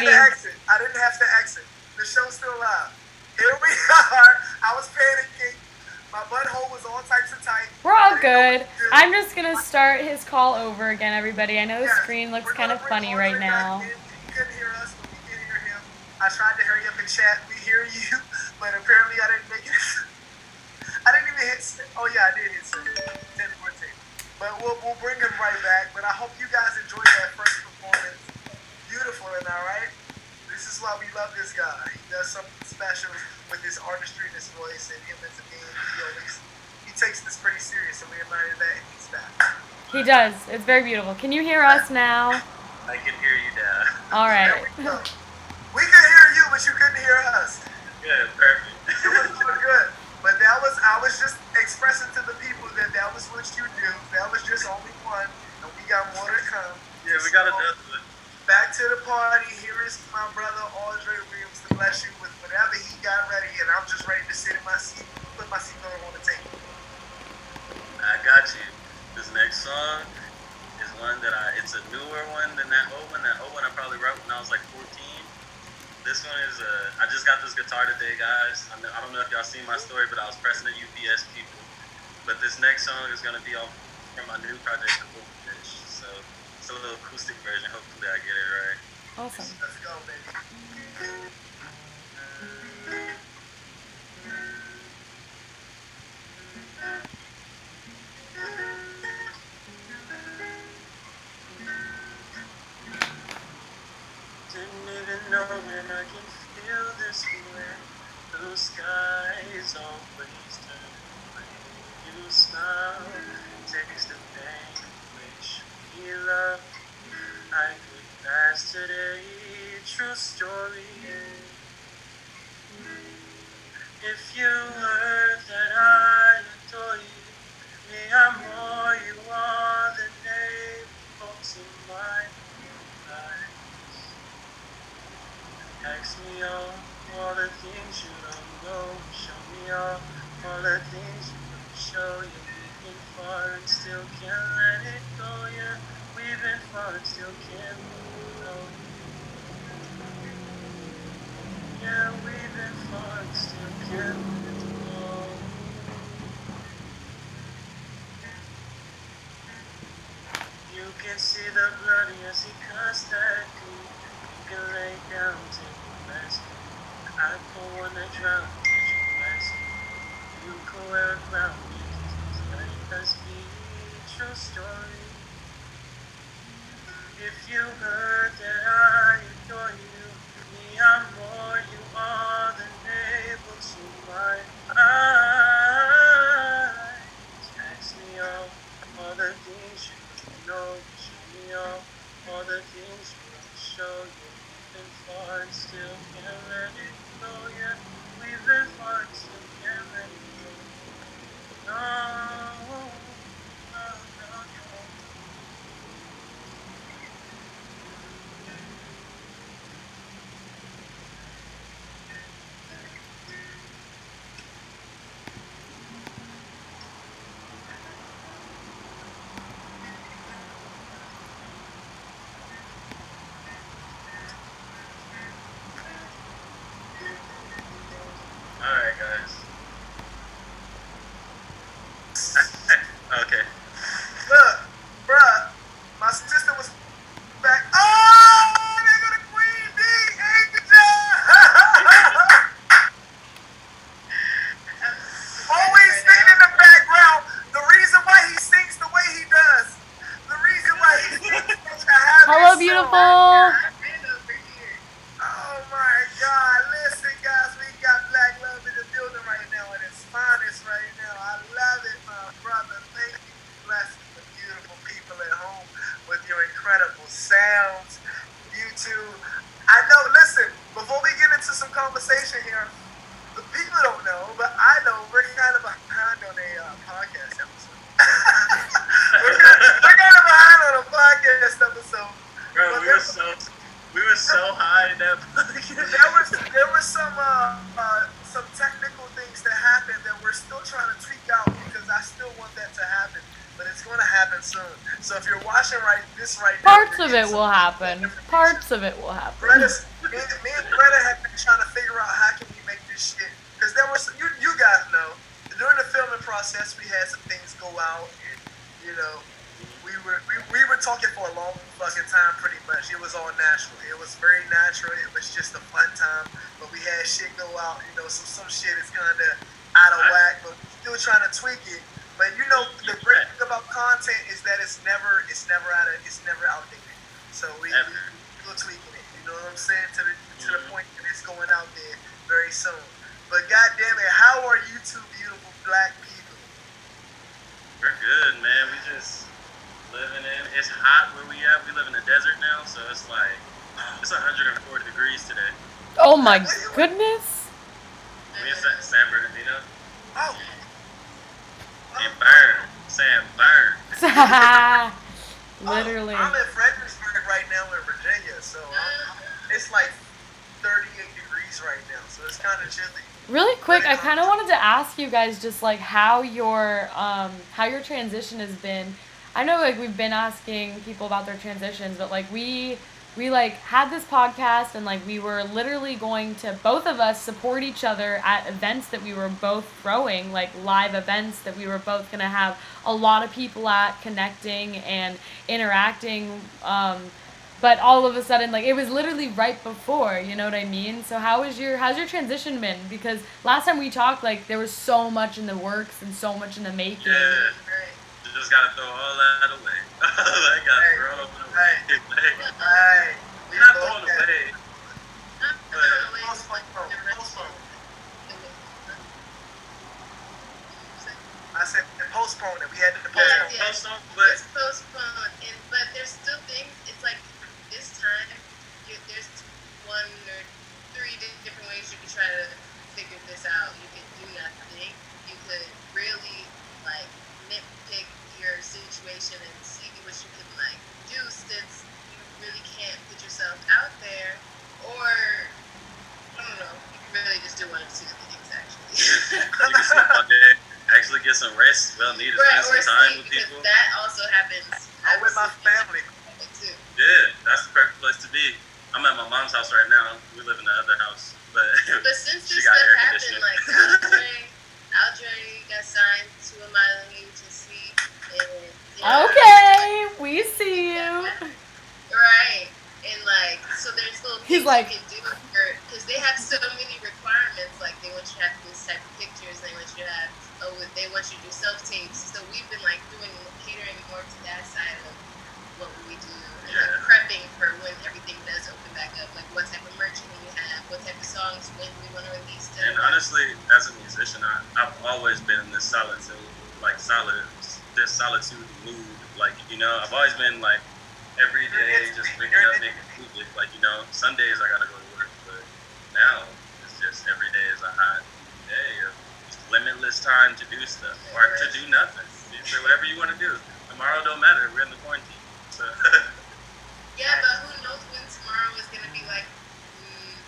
Alrighty. I didn't have to exit. The show's still live. Here we are. I was panicking. My butthole was all types of tight. We're all good. I'm just going to start his call over again, everybody. I know the screen looks kind of funny right now. He couldn't hear us, but we can hear him. I tried to hurry up and chat. We hear you, but apparently I didn't make it. I didn't even hit send. Oh, yeah, I did hit send. 10-14. But we'll bring him right back. But I hope you guys enjoyed that first performance. Beautiful, and all right? This is why we love this guy. He does something special with his artistry and his voice, and him as a being. He takes this pretty serious, and we admire that, and he's back. He does. It's very beautiful. Can you hear us now? I can hear you now. All right. We could hear you, but you couldn't hear us. Good, perfect. It was good. But I was just expressing to the people that was what you do. That was just only one, and we got more to come. Yeah, we got another one. Back to the party. Here is my brother Aldre Williams to bless you with whatever he got ready, and I'm just ready to sit in my seat, put my seatbelt on the table. I got you. This next song is one that it's a newer one than that old one. That old one I probably wrote when I was like 14. This one is I just got this guitar today, guys. I don't know if y'all seen my story, but I was pressing the UPS people. But this next song is gonna be from my new project, Goldshimmer. So it's a little acoustic version. Hopefully I get it right. Awesome. Let's go, baby. Didn't even know when I can feel this way. Blue skies always turn gray. You smile, takes the pain away. Show me love. I could pass today. True story. If you heard that I adore you, me I'm more. You are the name folks in my eyes. Ask me all the things you don't know. Show me all the things you don't show. You've been far and still can't let it go. Yeah, we've been far and still can't let it go. Yeah, we've been far and still can't let it go. You can see the blood as he cuts that goop. You can lay down, take a rest. I don't wanna drown, catch a rescue. You can wear a crown, let us be true story. If you heard that I adore you, me I'm more, you are the navel to my eyes. Ask me all the things you don't know. Show me all the things you don't show. You've been far and still can't let it go. Yeah, we've been far and still can't let it go. No, no, no, no. Alright, guys. Okay. Look, bruh, my sister was back. Oh, nigga, the queen bee, Angel! Always sitting in the background. The reason why he sings the way he does. The reason why he sings such a happy Hello, song. beautiful. Oh my God! Listen, guys, we got Black Love in the building right now, and it's finest right now. I love it, my brother. Thank you, blessing the beautiful people at home with your incredible sounds. You two, I know. Listen, before we get into some conversation here, the people don't know, but I know we're kind of behind on a podcast episode. we're kind of behind on a podcast episode. Bro, we were so high in that podcast. There was some technical things that happened that we're still trying to tweak out because I still want that to happen, but it's It's going to happen soon. So if you're watching this right now, Parts of it will happen. Parts of it will happen. Me and Greta have been trying to figure out how can we make this shit. Because there was, you guys know, during the filming process, we had some things go out. And, you know, we were talking for a long fucking time pretty much. It was all natural. It was very natural. It was just a fun time. But we had shit go out. You know, some shit is kind of out of whack. But we're still trying to tweak it. But you know, the great thing about content is that it's never outdated. So we're still tweaking it. You know what I'm saying? To the point that it's going out there very soon. But goddamn it, how are you two beautiful black people? We're good, man. We just living in. It's hot where we at. We live in the desert now, so it's like it's 140 degrees today. Oh my goodness. We in San Bernardino. Oh. And burn. Sam, burn. Literally. I'm in Fredericksburg right now in Virginia, so it's like 38 degrees right now, so it's kind of chilly. Really quick, I kind of wanted to ask you guys just like how your transition has been. I know like we've been asking people about their transitions, but like we like had this podcast and like we were literally going to both of us support each other at events that we were both throwing, like live events that we were both going to have a lot of people at, connecting and interacting. But all of a sudden, like it was literally right before, you know what I mean? So how's your transition been? Because last time we talked, like there was so much in the works and so much in the making. Yeah. You just gotta throw all that away. That got thrown away. Hey. You're not throwing away. I said postpone it. We had to postpone. It's postponed, but there's still things. It's like this time, there's 1 or 3 different ways you can try to figure this out. You could do nothing. You could really like nitpick your situation and see what you can like do since you really can't put yourself out there, or I don't know. You can really just do 1 or 2 things actually. You can sleep all day. Actually get some rest. Well needed. Spend some time with people. That also happens. I'm with my family. Too. Yeah, that's the perfect place to be. I'm at my mom's house right now. We live in the other house, but since she this got stuff air happened, conditioning. like Aldre got signed to a modeling agency, and Okay, we see you. Right, and like so there's little things He's like, you can do because they have so many requirements. Like they want you to have this type of pictures. They want you to have they want you to do self tapes. So we've been like catering more to that side of what we do. And like prepping for when everything does open back up, like what type of merch we have, what type of songs when we want to release them. And honestly, as a musician, I've always been in this solitude mood. Like, you know, I've always been like every day just waking up making music. Like, you know, some days I gotta go to work, but now it's just every day is a hot day of just limitless time to do stuff or to do nothing. So whatever you want to do. Tomorrow don't matter. We're in the quarantine. So. Yeah, but who knows when tomorrow is going to be like,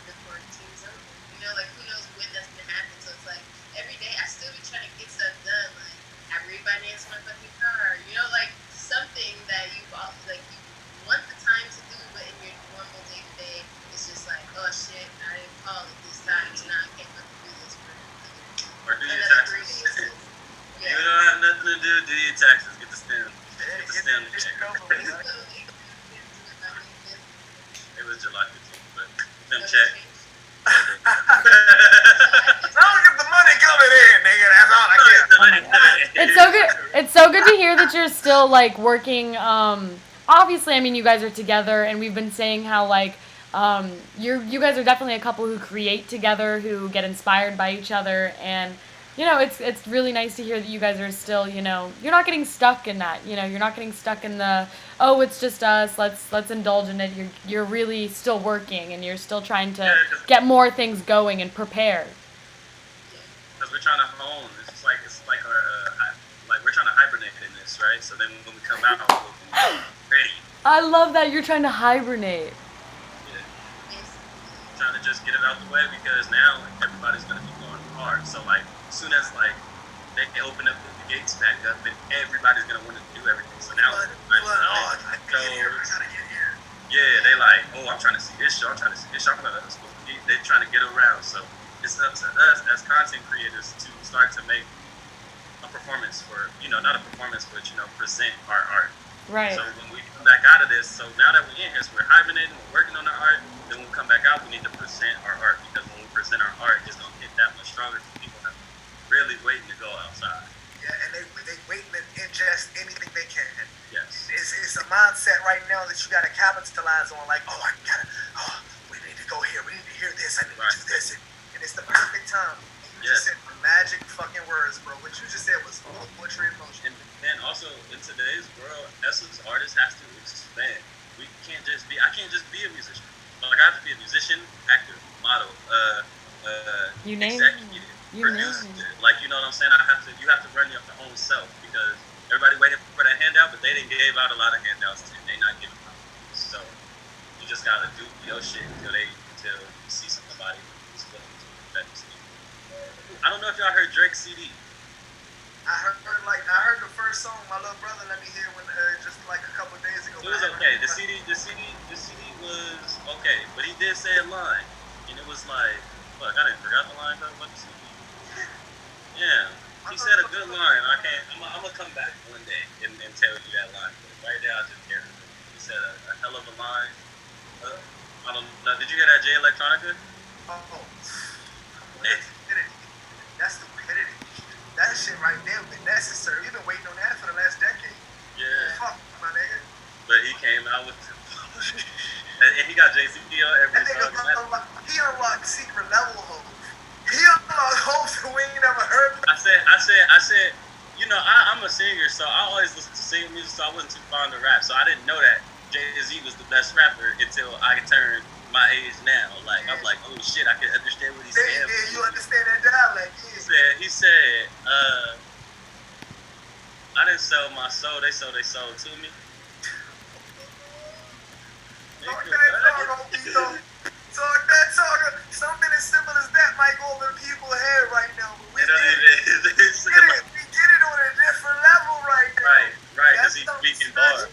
the quarantine's over. You know, like, who knows when that's going to happen. So it's like, every day I still be trying to get stuff done. Like, I refinance my fucking car. You know, like, something that you want the time to do, but in your normal day-to-day, it's just like, oh, shit, I didn't call it this time, so now I can't fucking do this for or do your another 3 taxes. days. You don't have nothing to do your taxes. Get the stem. Get the stem check. It was July 15th, but stem check. As long as the money coming in, nigga, that's all I care. It's so good. It's so good to hear that you're still like working. Obviously, I mean, you guys are together, and we've been saying how like you guys are definitely a couple who create together, who get inspired by each other, and you know, it's really nice to hear that you guys are still, you know, you're not getting stuck in that. You know, you're not getting stuck in the it's just us. Let's indulge in it. You're really still working, and you're still trying to get more things going and prepare. Because we're trying to hone. It's like our we're trying to hibernate in this, right? So then when we come out, we'll be ready. I love that you're trying to hibernate. Yeah. Trying to just get it out the way because now everybody's gonna be going hard. So like as soon as like they open up the gates back up, and everybody's gonna want to do everything. So now, I gotta get here. yeah, they like, oh, I'm trying to see this show. I'm trying to see this show. They're trying to get around. So it's up to us as content creators to start to make a performance for, not a performance, but present our art. Right. So when we come back out of this, so now that we're in here, so we're hibernating, we're working on our art, then when we come back out, we need to present our art, because when we present our art, it's going to hit that much stronger, because people have really waiting to go outside. Yeah, and they waiting to ingest anything they can. Yes. It's a mindset right now that you got to capitalize on, like, we need to go here, we need to hear this, I need to do this, and it's the perfect time. You just said magic fucking words, bro. What you just said was poetry in motion. And also, in today's world, essence artist has to expand. I can't just be a musician. Like, I have to be a musician, actor, model, executive, producer. Like, you know what I'm saying? You have to run your own self, because everybody waited for that handout, but they didn't give out a lot of handouts, and they not giving out. So you just gotta do your shit until you see somebody who's willing to invest in you. I don't know if y'all heard Drake's CD. I heard the first song my little brother let me hear when just like a couple days ago. It was okay. The CD was okay, but he did say a line, and it was like, fuck, I didn't forgot the line though. What the CD? Yeah, he said a good line. I'm gonna come back one day and tell you that line. But right now, I just hear it. He said a hell of a line. I don't know. Did you hear that J.L Electronica? Oh, that's stupidity. That shit right there was necessary. You've been waiting on that for the last decade. Yeah. Fuck, my nigga. But he came out with and he got Jay-Z on every song. He unlocked secret level hope. He unlocked hopes that we ain't never heard. I said, I'm a singer, so I always listen to singing music, so I wasn't too fond of rap. So I didn't know that Jay-Z was the best rapper until I turned my age now. Like, I'm like, oh shit, I can understand what he's saying. Yeah, you understand that dialect. Yeah. He said, I didn't sell my soul, they sold their soul to me. Talk that talk. Something as simple as that might go over people's head right now. But we get it on a different level right now. Right, because he's speaking bars.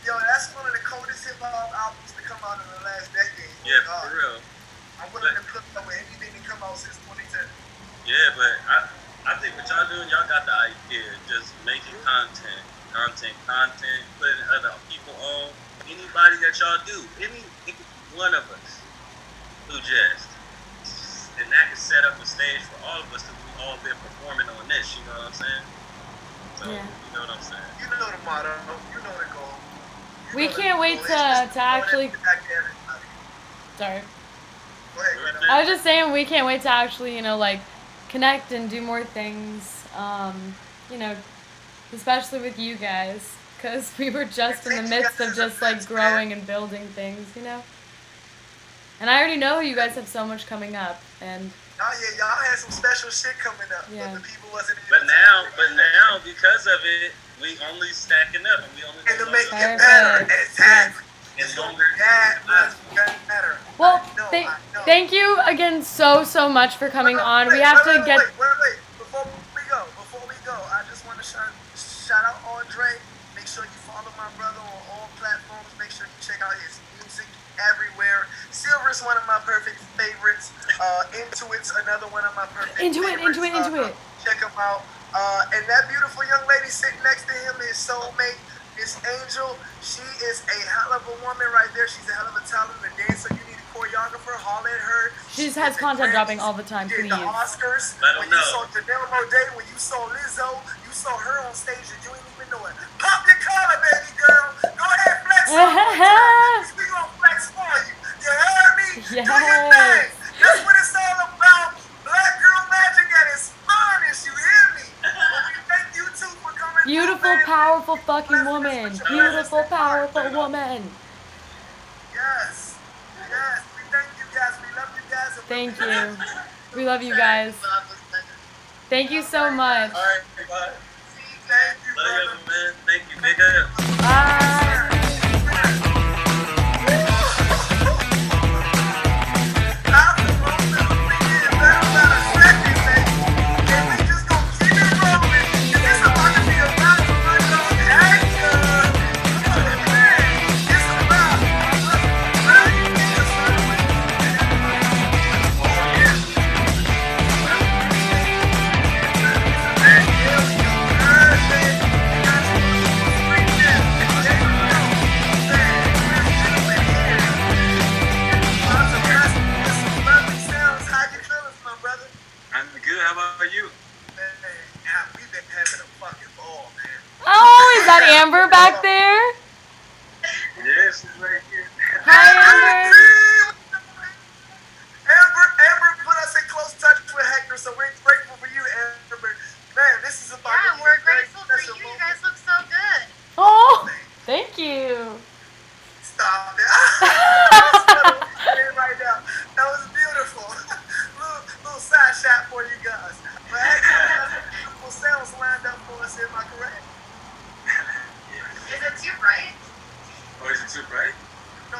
Yo, that's one of the coldest hip hop albums to come out in the last decade. Yeah, for real. I'm willing to put up with anything to come out since 2010. Yeah, but I think what y'all doing, y'all got the idea. Just making content, putting other people on. Anybody that y'all do, any one of us who and that can set up a stage for all of us to we all been performing on this, you know what I'm saying? So, yeah. You know what I'm saying? You know the motto, you know the goal. We can't wait to actually. Sorry. Go ahead, I was just saying we can't wait to actually, connect and do more things. Especially with you guys, because we were just in the midst of just growing and building things, And I already know you guys have so much coming up, and. Oh yeah, y'all had some special shit coming up, yeah. But the people wasn't. But now, because of it, we only stacking up, and we only. And to make it better, exactly. It's longer. Better. Well, thank you again so much for coming on. We have to get. Wait. Before we go, I just want to shout out Aldre. Make sure you follow my brother on all platforms. Make sure you check out his music everywhere. Silver's one of my perfect favorites. Intuit's another one of my perfect favorites. Check him out. And that beautiful young lady sitting next to him, his soulmate, Miss Angel. She is a hell of a woman right there. She's a hell of a talented dancer. You need a choreographer. Holler at her. She has content dropping all the time, please. The Oscars. Let when you saw Janelle Monáe, when you saw Lizzo, you saw her on stage and you ain't even know it. Pop your collar, baby girl. Go ahead, flex on me. We gonna flex for you. You heard me? Yes. Do your thing. That's what it's all about. Black girl magic at its finest. You hear me? Well, we thank you too for coming. Beautiful, powerful fucking woman. Beautiful, powerful woman. Yes. We thank you guys. We love you guys. Thank you. We love you guys. Thank you so much. All right, bye. Thank you, brother. Man. Thank you, nigga. Bye. After most of the weekend, that's about a second, baby. And we just gonna keep it rolling. she's right here. Hi, Amber put us in close touch with Hector, so we're grateful for you, Amber. Man, this is about Yeah, to be we're a very grateful for special you. You moment. guys look so good. Oh, thank you. Stop it. That was funny right now. That was beautiful. little side shot for you guys. But Hector has some beautiful sounds lined up for us, am I correct? Is it too bright? Or is it too bright?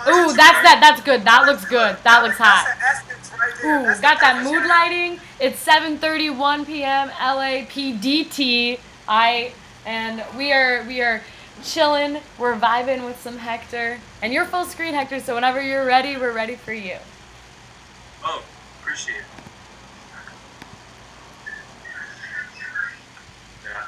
No, Ooh, that's good. That looks good. That looks hot. That's an essence right there. Ooh, That's got the that essence. mood lighting. It's 7:31 p.m. L.A.P.D.T. And we are chilling. We're vibing with some Hector. And you're full screen, Hector. So whenever you're ready, we're ready for you. Oh, appreciate it. Yeah.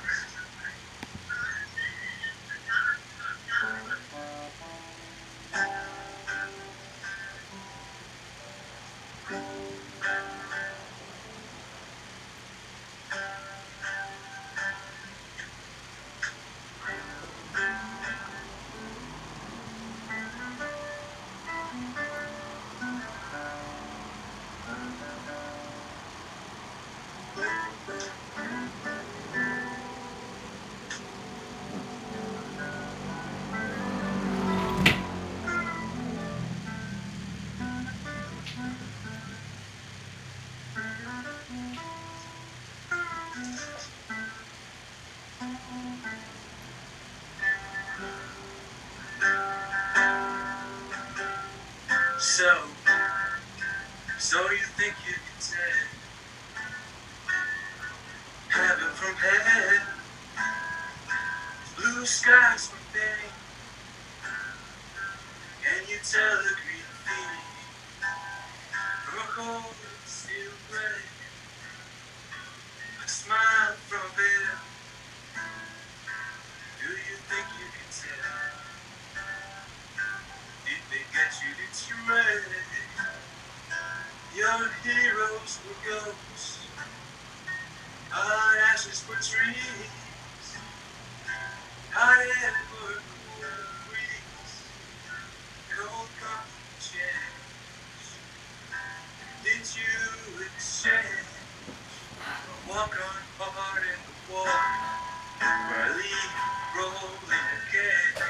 So you think you can tell heaven from hell, blue skies from pain, and you tell the green field from a cold steel gray, a smile from a veil. Do you think you can tell? Did they get you to trade your heroes for ghosts, our ashes for trees, hot air for cool breeze, cold coffee chairs? Did you exchange a walk on hard in the war, or a leaf rolling again?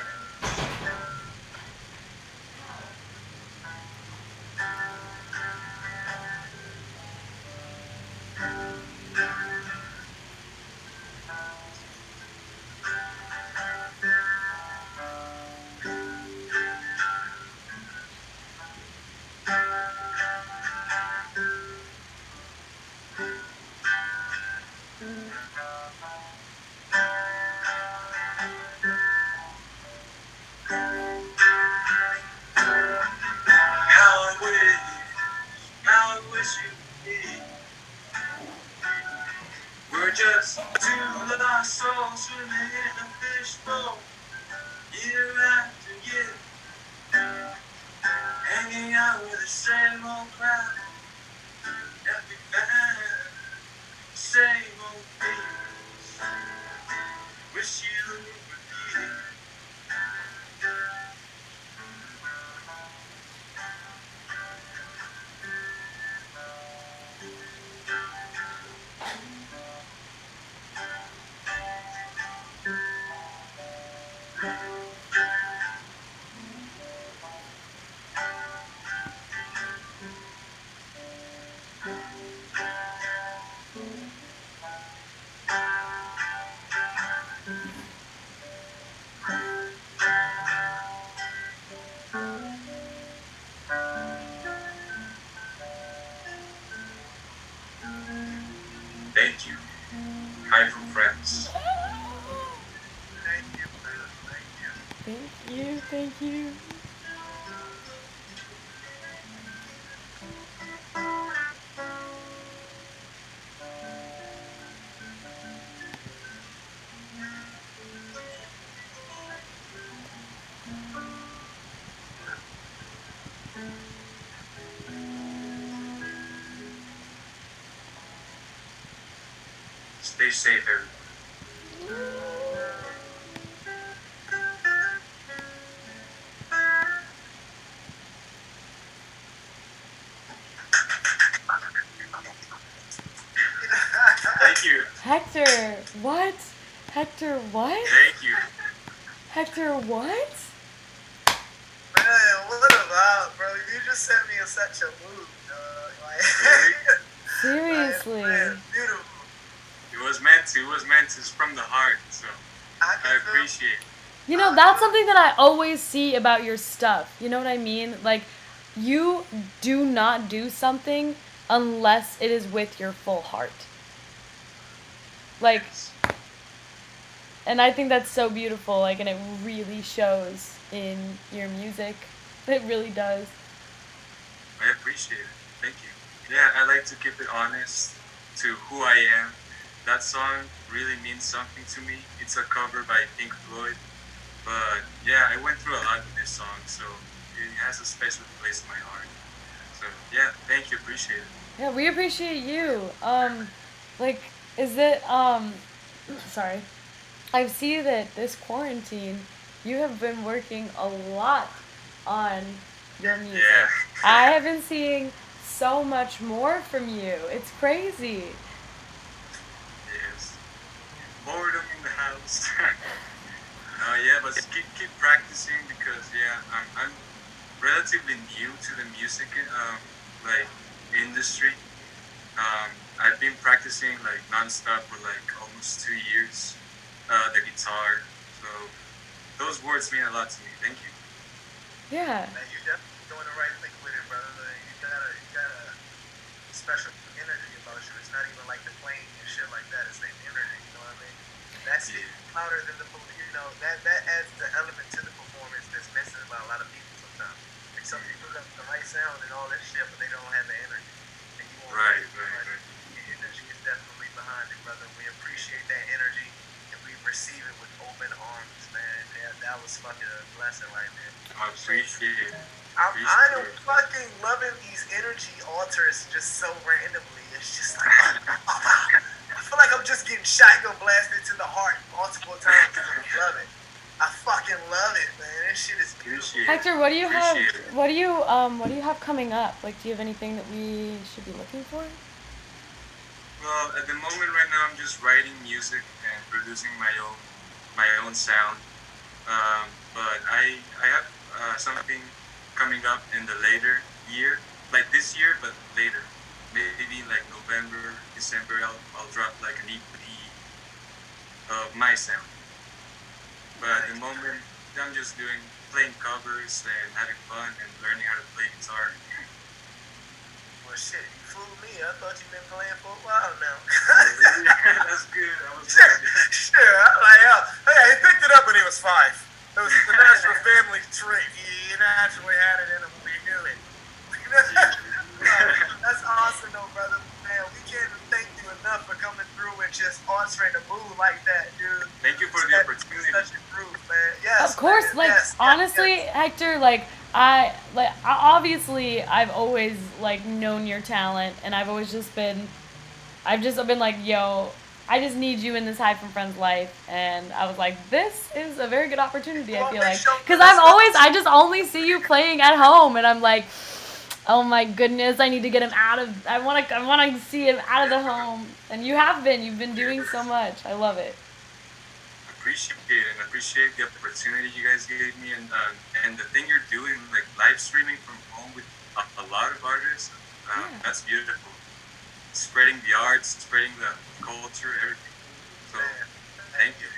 How I wish you could be. We're just two lost souls swimming in a fishbowl, year after year, hanging out with the same old crowd that we found, same old fears. Wish you were here. Thank you. Hi from friends. Thank you, brother. Thank you. Thank you. Stay safe, everyone. Hector, what? Hector, what? Thank you. Hector, what? Man, what about, bro? You just sent me in such a mood, dog. Seriously. Man, beautiful. It was meant to. It was meant to. It's from the heart. So I I appreciate it. You know, that's something that I always see about your stuff. You know what I mean? Like, you do not do something unless it is with your full heart. Like, and I think that's so beautiful, like, and it really shows in your music. It really does. I appreciate it. Thank you. Yeah, I like to keep it honest to who I am. That song really means something to me. It's a cover by Pink Floyd. But yeah, I went through a lot with this song, so it has a special place in my heart. So yeah, thank you, appreciate it. Yeah, we appreciate you. Like, is it, sorry. I see that this quarantine, you have been working a lot on your music. Yeah. I have been seeing so much more from you. It's crazy. Yes. Boredom in the house. No, yeah, but keep practicing because yeah, I'm relatively new to the music like industry. I've been practicing like nonstop for like almost 2 years. The guitar. So those words mean a lot to me. Thank you. Yeah. Man, you're definitely doing the right thing with it, brother. You got a special energy about you. It's not even like the playing and shit like that. It's the energy, you know what I mean? That's louder than that adds the element to the performance that's missing about a lot of people sometimes. Like some people got the right sound and all that shit, but they don't have the energy. And you won't Right. Your energy is definitely behind it, brother. We appreciate that energy and we receive it with open arms, man. That was fucking a blessing right there. I appreciate it. I'm fucking loving these energy altars just so randomly. It's just like, I feel like I'm just getting shotgun blasted to the heart multiple times. I love it. I fucking love it, man. This shit is beautiful. Hector, what do you have? What do you have coming up? Like, do you have anything that we should be looking for? Well, at the moment right now, I'm just writing music and producing my own sound. But I have something coming up in the later year, like this year, but later. Maybe like November, December, I'll drop like an EP of my sound. But at the moment, I'm just playing covers and having fun and learning how to play guitar. Well, shit, you fooled me. I thought you've been playing for a while now. That's good. I was Sure. I'm like, hey, he picked it up when he was 5. It was the natural family trait. He naturally had it in him. We knew it. That's awesome, though, brother. Man, we can't thank you enough for coming through and just answering the move like that, dude. Thank you for the opportunity. Such a groove, man. Yes, Of course, man. like, Yes, honestly, yes. Hector, like, obviously, I've always, like, known your talent, and I've just been like, yo, I just need you in this Hide from Friends life, and I was like, this is a very good opportunity, I feel like, because I just only see you playing at home, and I'm like, oh my goodness, I need to get him I want to see him out of the home, and you've been doing so much, I love it. Appreciate it and appreciate the opportunity you guys gave me and the thing you're doing, like live streaming from home with a lot of artists. That's beautiful. Spreading the arts, spreading the culture, everything. So, thank you.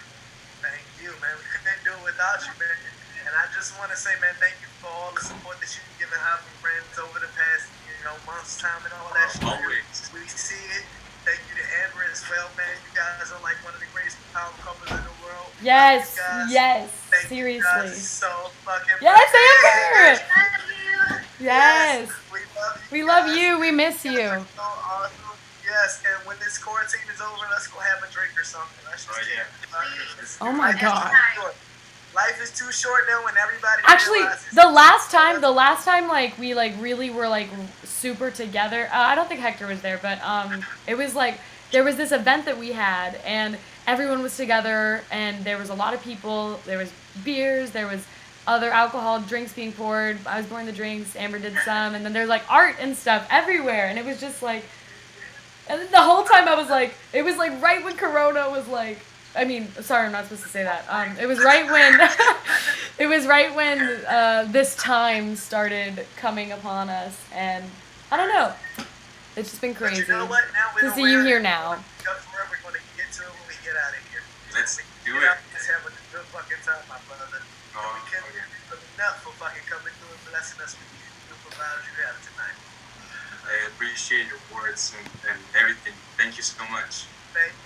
Thank you, man. We couldn't do it without you, man. And I just want to say, man, thank you for all the support that you've given Hide from Friends over the past, months, time, and all that shit. Always. We see it. Thank you to Amber as well, man. You guys are like one of the greatest power couples in the world. Yes, Thank seriously. You guys so fucking yes, much. Amber! Yes. We love you. We miss you. So awesome. Yes, and when this quarantine is over, let's go have a drink or something. Let's just Oh my God. Life is too short now when everybody Actually, realizes the last time like we like really were like super together. I don't think Hector was there, but it was like there was this event that we had and everyone was together and there was a lot of people. There was beers, there was other alcohol, drinks being poured. I was pouring the drinks, Amber did some, and then there's like art and stuff everywhere, and it was just like And then the whole time I was like, it was like right when Corona was like, I mean, sorry, I'm not supposed to say that. It was right when, it was right when this time started coming upon us, and I don't know. It's just been crazy But you know what? Now to see you here now. We're going to get to it when we get out of here. Let's do Get it. out, let's have a good fucking time, my brother. We can't hear you enough for fucking coming through and blessing us with these beautiful vibes you have tonight. I appreciate your words and everything. Thank you so much.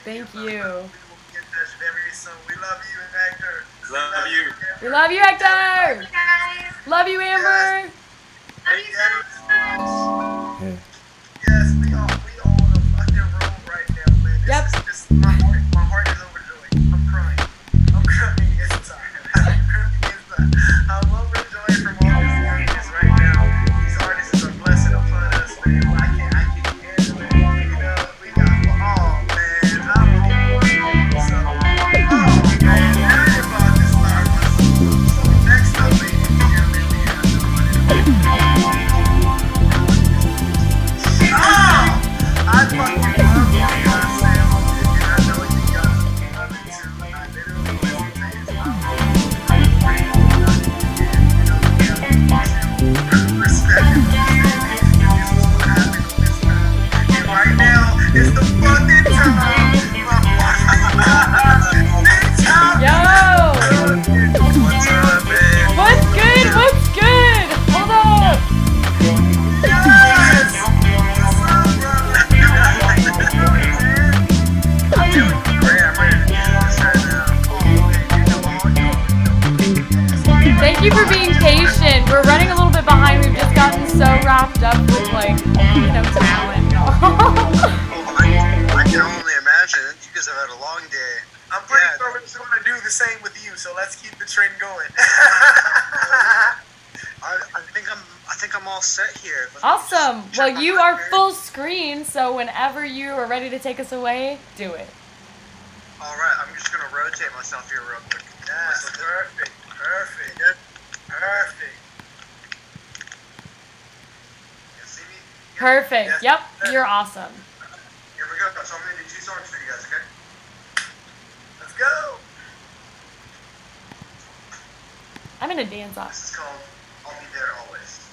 Thank you. We will be in touch very soon. We love you, Hector. Love you. We love you, Hector. Guys, Love you, Amber. love you so much. Yes, we all on a fucking roll right now, man. Yep. This my heart is overjoyed. I'm crying. It's time. I'm overjoyed from all this goodness right now. These artists are blessing upon us, man. I can't handle it. You know, we got man. I'm so man, now you're about to start. So next up, ladies and gentlemen, we have the one and only. I fucking love you guys, Sam, and I know you guys love it too. I literally listen to his respect and this is what happened on this time. And right now, it's the fucking time. Yo. What's up, man? What's good? What's good? Hold up. Yes! What's up, brother? I'm doing great. I'm ready to do this right now. Thank you for being patient. We're running a little bit behind. We've just gotten so wrapped up with like, talent. I can only imagine. You guys have had a long day. I'm pretty sure we're just going to do the same with you, so let's keep the trend going. I think I'm all set here. Awesome. Check Well, my you are record. full screen, so whenever you are ready to take us away, do it. All right, I'm just gonna rotate myself here real quick. Yes, perfect. Good. Perfect. You see me? Perfect. Yes. Yep. You're awesome. Here we go. So I'm gonna do 2 songs for you guys, okay? Let's go. I'm gonna dance off. This is called "I'll Be There Always."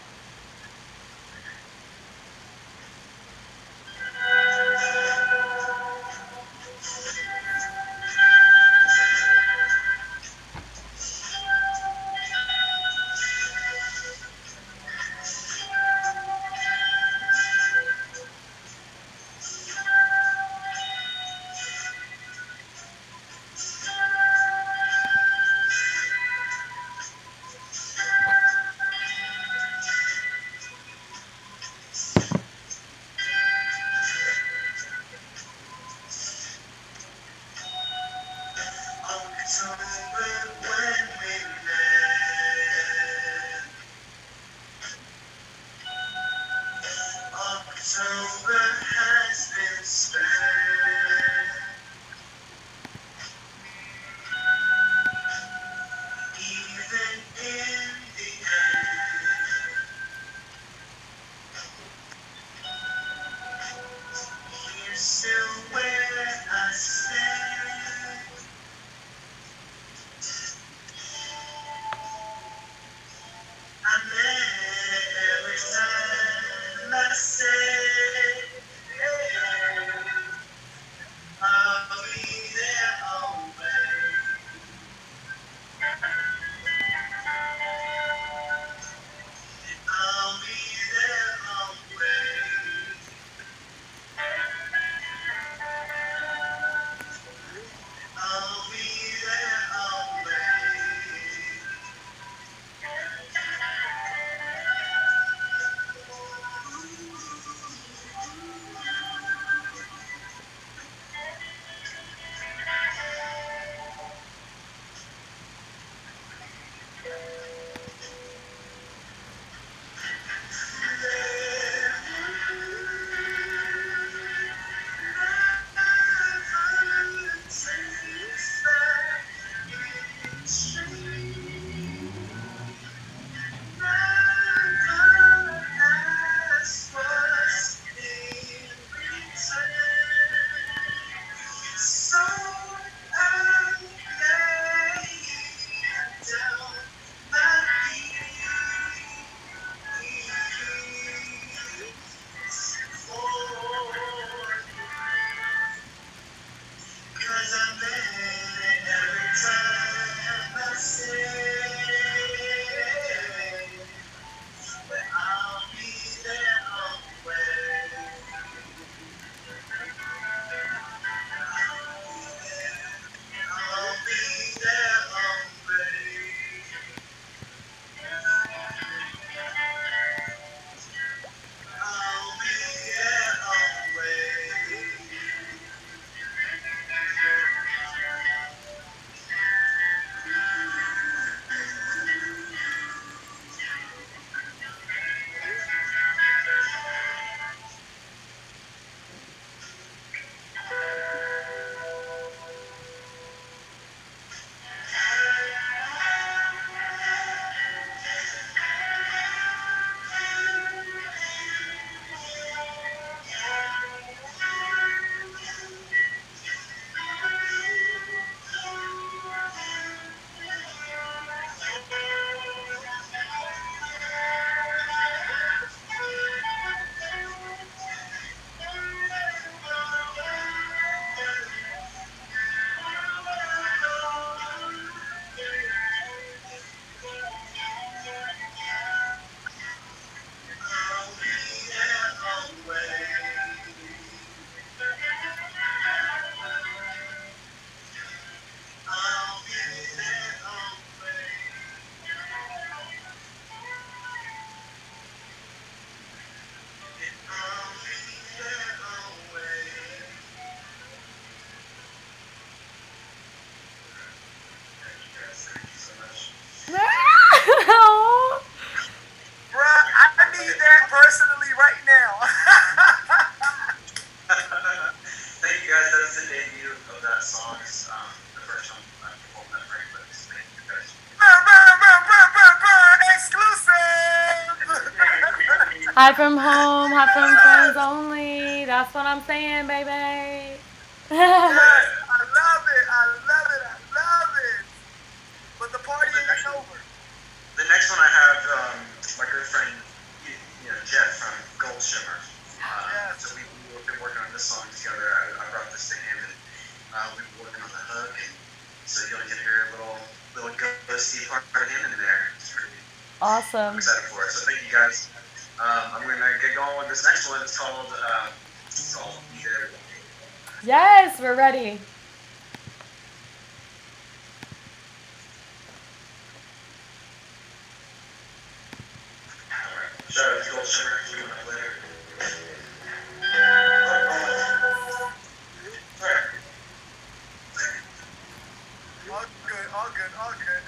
personally right now. Thank you guys. That's the debut of that song. It's the first time I performed that Prairies. Thank you guys. Exclusive. Hi from home, hi from friends only. That's what I'm saying, baby. Yes, I love it. I love it. I love it. But the party ain't over. The next one I have my good friend, Jeff from Goldshimmer. So we've been working on this song together. I brought this to him, and we've been working on the hook, and so you're gonna get to hear a little ghosty part of him in there. It's pretty. Awesome. I'm excited for it. So thank you guys. I'm gonna get going with this next one. It's called Be There. Yes, we're ready. Shout out to Goldshimmer. We're doing it later. All good, all good.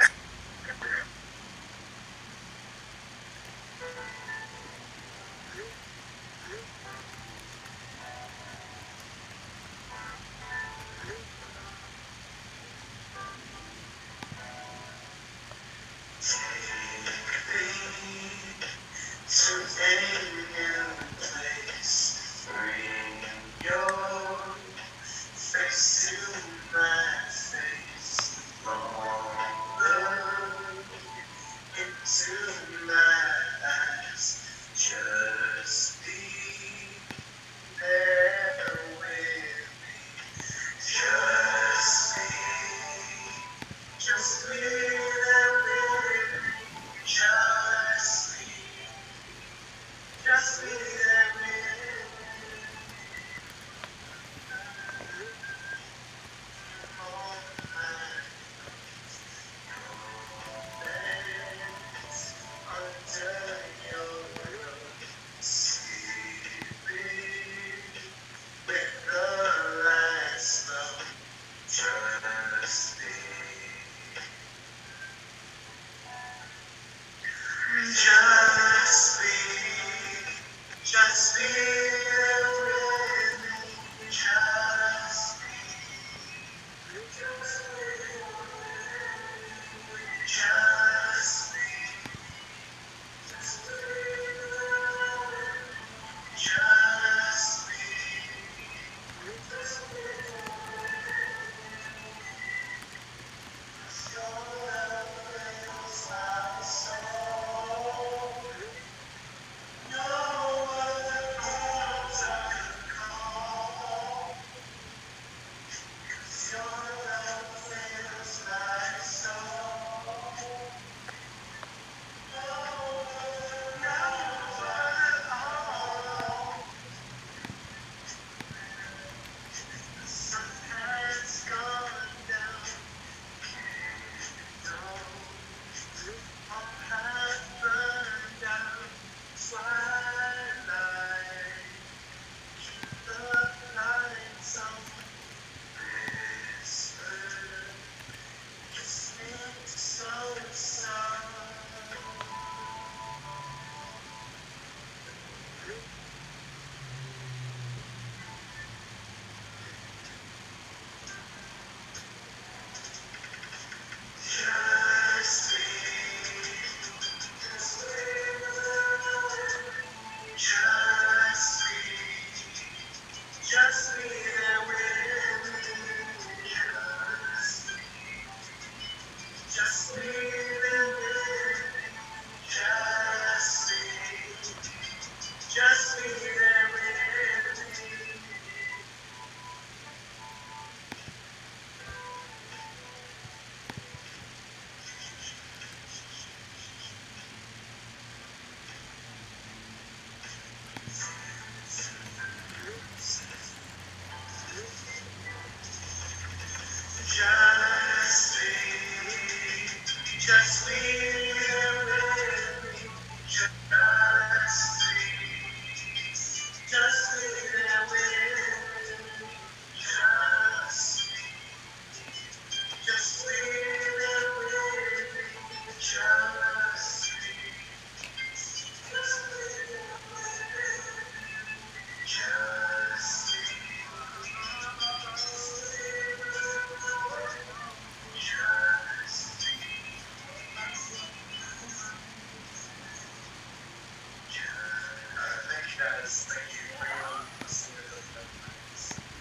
guys. Thank you for everyone listening to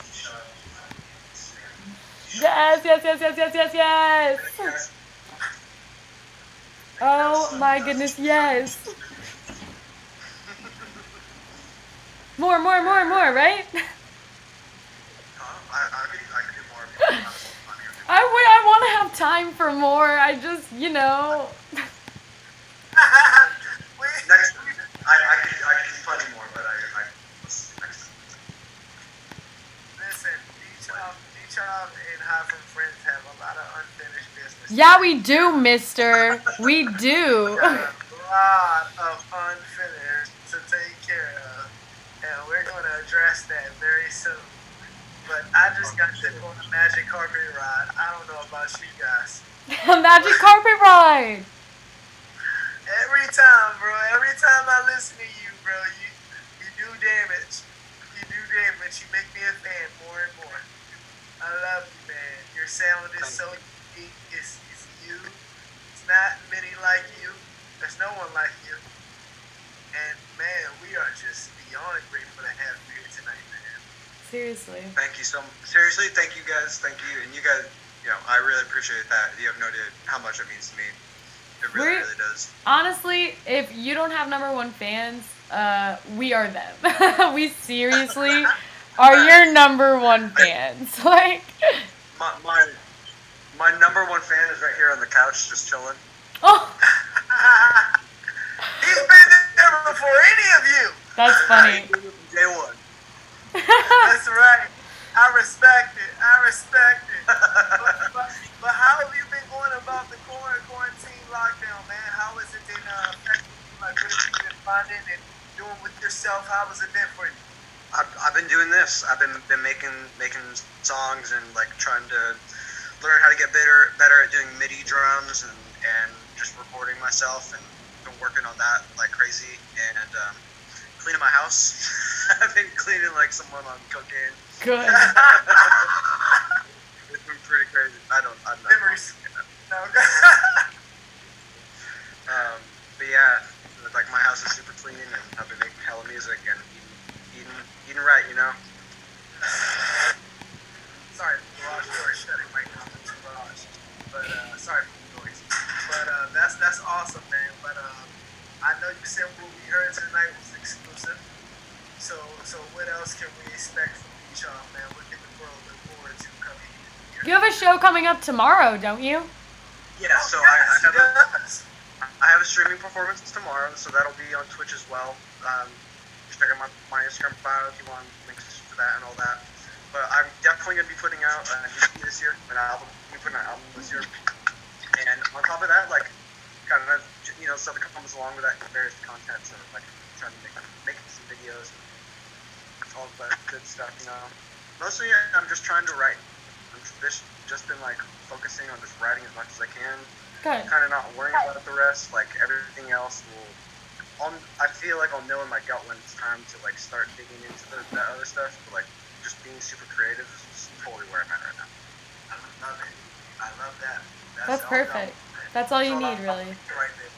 Dchav on Instagram. Yes, yes, yes, yes, yes, yes, yes. Yes. Oh my goodness, yes. More, right? I could do more if you want. I want to have time for more. I just, Next time. I could do plenty more, but let's do next time. Listen, Dchav and High from Friends have a lot of unfinished business. Yeah, we do, mister. We do. We got a lot of unfinished to take care of, and we're going to address that very soon. But I just got to on a magic carpet ride. I don't know about you guys. A magic carpet ride. Every time, bro. Every time I listen to you, bro, you do damage. You do damage. You make me a fan more and more. I love you, man. Your sound is so unique. It's you. It's not many like you. There's no one like you. And, man, we are just beyond grateful to have you here tonight, man. Seriously. Thank you seriously, thank you guys. Thank you. And you guys, I really appreciate that. You have no idea how much it means to me. It really, really does. Honestly, if you don't have #1 fans, we are them. We seriously are your #1 fans. Like, my #1 fan is right here on the couch, just chilling. oh, He's been there before any of you. that's funny. Day one. That's right. I respect it. But how have you been going about the quarantine lockdown, man? How has it been affecting you? Like, what have you been finding and doing with yourself? How has it been for you? I've been doing this. I've been making songs and like trying to learn how to get better at doing MIDI drums and just recording myself, and been working on that like crazy, and cleaning my house. I've been cleaning like someone on cocaine. Good. It's been pretty crazy. I'm not Memories. No. But yeah, like my house is super clean, and I've been making hella music and eating right, Sorry for the garage door shutting right now. It's the garage. But sorry for the noise. But that's awesome, man. But I know you said what we heard tonight was exclusive. So what else can we expect from Dchav, man? What can the world look forward to coming here? You have a show coming up tomorrow, don't you? Yeah, so I have a streaming performance tomorrow, so that'll be on Twitch as well. Check out my Instagram bio if you want links for that and all that. But I'm definitely going to be putting out an EP this year, an album. We're putting out an album this year. And on top of that, like, kind of, stuff that comes along with that, various content, so like trying to make some videos and all that good stuff, Mostly, I'm just trying to write. I'm just been like focusing on just writing as much as I can. Good. Kind of not worrying about the rest. Like everything else I feel like I'll know in my gut when it's time to like start digging into that other stuff. But like just being super creative is totally where I'm at right now. I love it. I love that. That's perfect. That's all you need, really. Right there.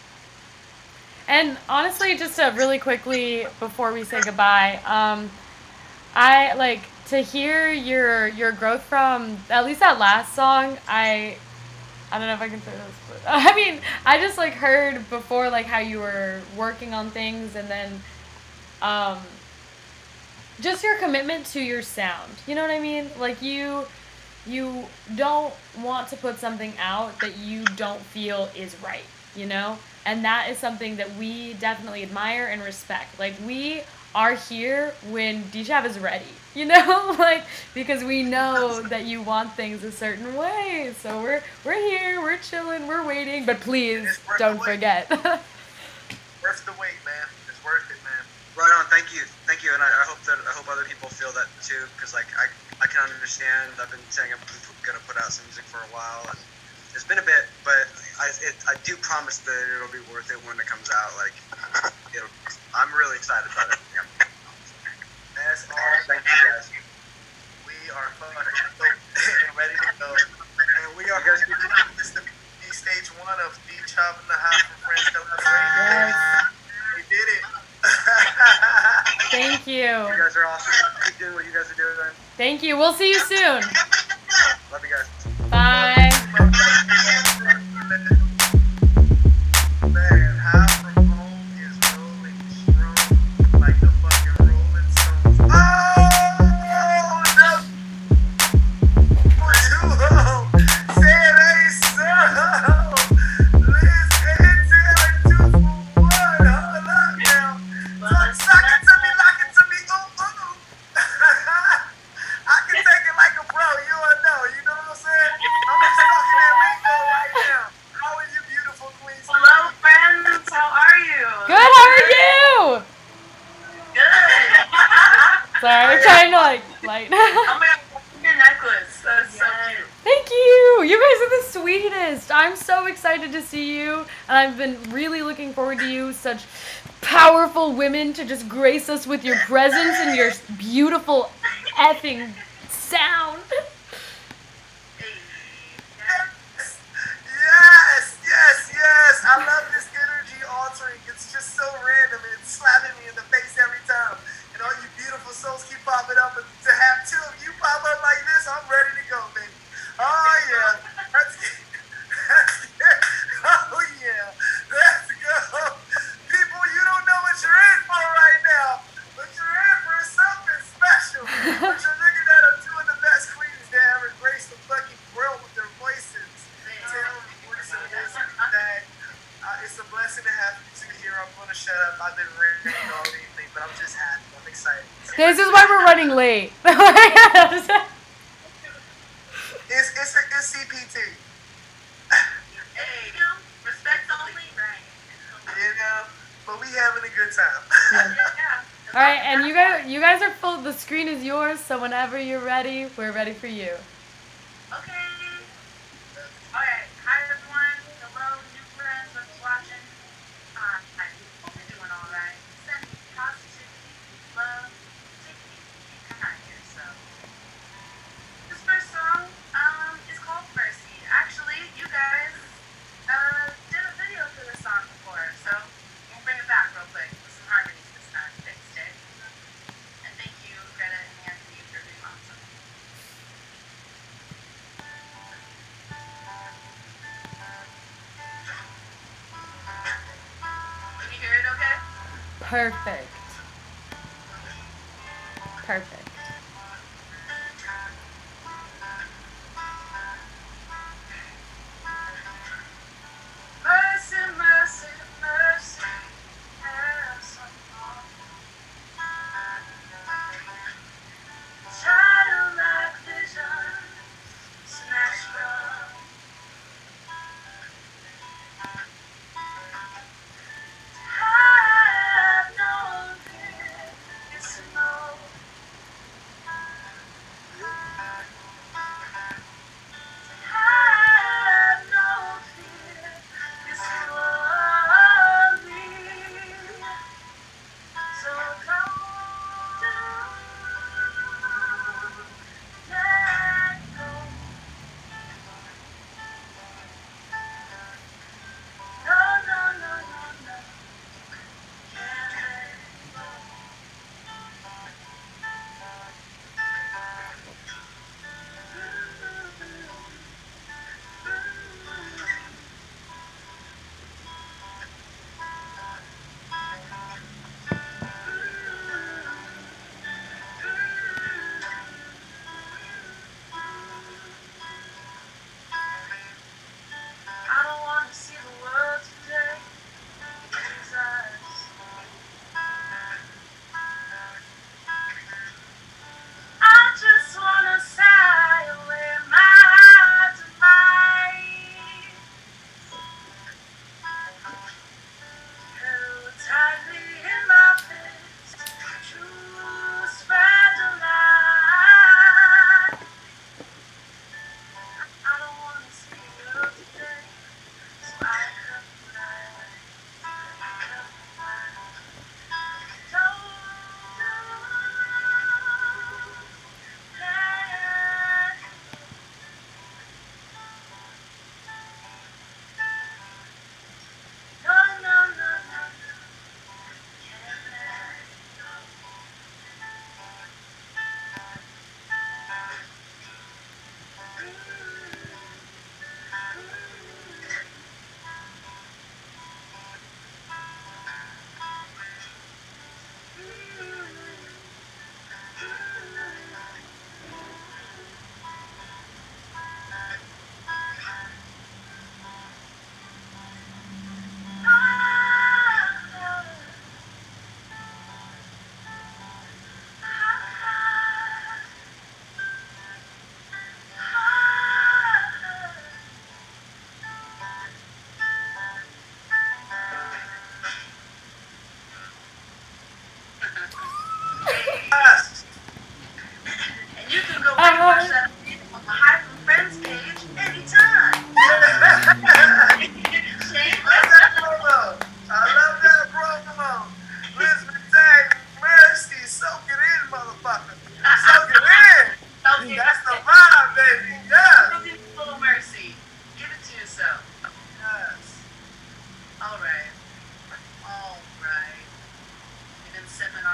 And honestly, just to really quickly before we say goodbye, I like to hear your growth from at least that last song. I don't know if I can say this, but I mean, I just like heard before like how you were working on things, and then just your commitment to your sound. You know what I mean? Like you don't want to put something out that you don't feel is right, And that is something that we definitely admire and respect. Like, we are here when Dchav is ready, Like, because we know that you want things a certain way. So we're here, we're chilling, we're waiting, but please don't forget. Worth the wait, man. It's worth it, man. Right on. Thank you, and I hope other people feel that too, because like I can understand. I've been saying I'm gonna put out some music for a while, and it's been a bit, but I do promise that it'll be worth it when it comes out. Like, I'm really excited about it. Yeah. That's all. Thank you guys. We are fucking and ready to go, and we are going to be stage 1 of Dchav and the High from Friends collaboration. Yes. We did it. Thank you. You guys are awesome. Keep doing what you guys are doing. Thank you. We'll see you soon. Love you guys. Bye. Man, how from home is rolling strong like the fucking Rolling Stones. Oh, no. 2-0. Say it ain't so. Liz and Taylor 2 for 1. Hold up now. Sock it to me, lock it to me. Ooh, ooh. I can take it like a pro. You don't know. You know what I'm saying? I'm just talking that lingo right now. How are you, beautiful queens? Hello, friends. How are you? Good, how are you? Good. Sorry, I'm trying to light. Oh my god, your necklace. That's so cute. Thank you. You guys are the sweetest. I'm so excited to see you, and I've been really looking forward to you. Such powerful women to just grace us with your presence and your beautiful effing sound. Yes. I love this energy altering. It's just so random. It's slapping me in the face every time. And all you beautiful souls keep popping up. And to have two of you pop up like this, I'm ready to go, baby. Oh, yeah. Let's get. Oh, yeah. Let's go. People, you don't know what you're in for right now. But you're in for something special. But you're looking at them two of the best queens that ever graced the fucking world with their voices. It's a blessing to have you two here. I'm going to shut up. I've been ranting all evening, but I'm just happy. I'm excited. This is why we're running late. It's CPT. Hey, respect only, right? You know, but we having a good time. Yeah. All right, and you guys are full. The screen is yours, so whenever you're ready, we're ready for you. Okay. Alright, hi everyone. Hello, new friends that's watching. I hope you're doing alright. Send me positivity, love, dignity, and kindness. So, this first song is called Mercy. Actually, you guys did a video for this song before, so we'll bring it back real quick with some harmonies this time. Fixed it. And thank you, Greta and Anthony, for being awesome. Can you hear it okay? Perfect. Mercy, mercy, mercy, have some more. Childlike vision, snatched from. I have no fear, it's no.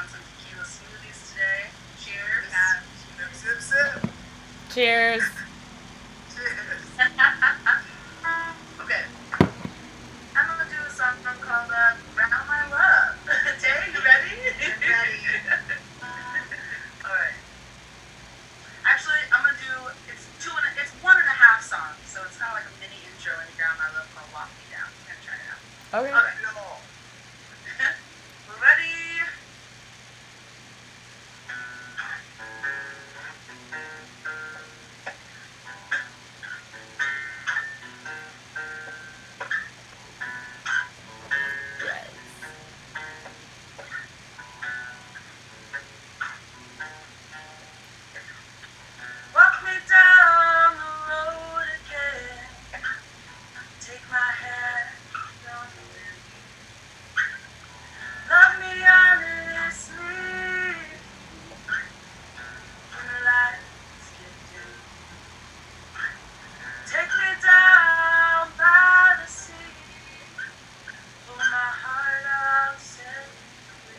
on some tequila smoothies today. Cheers. Sip, sip. Cheers. Cheers. Okay. I'm gonna do a song called Round My Love. Tay, you ready? I'm ready. Alright. Actually, I'm gonna do, it's 1.5 songs, so it's kind of like a mini intro into Ground My Love called Walk Me Down. I'm gonna try it out. Okay. Okay. We're ready. Walk me down the road again. Take my hand, don't leave. Love me honestly. When the lights get dim. Take me down by the sea. Pull my heart out, set me free.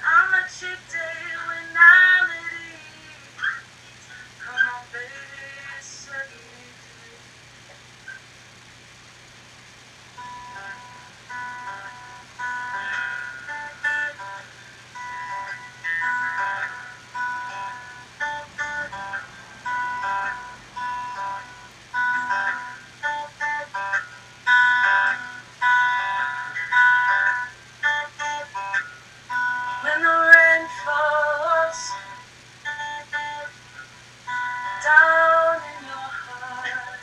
I'm a cheap day when I'm at ease. Come on, baby, set me free. When the rain falls down in your heart,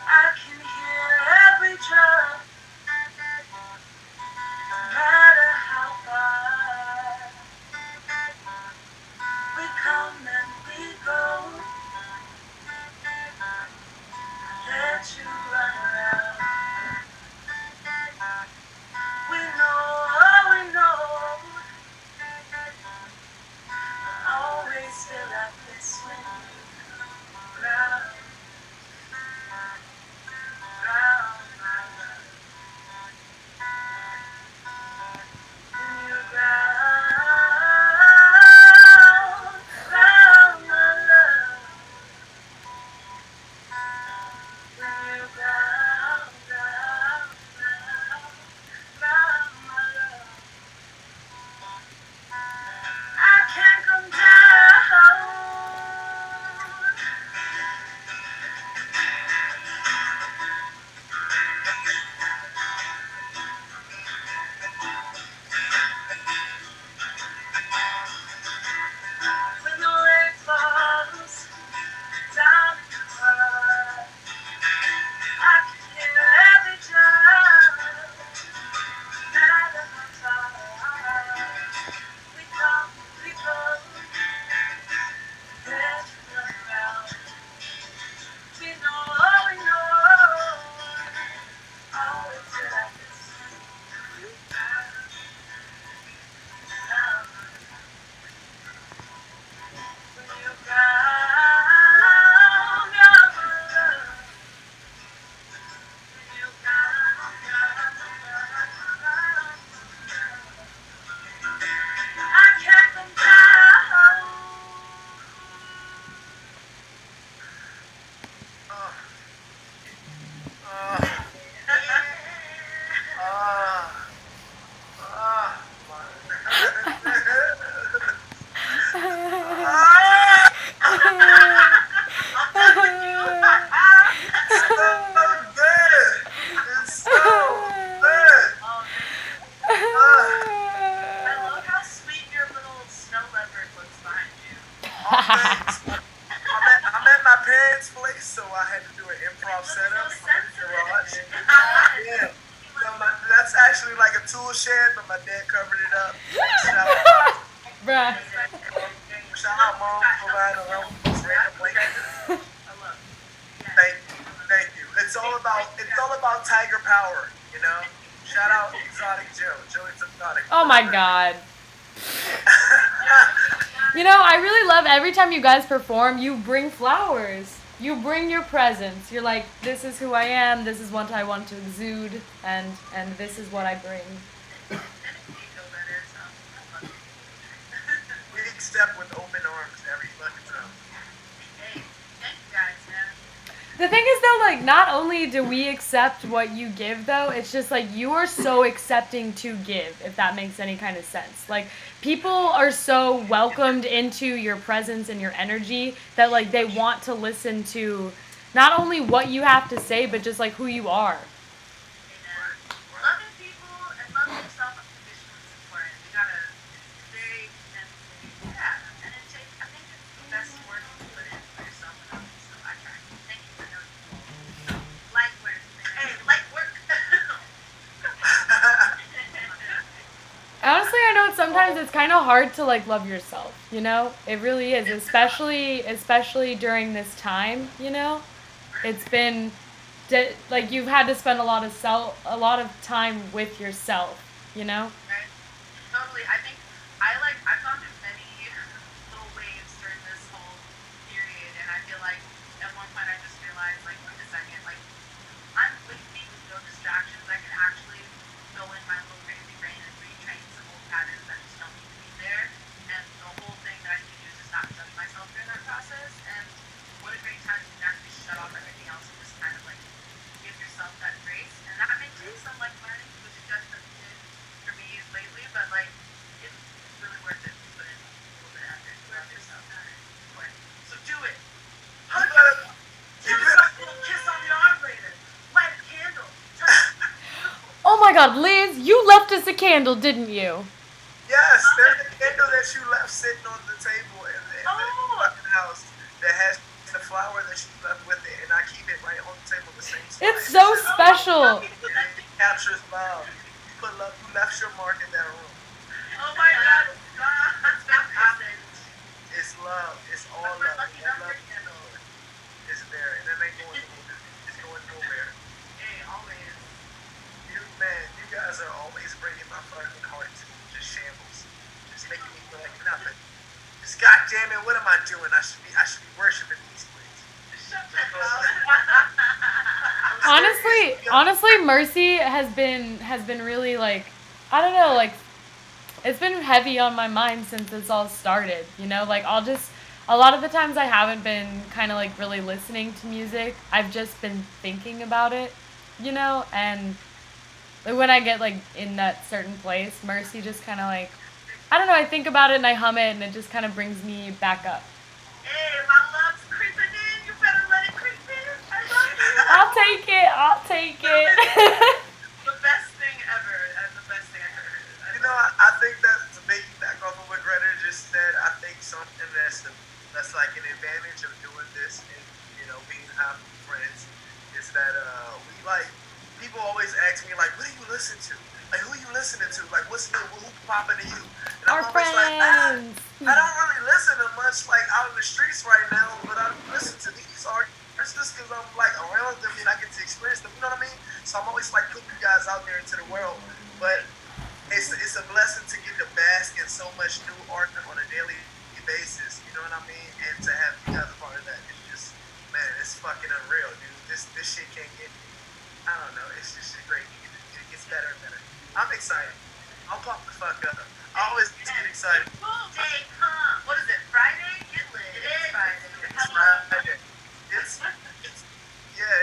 I can hear every drop, no matter how far. We come and we go, let you run around. We know, always feel like this when you come round, round my love. When you round my love. When you round my love. I can't come down. When the rain falls down in your heart, I can hear every drop, no matter how far. We come, we go, let you run around. We know, always feel like this. When you round your love, when you I can't come down. It's so good. I love how sweet your little snow leopard looks behind you. I'm at my parents' place, so I had to do an improv setup in the garage. Yeah. So that's actually like a tool shed, but my dad covered it up. Bruh. Shout out, Mom, for buying a random blanket. Thank you. It's all about tiger power, you know. Shout out Exotic Joe. Joey's exotic. Oh my god. You know, I really love every time you guys perform, you bring flowers. You bring your presence. You're like, this is who I am, this is what I want to exude, and this is what I bring. step with open arms every fucking time. Hey, thank you guys, man. The thing is though, like, not only do we accept what you give though, it's just like you are so accepting to give, if that makes any kind of sense. Like, people are so welcomed into your presence and your energy that like they want to listen to not only what you have to say, but just like who you are. Amen. Loving people and loving yourself unconditionally is important. You gotta, it's very necessary. Yeah, and it takes, I think it's the best work to put in for yourself and others. So I try. Thank you for noticing. Light work. Hey, light work. Honestly, I know sometimes it's kind of hard to like love yourself, you know? It really is, especially during this time, you know? It's been like you've had to spend a lot of time with yourself, you know? Right? Totally. I think I've gone through many little waves during this whole period, and I feel like at one point I just realized, like, wait a second, like, I'm with me with no distractions. I can actually go in my little crazy brain and retrain some old patterns that just don't need to be there. And the whole thing that I need to do is just not judge myself during that process. And what a great time to actually shut off everything else and just kind of like give yourself that grace. And that may take some like learning, which it definitely did for me lately, but like it's really worth it to put in a little bit of effort to love yourself. So do it. Hug yourself. Give yourself a little kiss on the arm later. Light a candle. Touch it. Beautiful. Oh my god, Liz, you left us a candle, didn't you? Yes, there's a candle that you left sitting on the table in the fucking house that has the flower that you left with it, and I keep it right on the table the same spot. It's so special. It captures love. You put love. You left your mark in that room. Oh my god. That's fantastic. It's love. It's all That's my love. lucky That number love candle. is there, and it ain't going nowhere. It's going nowhere. Hey, always. You guys are always bringing my fucking heart to just shambles, just making me feel like nothing. Just goddamn it, what am I doing? I should be worshiping these queens. Shut the hell up. Honestly, Mercy has been really like, I don't know, like it's been heavy on my mind since this all started, you know? Like a lot of the times I haven't been kind of like really listening to music. I've just been thinking about it, you know? And like when I get like in that certain place, Mercy just kind of like, I don't know, I think about it and I hum it and it just kind of brings me back up. Hey, my love's creeping in. You better let it creep in. I love you. I'll take it. The best thing ever. That's the best thing I've ever heard. You know, I think that to make back off of what Greta just said, I think something that's like an advantage of doing this and, you know, being half friends is that we like, people always ask me like, what do you listen to? Like, who you listening to? Like, who's popping to you? And Our I'm always friends. like, I don't really listen to much like out in the streets right now, but I listen to these artists because I'm like around them and I get to experience them. You know what I mean? So I'm always like putting you guys out there into the world. But it's a blessing to get to bask in so much new art on a daily basis. You know what I mean? And to have you guys a part of that is just, man, it's fucking unreal, dude. This shit can't get. I don't know. It's just great. It gets better and better. I'm excited. I'll pop the fuck up. I always get excited. Day come. What is it? Friday? Get lit. It is Friday. It's Friday.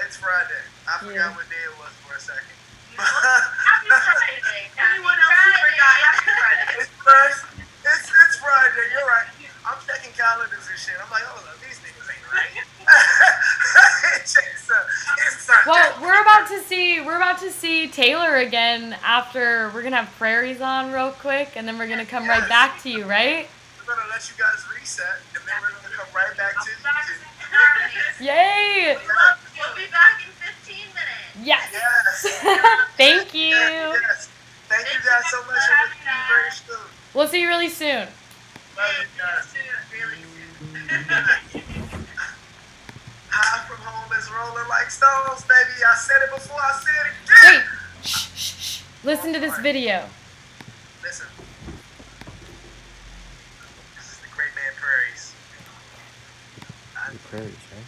It's Friday. I forgot what day it was for a second. Happy Friday. Anyone else who forgot? Happy Friday. It's Friday. You're right. I'm checking calendars and shit. I'm like, oh, these niggas ain't right. Well, we're about to see Taylor again after we're gonna have Prairies on real quick, and then we're gonna come right back to you, right? We're gonna let you guys reset, and then we're gonna come right back to you. Yay! We'll be back in 15 minutes. Yes. Thank you. Yes. Thank you guys so much. And we'll see you very soon. We'll see you really soon. Love you guys. Really soon. High from home is rolling like stones, baby. I said it before, I said it again. Wait. Shh. Listen to this video. Listen. This is the great man Prairies. Prairies, right?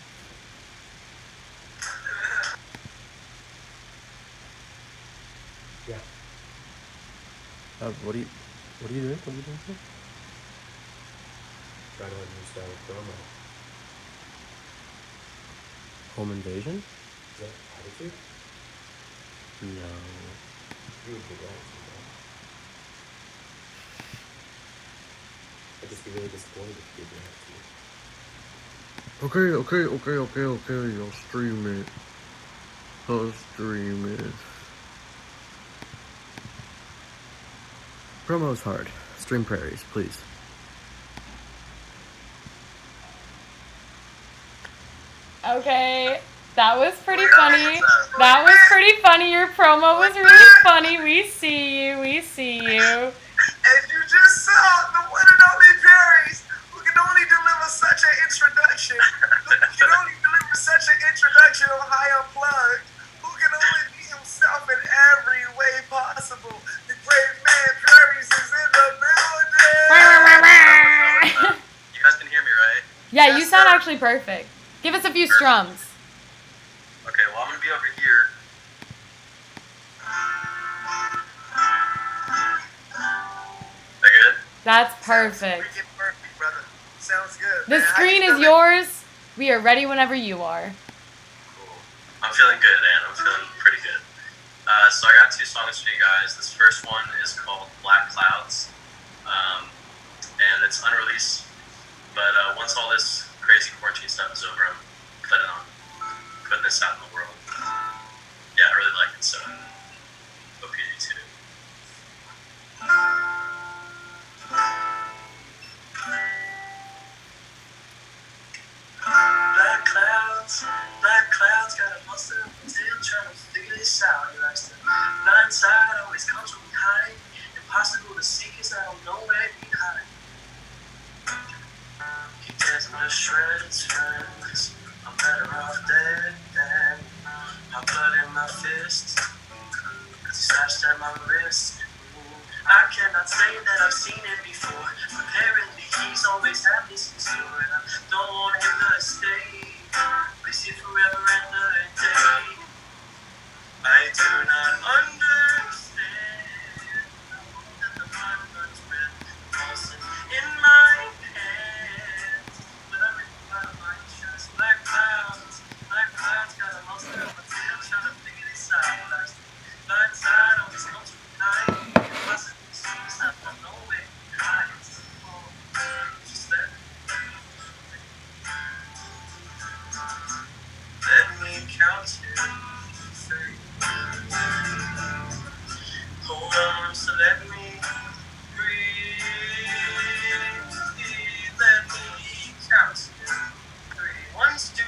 Yeah. What are you doing? What are you doing? Trying to new style of promo. Home invasion? Is that attitude? No. You would be right. I'd just be really disappointed if you did Okay. I'll stream it. Promo's hard. Stream Prairies, please. Okay, that was pretty funny. That was pretty funny. Your promo was really funny. We see you. As you just saw, the one and only Prairies, who can only deliver such an introduction, on High Unplugged, who can only be himself in every way possible. The great man Prairies is in the building. You guys can hear me, right? Yeah, Yes, you sound sir. actually perfect. Give us a few strums. Okay, well, I'm gonna be over here. That good? That's perfect. Freaking perfect, brother. Sounds good. The man. How screen you is feeling? yours. We are ready whenever you are. Cool. I'm feeling good, and I'm feeling pretty good. So I got 2 songs for you guys. This first one is called Black Clouds, and it's unreleased. But once all this crazy quarantine stuff is over, I'm putting this out in the world. Yeah, I really like it, so hope you do too. Black clouds, got a monster on the tail, trying to figure this out. He likes to blind side, always comes from behind. Impossible to see, cause I don't know where he hide. He tears me to shreds, friends. I'm better off dead than my blood in my fist. Cause he slashed at my wrist. I cannot say that I've seen it before. Apparently he's always had this in store, and I don't want him to stay. Please see forever and a day. I do not understand. I hope that the blood runs red, pulsing in my hands. But I'm in the bottom of my chest. Black clouds, got a monster on my tail, trying to figure this out. Blind side always comes from behind. Impossible to see, it's not from nowhere. Hides. Oh, just let me count to 3. Hold on, so let me breathe. Let me count to 3. 1, 2,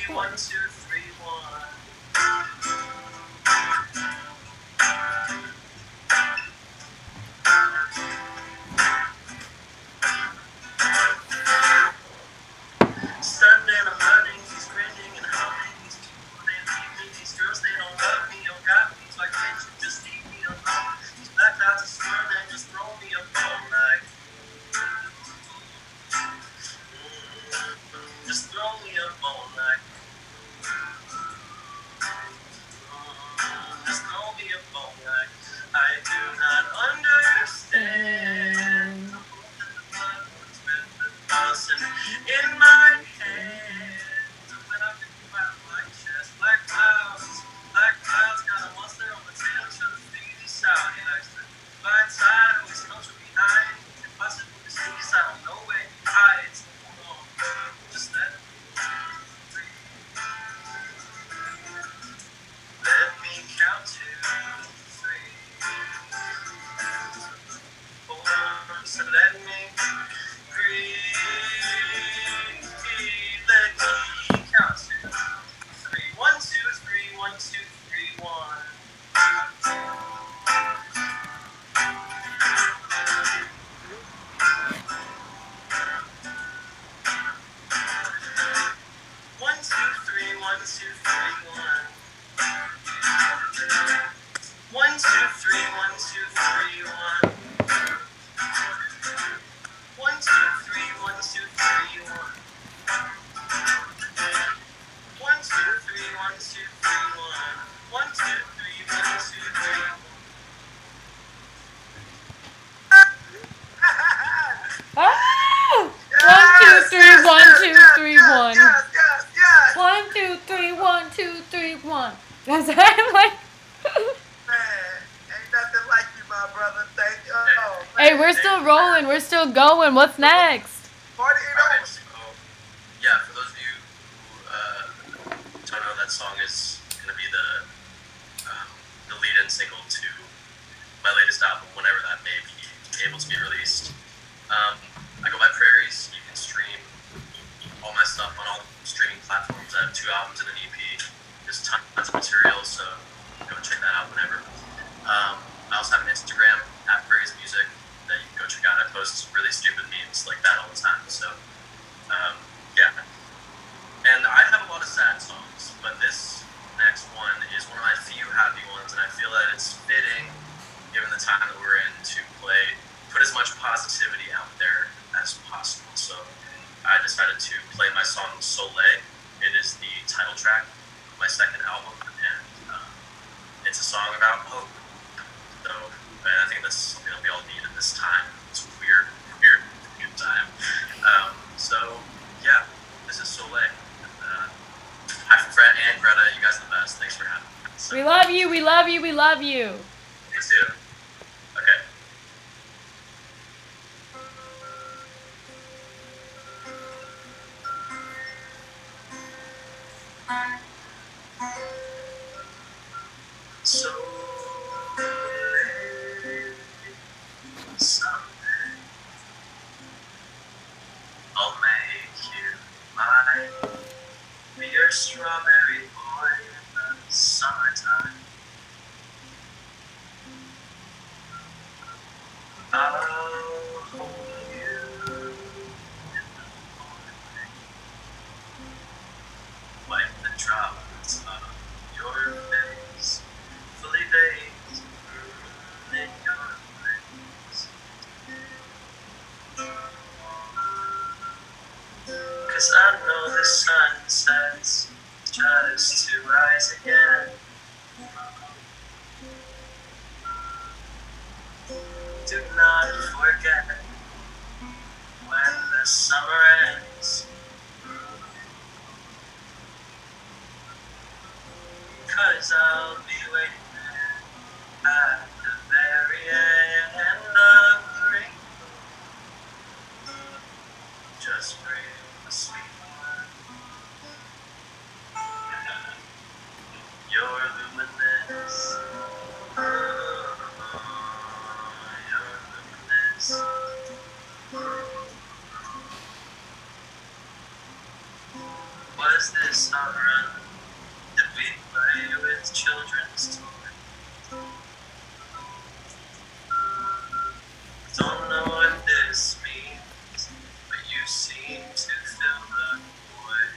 3, 1, 2, 3, 1. Stunned and I'm running, he's grinning and humming. These people, they leave me, these girls, they don't love me. Oh God, please, why can't you just leave me alone? These black clouds are swirling. Hey, we're still rolling. We're still going. What's next? Party ain't Alright, over. so yeah, for those of you who don't know, that song is gonna be the lead-in single to my latest album, whenever that may be able to be released. I go by Prairies. You can stream all my stuff on all streaming platforms. I have 2 albums and an EP. There's tons of material, so go check that out whenever. I also have an Instagram at Prairies Music that you can go check out. I post really stupid memes like that all the time. So yeah. And I have a lot of sad songs, but this next one is one of my few happy ones, and I feel that it's fitting, given the time that we're in, to put as much positivity out there as possible. So I decided to play my song S.O.U.L.A.S.P.H.E.R.E. It is the title track of my second album, and it's a song about hope. So and I think that's something that we all need in this time. It's weird time. So yeah, this is S.O.U.L.A.S.P.H.E.R.E. Hi from Fred and Greta. You guys are the best. Thanks for having me. So, We love you. We love you. We love you. you too. Okay. So someday I'll make you mine. Be your strawberry boy in the summertime. I'll hold you in the morning. Wipe the drops of your face, fully bathed in your embrace. 'Cause I know the sun sets just to rise again. Do not forget when the summer ends. 'Cause I'll be waiting there at the very end of the rainbow, just for you, my sweet one. You're luminous. You're luminous. Was this our run? Did we play with children's toys? Don't know what this means, but you seem to fill the void.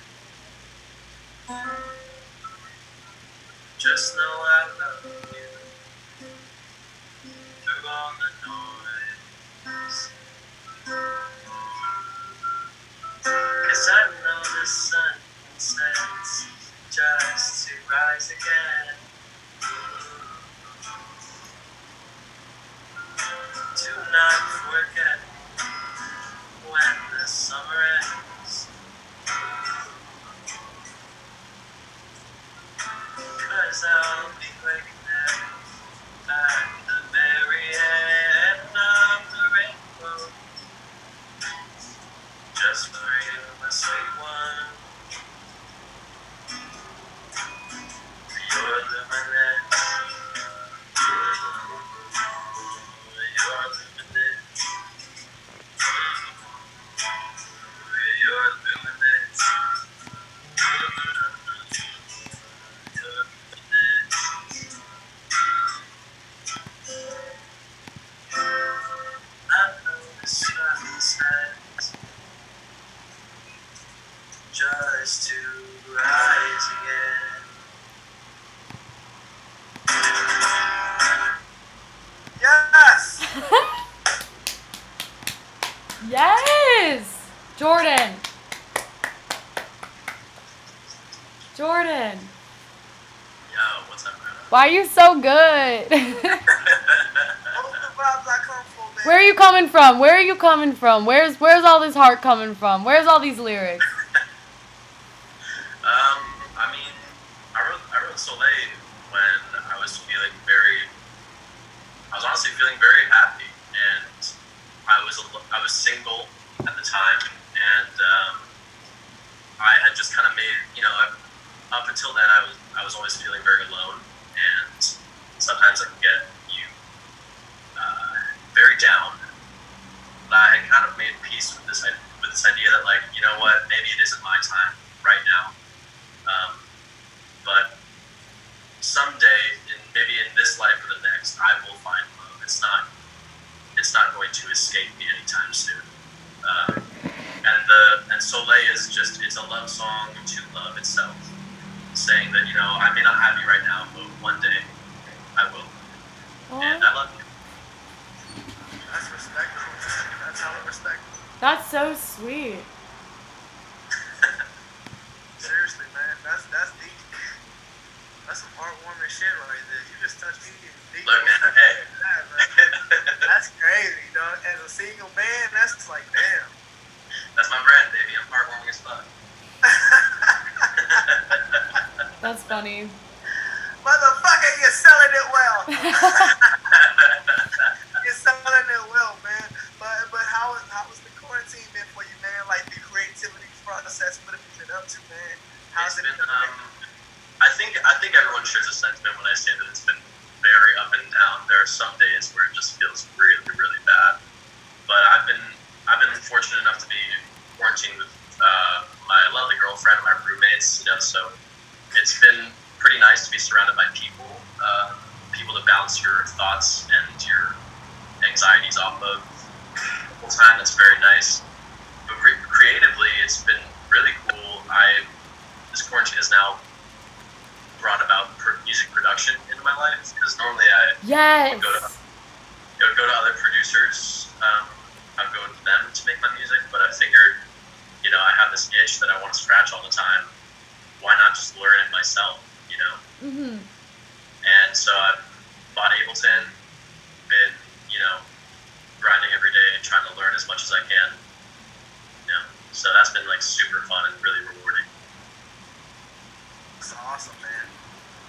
Just know I love you through all the noise. 'Cause I know the sun sets just to rise again. Do not forget when the summer ends. 'Cause I'll be waiting there at the very end of the rainbow, just for you, my sweet one. You're luminous. You're luminous. You're luminous. You're luminous. I know the sun sets just to rise again. Yes! Yes! Jordan. Jordan. Yo, what's up, Greta? Why are you so good? Those are the vibes I come from, man. Where are you coming from? Where are you coming from? Where's all this heart coming from? Where's all these lyrics? I mean, I wrote S.O.U.L.A.S.P.H.E.R.E. when I was honestly feeling very happy, and single at the time, and I had just kind of made, up until then I was always feeling very alone, and sometimes I can get very down. But I had kind of made peace with this idea that, like, you know what, maybe it isn't my time right now, but someday, maybe in this life or the next, I will find love. It's not going to escape me anytime soon. And S.O.U.L.A.S.P.H.E.R.E is just, it's a love song to love itself, saying that, I may not have you right now, but one day I will. And I love you. That's respectful. That's hella respectful. That's so sweet. Seriously, man. That's deep. That's some heartwarming shit right there. You just touched me deep. Look, man, hey. That's crazy, dog. As a single man, that's just like, damn. That's my brand, baby. I'm heartwarming as fuck. That's funny. Motherfucker, you're selling it well. You're selling it well, man. But how was the quarantine been for you, man? Like the creativity process, what have you been up to, man? How's it been? I think everyone shares a sentiment when I say that it's been very up and down. There are some days where it just feels really, really bad. But I've been fortunate enough to be quarantined with my lovely girlfriend, my roommates, so it's been pretty nice to be surrounded by people to bounce your thoughts and your anxieties off of the whole time. That's very nice. But creatively, it's been really cool. This quarantine has now brought about music production into my life, because normally I would go to other producers. I'd go to them to make my music, but I figured, I have this itch that I want to scratch all the time. Why not just learn it myself, Mm-hmm. And so I've bought Ableton, been, grinding every day and trying to learn as much as I can. So that's been like super fun and really rewarding. That's awesome, man.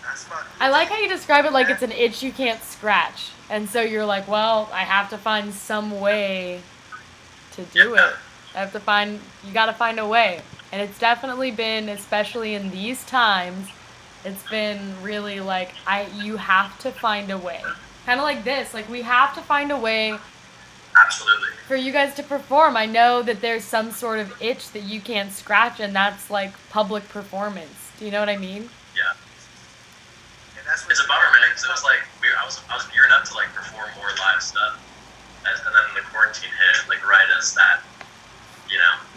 That's fun. I like how you describe it like it's an itch you can't scratch. And so you're like, well, I have to find some way to do it. You gotta find a way. And it's definitely been, especially in these times, it's been really like, you have to find a way. Kind of like this, like we have to find a way. Absolutely. For you guys to perform. I know that there's some sort of itch that you can't scratch, and that's like public performance. Do you know what I mean? Yeah. It's a bummer, man, because it was like, I was gearing up to like perform more live stuff, and then the quarantine hit, like right as that,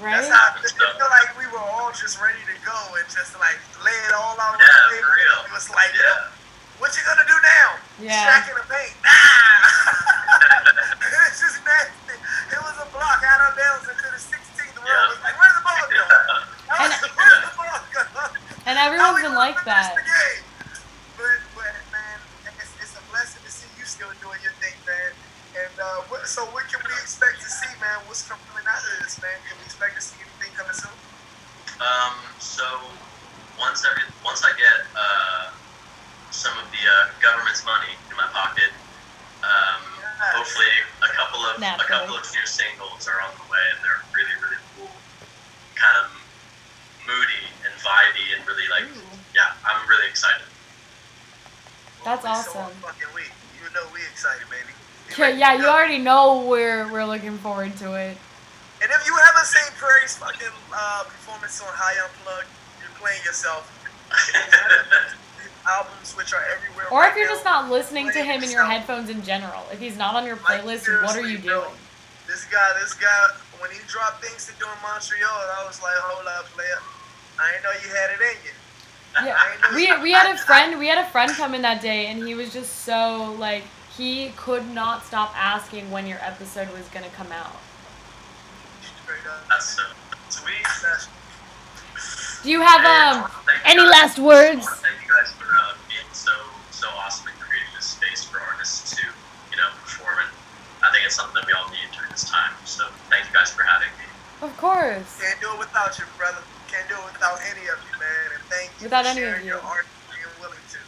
Right? That's how I feel like we were all just ready to go and just like lay it all out on the Yeah, table. for real. It was like, Yeah. What you gonna do now? Yeah. Shack in the paint. Nah! It's just nasty. It was a block out of bounds into the 16th row. Yeah. It was like, where's the ball go? Where's the ball go? And everyone's been like that. But man, it's a blessing to see you still doing your thing, man. And so what can we expect to see, man? What's coming out of this, man? Can we expect to see anything coming soon? So once I get some of the government's money in my pocket, hopefully a couple of new singles are on the way, and they're really, really cool, kind of moody and vibey, and really like, I'm really excited. That's awesome. You know we excited, baby. Yeah, you already know we're looking forward to it. And if you haven't seen Prairie's fucking performance on High Unplugged, you're playing yourself. Albums which are everywhere. Or if you're just not listening to him in your headphones in general. If he's not on your playlist, what are you doing? This guy, when he dropped things to do in Montreal, I was like, hold up, player. I didn't know you had it in you. Yeah, we had a friend come in that day, and he was just so like, he could not stop asking when your episode was gonna come out. That's so sweet. Do you have any last words? Thank you guys for being so awesome and creating this space for artists to perform, and I think it's something that we all need during this time. So thank you guys for having me. Of course. Can't do it without you, brother. Can't do it without any of you, man. And thank you without for any sharing of you. your art and being willing to.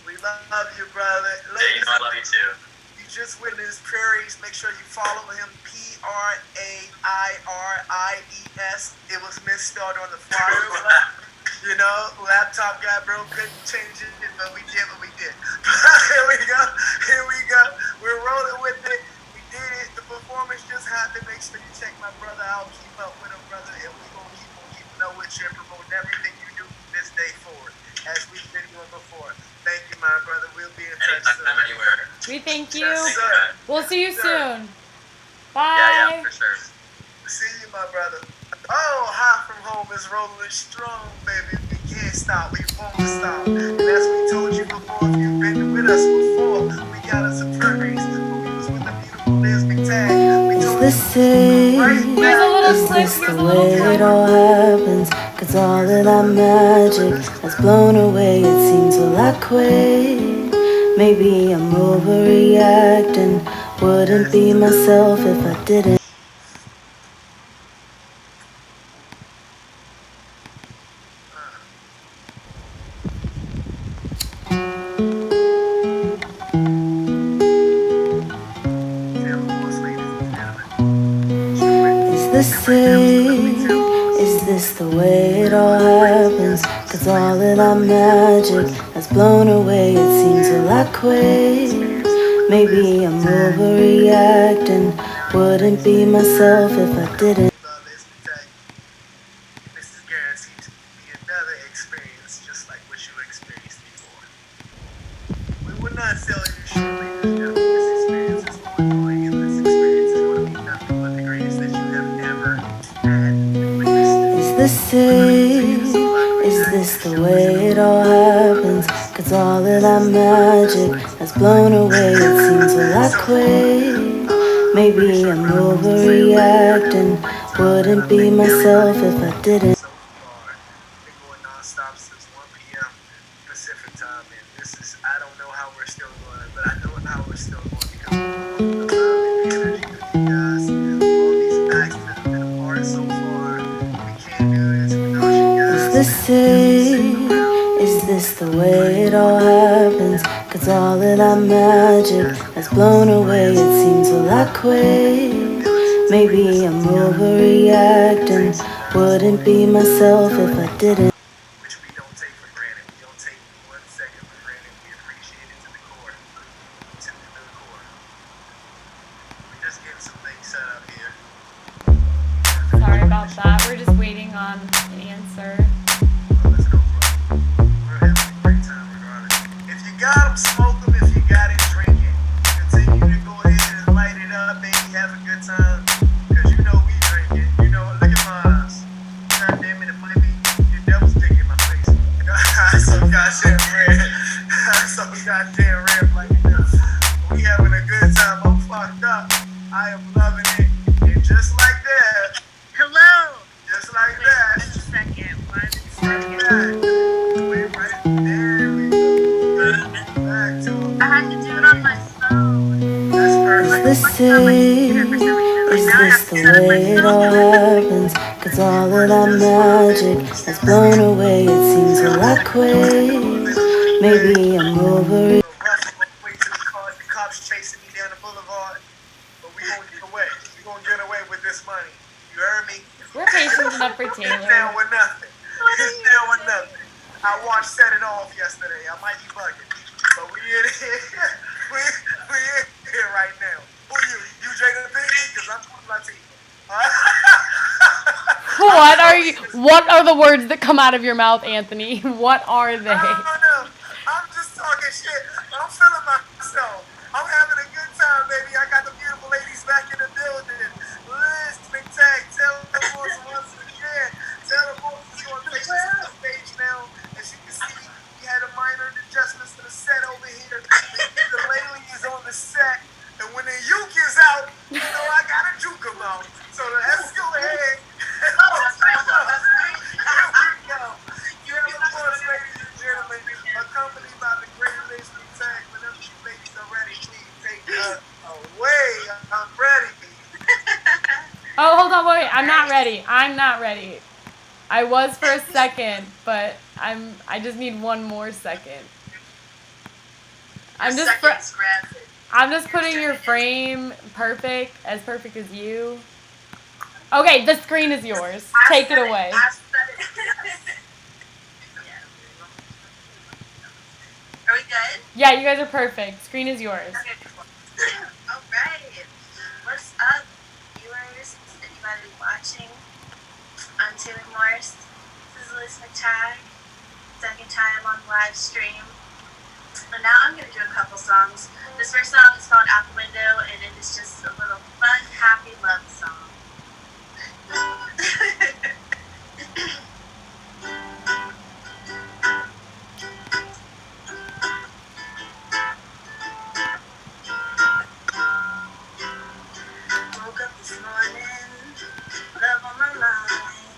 We love you, brother. I love you too. You just witnessed Prairies. Make sure you follow him. P-R-A-I-R-I-E-S. It was misspelled on the flyer. You know, laptop got broke, couldn't change it, but we did what we did. Here we go. Here we go. We're rolling with it. We did it. The performance just happened. Make sure you check my brother out. Keep up with him, brother. And we're going to keep on keeping up with you and promoting everything you do from this day forward, as we've been doing before. Thank you, my brother. We'll be in touch soon. Anytime, anywhere. We thank you. Yes, sir. We'll see you Yes, sir. soon. Bye. Yeah, for sure. See you, my brother. Oh, High from Home is rolling strong, baby. We can't stop. We won't stop. And as we told you before, if you've been with us before, we got us a Prairies. When we was with the beautiful Liz McTague, we told you right Here's a now. little clip. Here's a little It clip. all happens, cause all of that magic has blown away. It seems well I quit. Maybe I'm overreacting. Wouldn't be myself if I didn't. Is this it? Is this the way it all happens? Cause all of that magic has blown away. It seems well I quit. Maybe I'm overreacting. Wouldn't be myself if I didn't. Liz McTague. This is guaranteed to be another experience just like what you experienced before. We would not sell you short, ladies and gentlemen. This experience is ongoing, and this experience is going to be nothing but the greatest that you have ever had and witnessed. Is this it? Is this the way it all happens? Cause all of that magic has blown away. It seems well I quit. Maybe I'm overreacting. Wouldn't be myself if I didn't. So far, been going non-stop since 1 p.m. Pacific time, and this is, I don't know how we're still going, but I know how we're still going because of the love and the energy of you guys, all these acts that have been a part so far. We can't do this without you guys. Is this it? Is this the way it all happens? Cause all of that magic has blown away. It seems well I quit. Maybe I'm overreacting. Wouldn't be myself if I didn't. Which we don't take for granted. We don't take 1 second for granted. We appreciate it to the core. To the core. We're just getting some things set up here. Sorry about that. We're just waiting on an answer. Let's go for it. We're having a great time regardless. If you got them, smoke them. If you got it, drink it. Continue to go ahead and light it up, baby. Have a good time. Because you know we drink it. You know, look at my eyes. God damn it, it might be your devil's dick in my face. I'm so goddamn red. I'm so goddamn red like this. We having a good time. I'm fucked up. I am loving it. And just like that, Hello. just like that. Just a second. 1 Like second. that. Wait, right there we go. Back to it. I had to do it on my phone. That's perfect. Is this it? Is this the way it all happens? Cause all of that magic has blown away. It seems well I quit. Maybe I'm overreacting. Wait till the cops chasing me down the boulevard. But we gonna get away. We gonna get away with this money. You heard me? We're patient enough for It's down Taylor. with nothing. It's down with nothing. I watched Set It Off yesterday. I might be bugging. But we in here. we in here right now. Who you? You J.L Because I'm Latino. What are the words that come out of your mouth, Anthony? What are they? I don't know. I'm just talking shit. I'm feeling myself. I'm having a good time, baby. I got the beautiful ladies back in the building. Liz, McTague, tell the boys once again. Tell the boys it's going to take us to the stage now. As you can see, we had a minor adjustments to the set over here. The lady is on the set. And when the uke is out, you know I got to juke them out. So let's go ahead. Here we go. Here we go, ladies and gentlemen. Accompanied by the great Liz McTague. Whenever you ladies are ready, please take us away. I'm ready. Oh, hold on, wait. I'm not ready. I'm not ready. I was for a second, but I just need one more second. I'm just I'm just putting your frame perfect as you. Okay, the screen is yours. Take it away. I said it. Yeah. Are we good? Yeah, you guys are perfect. Screen is yours. Okay. All right. What's up, viewers? Anybody watching on Taylor Morse? This is Liz McTague. Second time on live stream. And now I'm going to do a couple songs. This first song is called Out the Window, and it is just a little fun, happy love song. Woke up this morning, love on my mind,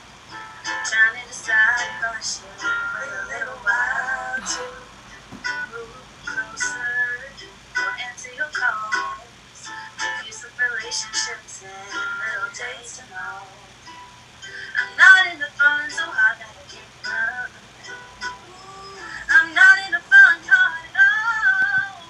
trying to decide if I should wait a little while to move closer or answer your calls, abusive relationships and little days to know. I'm not in the fun so hard that I can't get up. I'm not in the fun hard at all.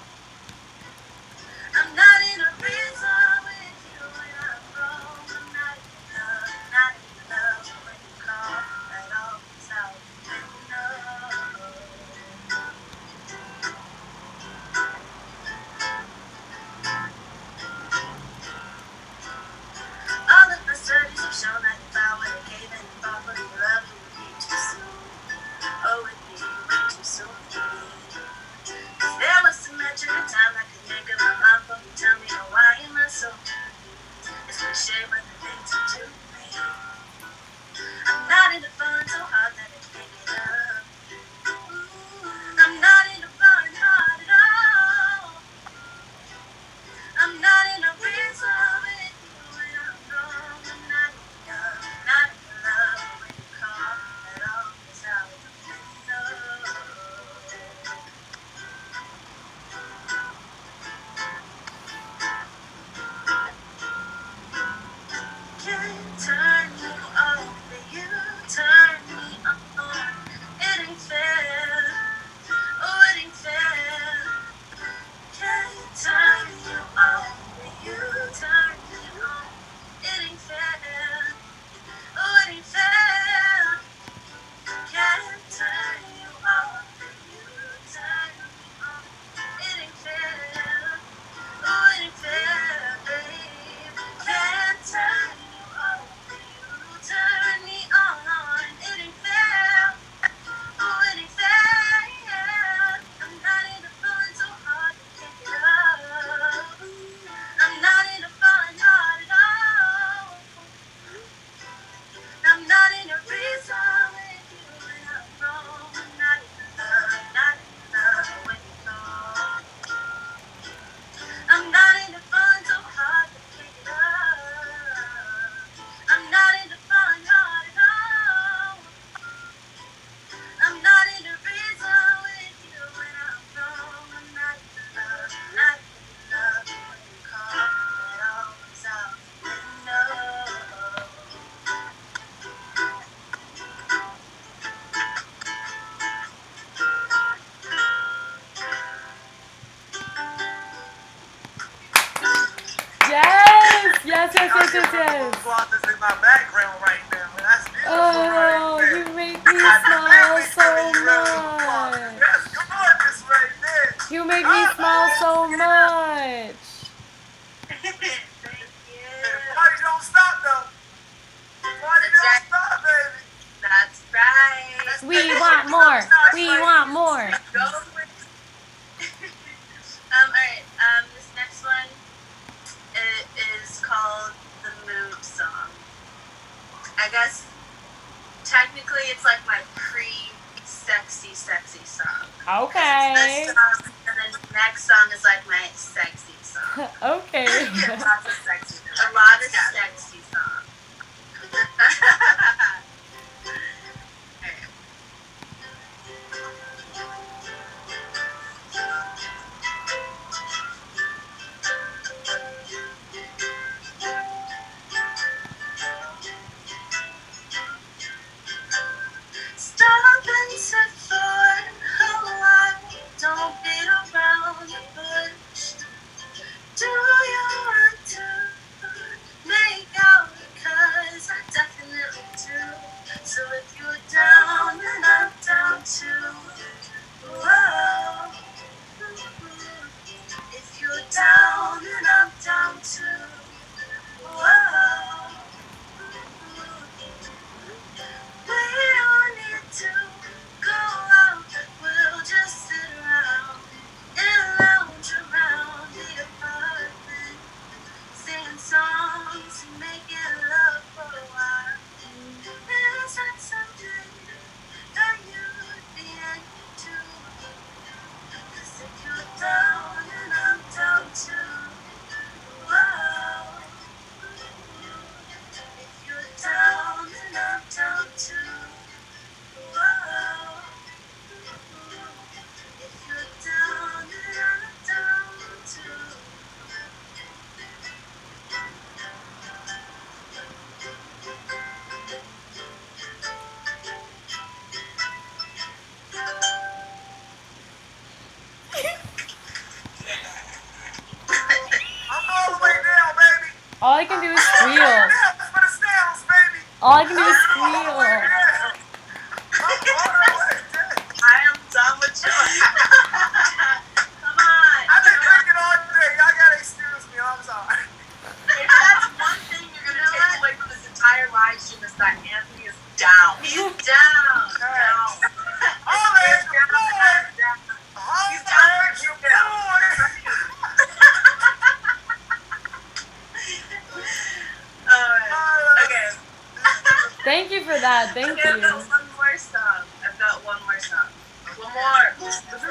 I'm not in a reason with you when I'm wrong. I'm not in love when you call. That all is out the window. All of the studies have shown that if I would have gave in and fought for your love, it would be too soon. Oh, it'd be way too soon for me. If there was some metric of time I could make up my mind for me, tell me why am I so confused? It's cliche, but the things you do to me. I'm not in the fun so hard that I can't get up. I'm not in the fun hard at all. I'm not in a reason with you when I'm wrong. I'm not in love when you call. That all is out the window. Can't turn you off, but you turn me on. It ain't fair. Oh, it ain't fair. Can't turn you off, but you turn me on. It ain't fair. Oh, it ain't fair. Can't turn you off, but you turn me on. It ain't fair. Oh, it ain't fair, babe. Can't turn you off, but you turn me on. It ain't fair. Oh, it ain't fair. I'm not in the fun so hard to kick it up. I'm not in the fun hard at all. I'm not in a reason with you when I'm wrong. I'm not in love when you call. I'm not in the fun so hard to kick it up. I'm not in the fun hard at all. I'm not in the reason with you when I'm wrong. I'm not in love when you call. It always out the window. Yes. This in my background right now, man. That's beautiful Oh, right there. you make me smile so much. That's gorgeous right there. You make me smile so much. Thank you. The party don't stop, though. The party don't stop, baby. That's right. We want more. We want more. Alright, this next one is called the Mood Song. I guess technically it's like my pre-sexy song. Okay. This song, and then the next song is like my sexy song. Okay. A lot of sexy songs. Stop and sit for a while. Don't beat around the bush. All I can do is squeal. For the snails, baby. All I can do is squeal. I am done with you. Come on. I've been drinking all day. Y'all gotta excuse me. I'm sorry. If that's one thing you're going to take away from this entire live stream is that Anthony is down. He's down. Down. Always your boy. He's down for you now. Okay. Thank you for that. Thank Okay, I've you. got one more song. One more.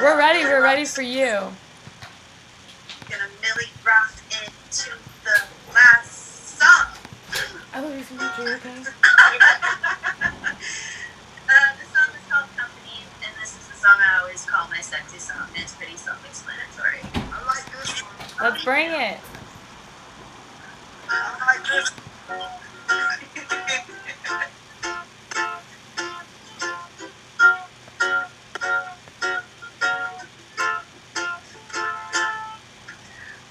We're ready. We're ready for you. Gonna Millie rock into the last song. I love you so much. Are you okay? This song is called Company, and this is the song I always call my sexy song. It's pretty self-explanatory. I like this one. Let's bring it. I like this.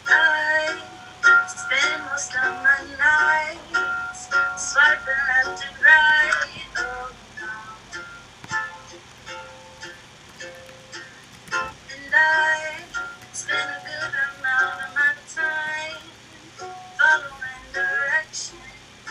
I spend most of my nights swiping left and right. Oh no. And I spend a good amount of my time following directions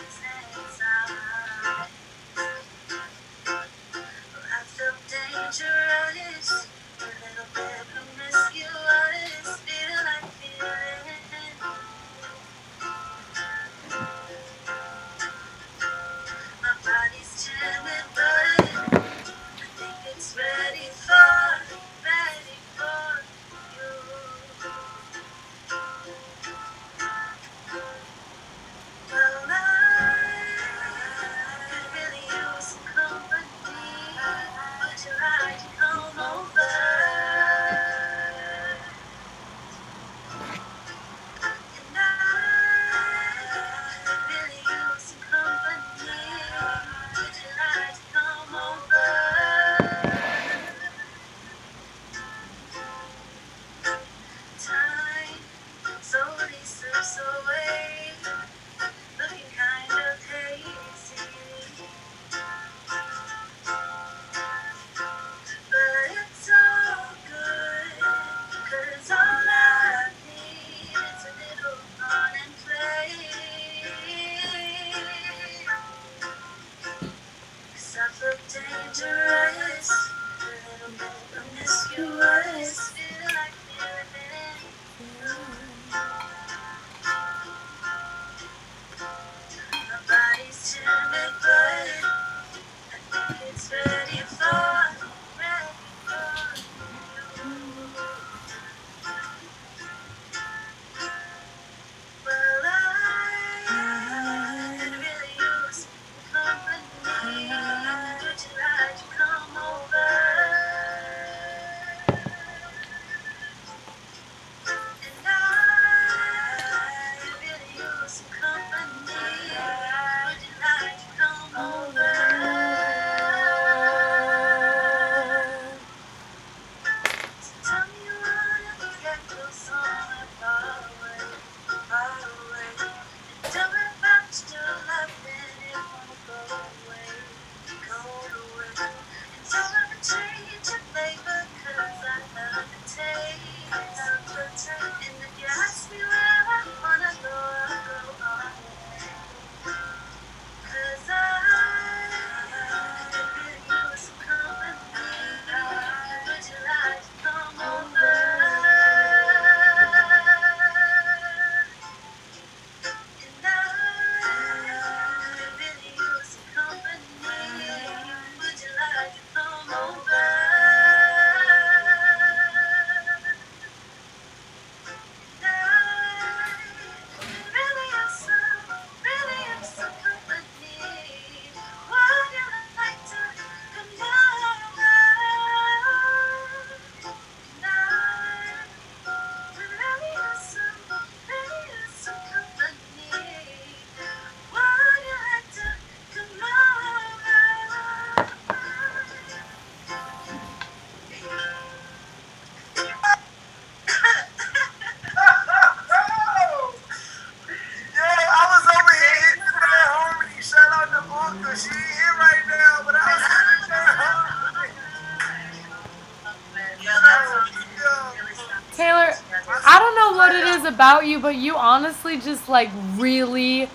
it is about you, but you honestly just like really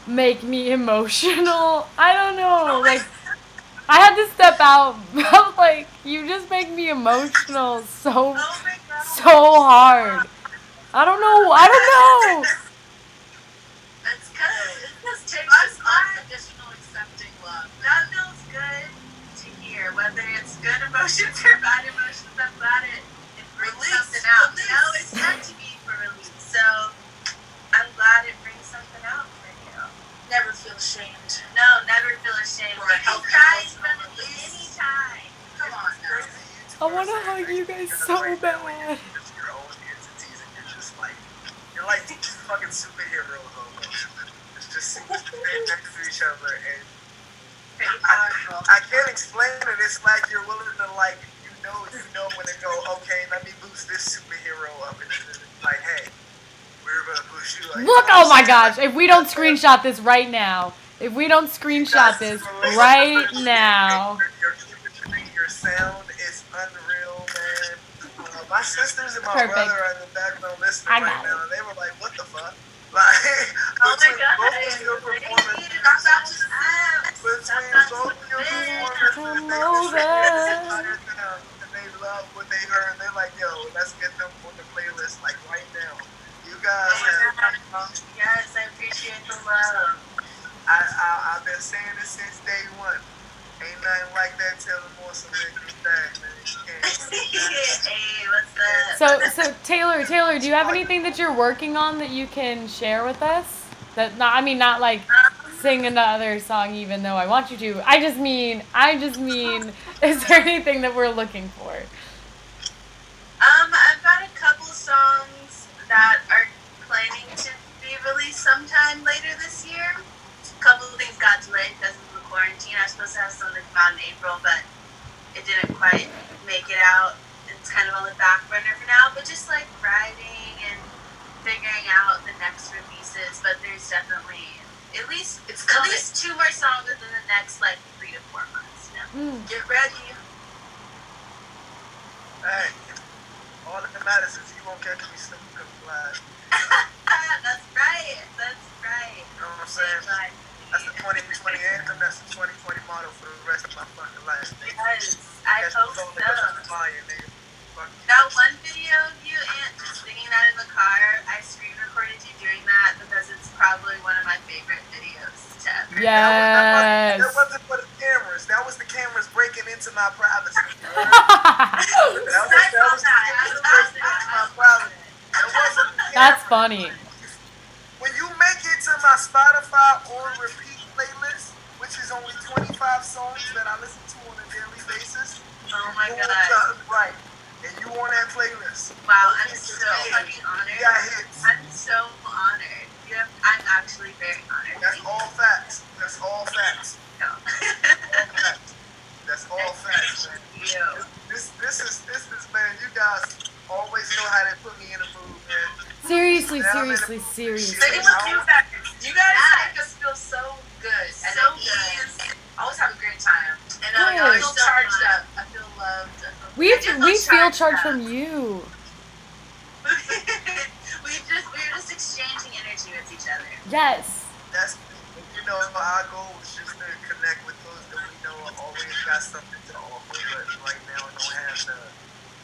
make me emotional. I don't know. Like I had to step out, but like you just make me emotional so hard. I don't know. It's because chicks just unconditional accepting love. That feels good to hear, whether it's good emotions or bad emotions. I'm glad it brings something out. No, it's meant to be for release. So I'm glad it brings something out for you. Never feel ashamed. No, never feel ashamed. You can cry in front of me anytime. Come on now. I want to hug you guys so bad. Just your own entities, and you're like these fucking superheroes almost. It's just next to each other, and I can't explain it. It's like you're willing to you know when to go. Okay, let me boost this superhero up, and it's like, hey, we're gonna push you. Look, oh my gosh! If we don't screenshot this right now, Your sound is unreal, man. My sisters and my Perfect. brother are in the background listening I right got now, and they were like, "What the fuck?" Like, Oh my between god. both of your performances, Come they over. and they love what they heard. They're like, "Yo, let's get them on the playlist like right now." You guys have. Yes, I appreciate the love. I've been saying this since day one. Ain't nothing like that till the Morse McTague, man. Hey, what's up? So Taylor, do you have anything that you're working on that you can share with us? Not like sing another song, even though I want you to. I just mean, is there anything that we're looking for? I've got a couple songs that are planning to be released sometime later this year. A couple of things got delayed because of the quarantine. I was supposed to have something come out in April, but it didn't quite make it out. It's kind of on the back burner for now, but just like writing and figuring out the next releases. But there's definitely at least 2 more songs within the next 3 to 4 months. Get ready. Hey, all that matters is you won't catch me slipping come fly. That's right. You know what I'm saying? That's the 2020 anthem. That's the 2020 motto for the rest of my fucking life. Yes, I hope so. Flying, nigga. That one video of you, Ant, just singing that in the car, I screen recorded you doing that because it's probably one of my favorite videos to ever. Yes. That wasn't for the cameras. That was the cameras breaking into my privacy. That was the cameras breaking into my privacy. That wasn't the That's camera. funny. When you make it to my Spotify on repeat playlist, which is only 25 songs that I listen to on a daily basis, Oh my god. Right. And you on that playlist. Wow, I'm so fucking honored. You got hits. I'm so honored. I'm actually very honored. That's all facts. That's all facts. No. That's all facts, man. This is man, you guys always know how to put me in a mood, man. Seriously. You guys make us feel so good. So good. I always have a great time. And I feel charged up. I feel loved. We feel charged from you. We're just exchanging energy with each other. Yes. That's our goal is just to connect with those that we know always got something to offer, but right now don't have the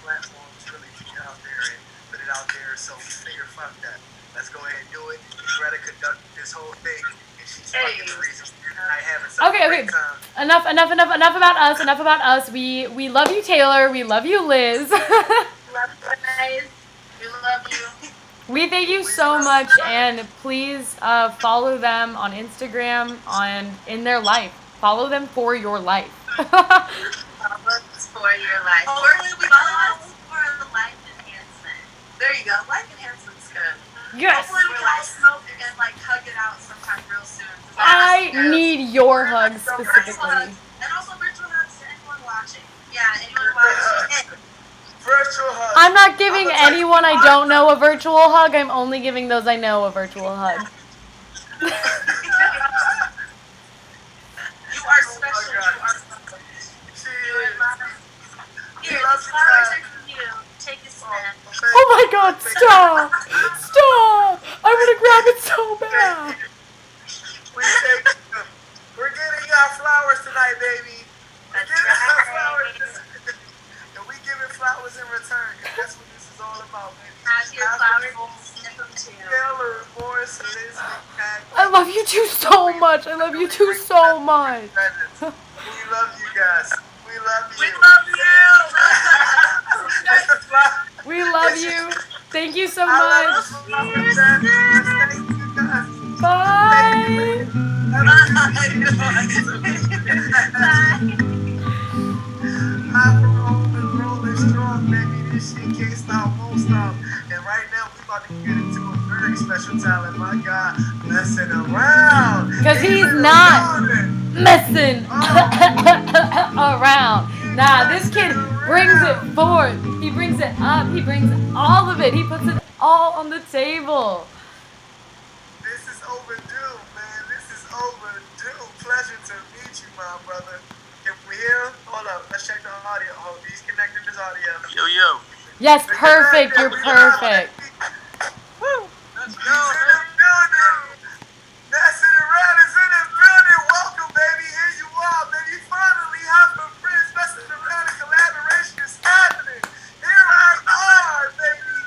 platforms really to get out there and put it out there. So we figure, fuck that. Let's go ahead and do it. Greta conduct this whole thing, and she's fucking the reason I having such a great time. Enough about us. We love you, Taylor. We love you, Liz. Love you guys. We love you. We thank you so much, and please follow them on Instagram in their life. Follow them for your life. Follow us for your life. Follow us for the life enhancement. There you go. Life enhancement's good. Yes. Hopefully we all smoke and hug it out sometime real soon. I need your hug specifically. And also virtual hugs to anyone watching. Yeah, anyone watching. Virtual hug. I'm not giving anyone I don't know a virtual hug. I'm only giving those I know a virtual hug. You are special. You are loved. Here, these flowers are from you. take a snap. Oh my God! Stop! Stop! I want to grab it so bad. We take them. We're getting y'all flowers tonight, baby. We're getting y'all flowers. And we giving flowers in return, because that's what this is all about, baby. Have your flowers and snip them too. Taylor, Morse, Liz, McTague. I love you two so much. I love you two so much. We love you guys. We love you. We love you. We love you. Thank you so I much. love you. Thank you guys. Bye. Rolling strong, baby. This shit can't stop, won't stop. And right now, we about to get into a very special talent. My God, Mesen Around. Because he's not messing around. Nah, this kid brings it forth. He brings it up. He brings all of it. He puts it all on the table. This is overdue, man. This is overdue. Pleasure to meet you, my brother. Can we hear him? Hold up. Let's check the audio. Oh, he's connecting his audio. Yo, yo. Yes, perfect. You're perfect. Woo! Let's He's go. in the building. Mesen Around is in the building. Welcome, baby. Here you are, baby. Finally, half of Briz, Mesen Around, a collaboration is happening. Here we are, baby.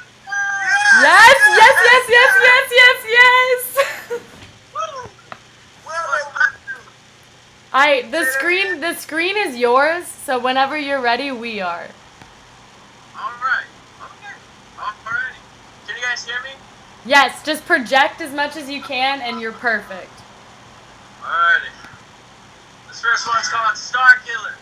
Yes, yes, yes, yes, yes, yes, yes. Well overdue. Alright, the screen is yours, so whenever you're ready, we are. Alright. Okay. Alrighty. Can you guys hear me? Yes, just project as much as you can and you're perfect. Alrighty. This first one's called Star Killer.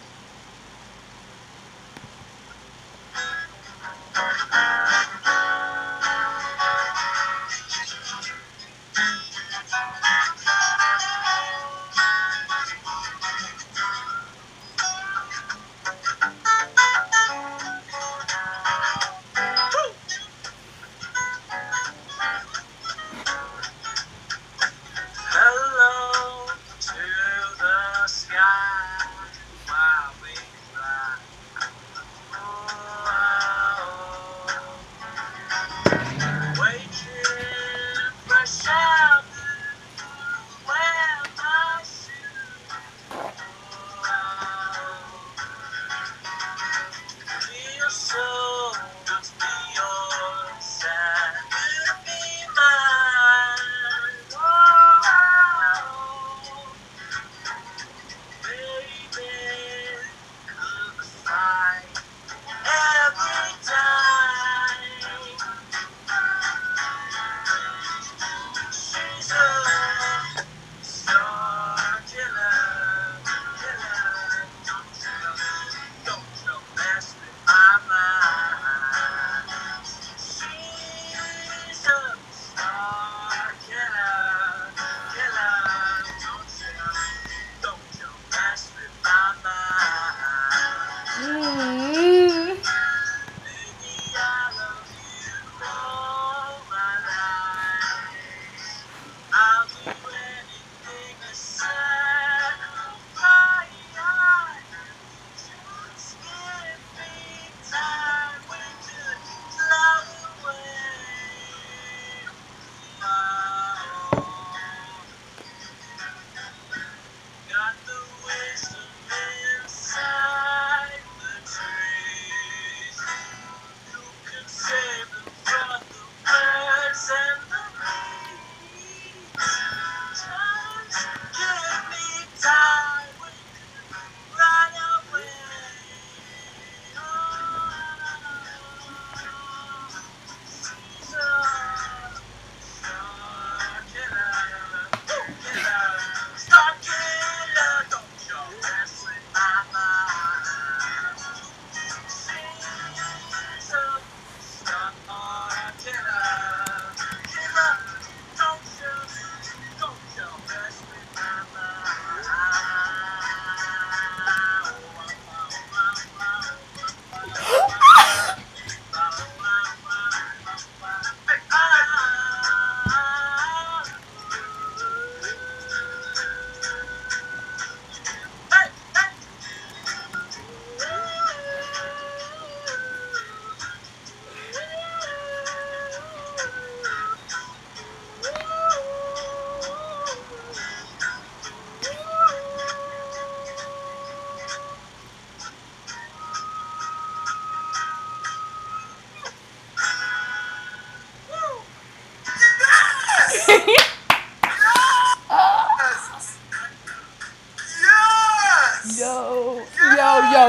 Hello to the sky while we fly. Oh,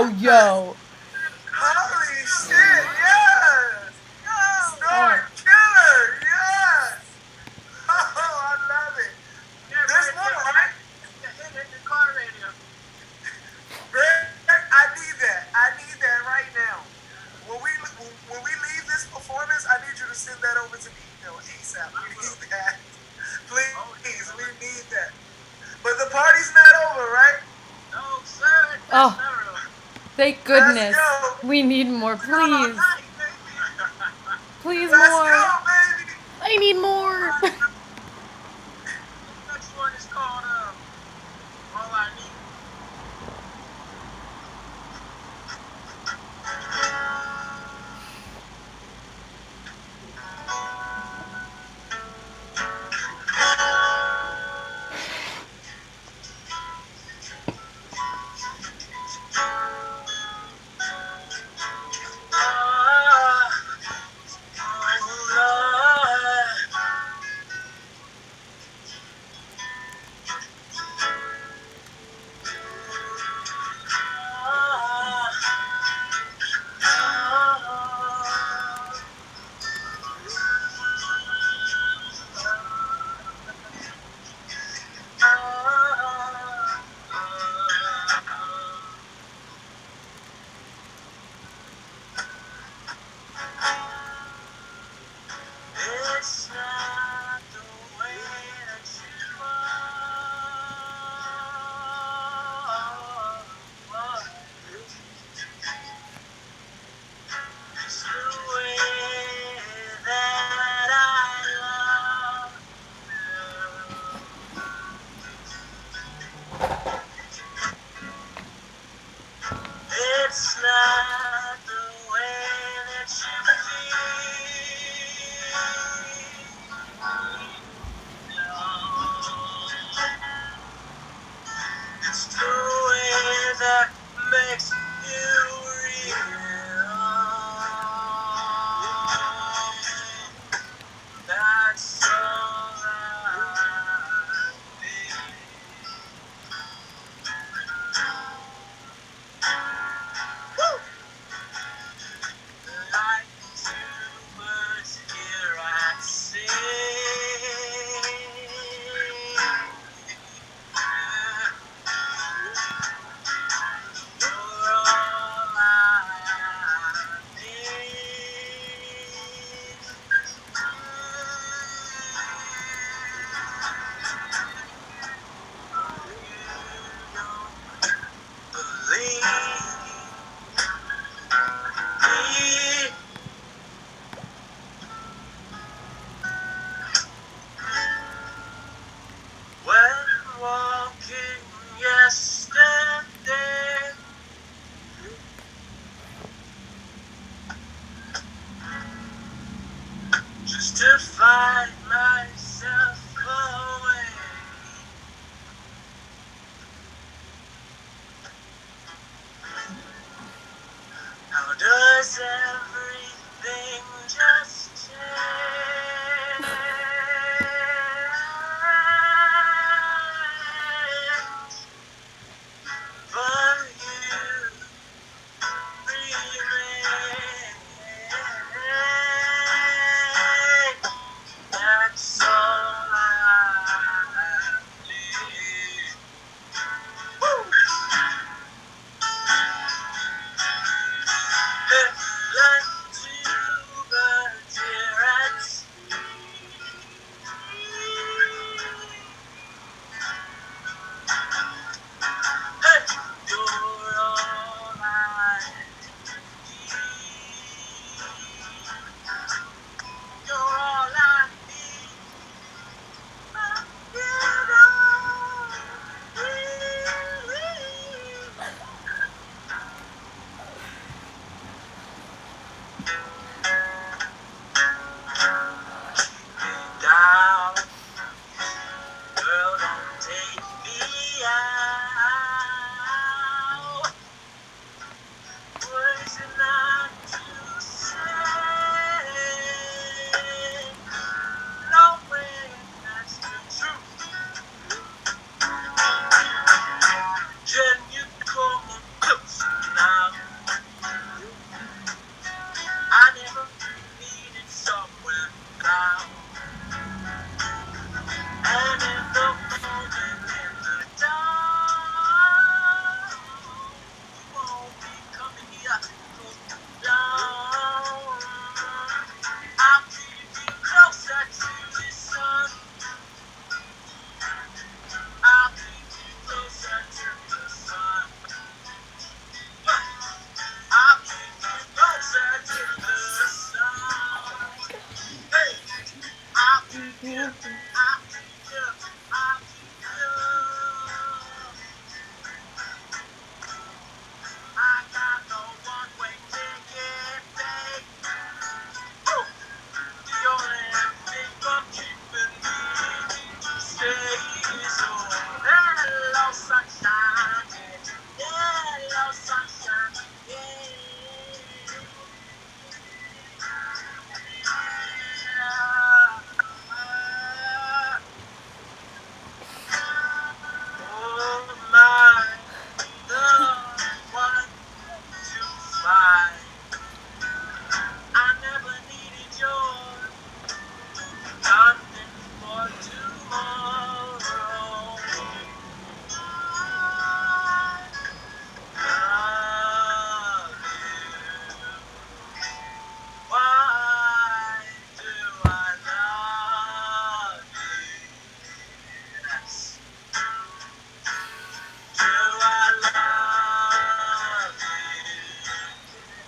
yo. Holy shit, yes! Star Killer, yes! Oh, I love it. There's more, right? Hit the car radio. Greg, I need that. I need that right now. When we leave this performance, I need you to send that over to me email ASAP. We need that. Please, we need that. But the party's not over, right? No, sir. Oh, thank goodness. Let's go. We need more, please. Please Let's more. go, baby. I need more. The next one is called All I Need. It's not the way that you are. It's the way that I love you. It's not the way that you feel. It's the way that makes you real. That's all I need. Like two words here I sing. You're all I need. Believe me. When walking yesterday, just to find myself away. How does everything just change? But you remain. got no one-way ticket, babe. The only thing from keeping me stays on. Hello, sunshine. Hello, sunshine. Oh, my, the one to find. I never needed your nothing for tomorrow. I love you. Why do I love you? Yes. Do I love you?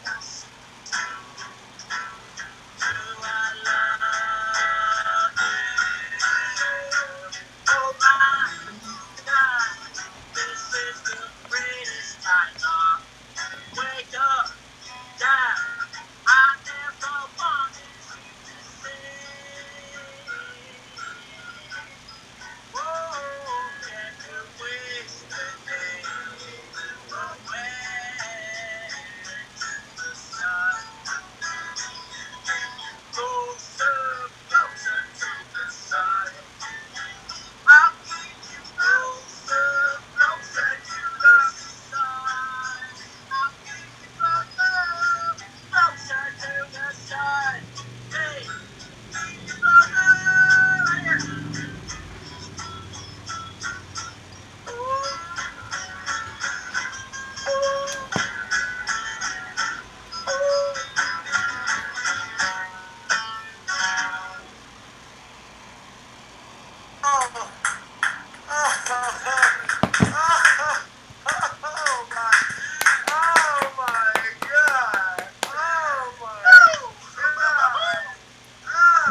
Yes. Do I love you? Oh my God, this is the greatest time of wake up, Dad. I never wanted you to say, oh, can you wish the day away to the sun? Closer, closer to the sun. I'll keep you closer, closer to the sun. I'll keep you closer, closer to the sun. Hey, keep you closer.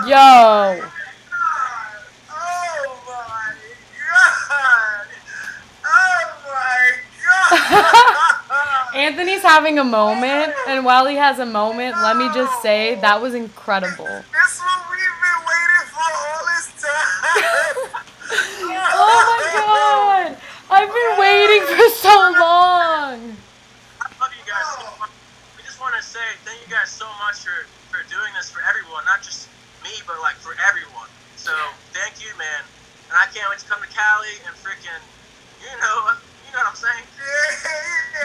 Yo. Anthony's having a moment, and while he has a moment, let me just say that was incredible. This is what we've been waiting for all this time. Oh my god! I've been waiting for so long! I love you guys so much. We just want to say thank you guys so much for doing this for everyone, not just me, but like for everyone. So thank you, man. And I can't wait to come to Cali and freaking, you know what I'm saying?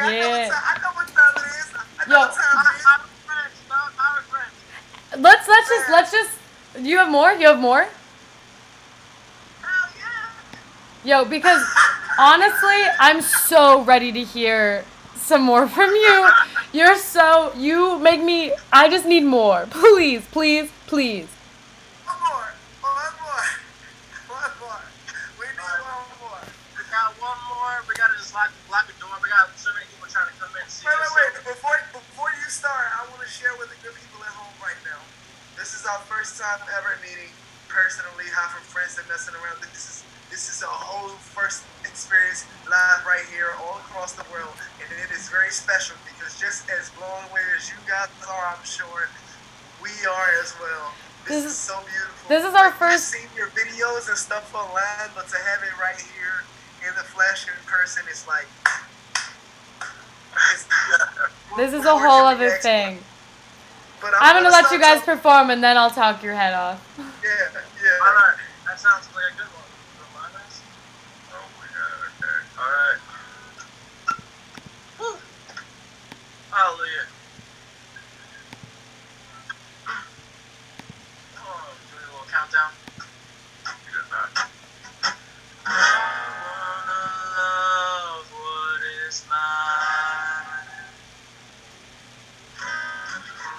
Yeah. I know what time it is. I know what time it is. I'm friends, dog. I'm friends. Let's just. You have more? You have more? Hell yeah. Yo, because honestly, I'm so ready to hear some more from you. You make me, I just need more. Please, please, please. One more. We need one more. We got one more. We gotta just lock the door. We got so many people trying to come in and see us. Wait. Before you start, I want to share with the good people at home right now. This is our first time ever meeting personally. Half of friends that messing around. This is a whole first experience live right here all across the world, and it is very special because just as blown away as you guys are, I'm sure we are as well. This is so beautiful. This is our first. We've seen your videos and stuff online, but to have it right here in the flesh in person, it's like. This is a whole other thing. But I'm gonna let you guys perform, and then I'll talk your head off. Yeah. All right. That sounds like a good one. Oh my God. Okay. All right. Woo. Hallelujah. Come on, do a little countdown. You got that. I wanna love what is mine.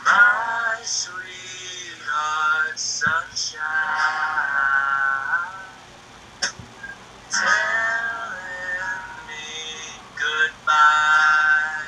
My sweetheart sunshine, telling me goodbye.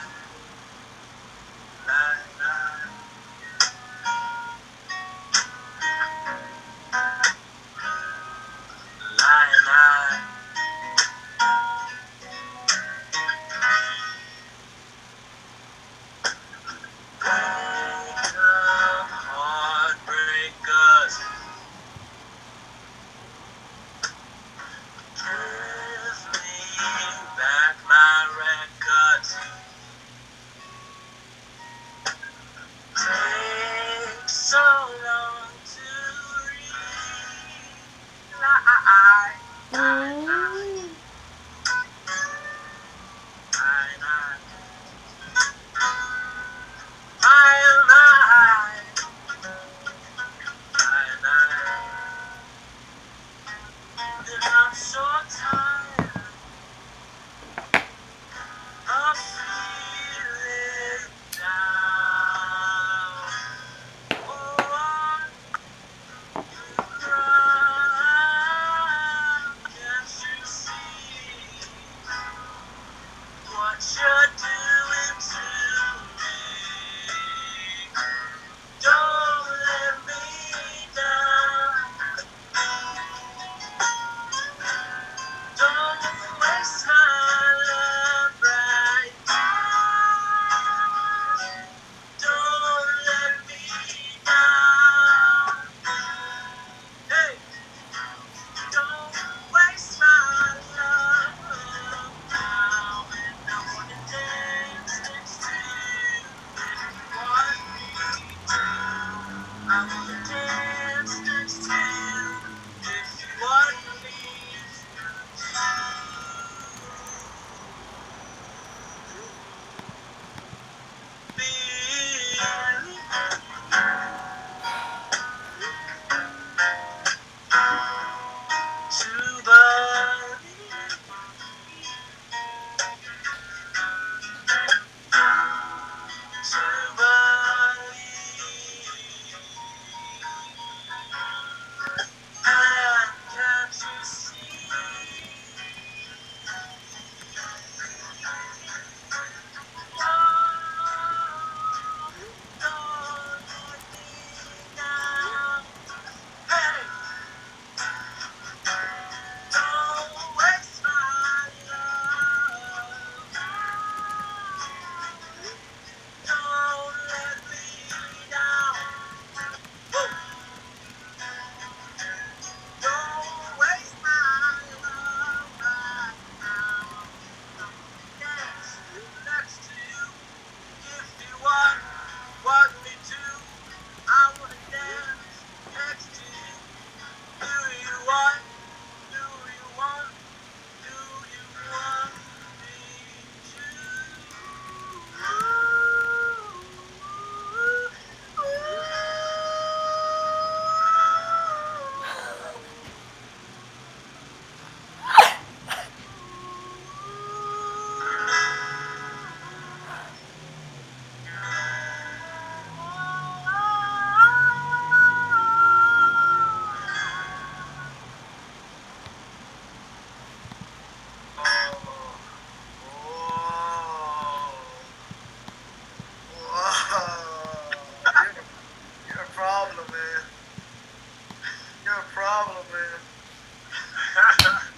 problem, man.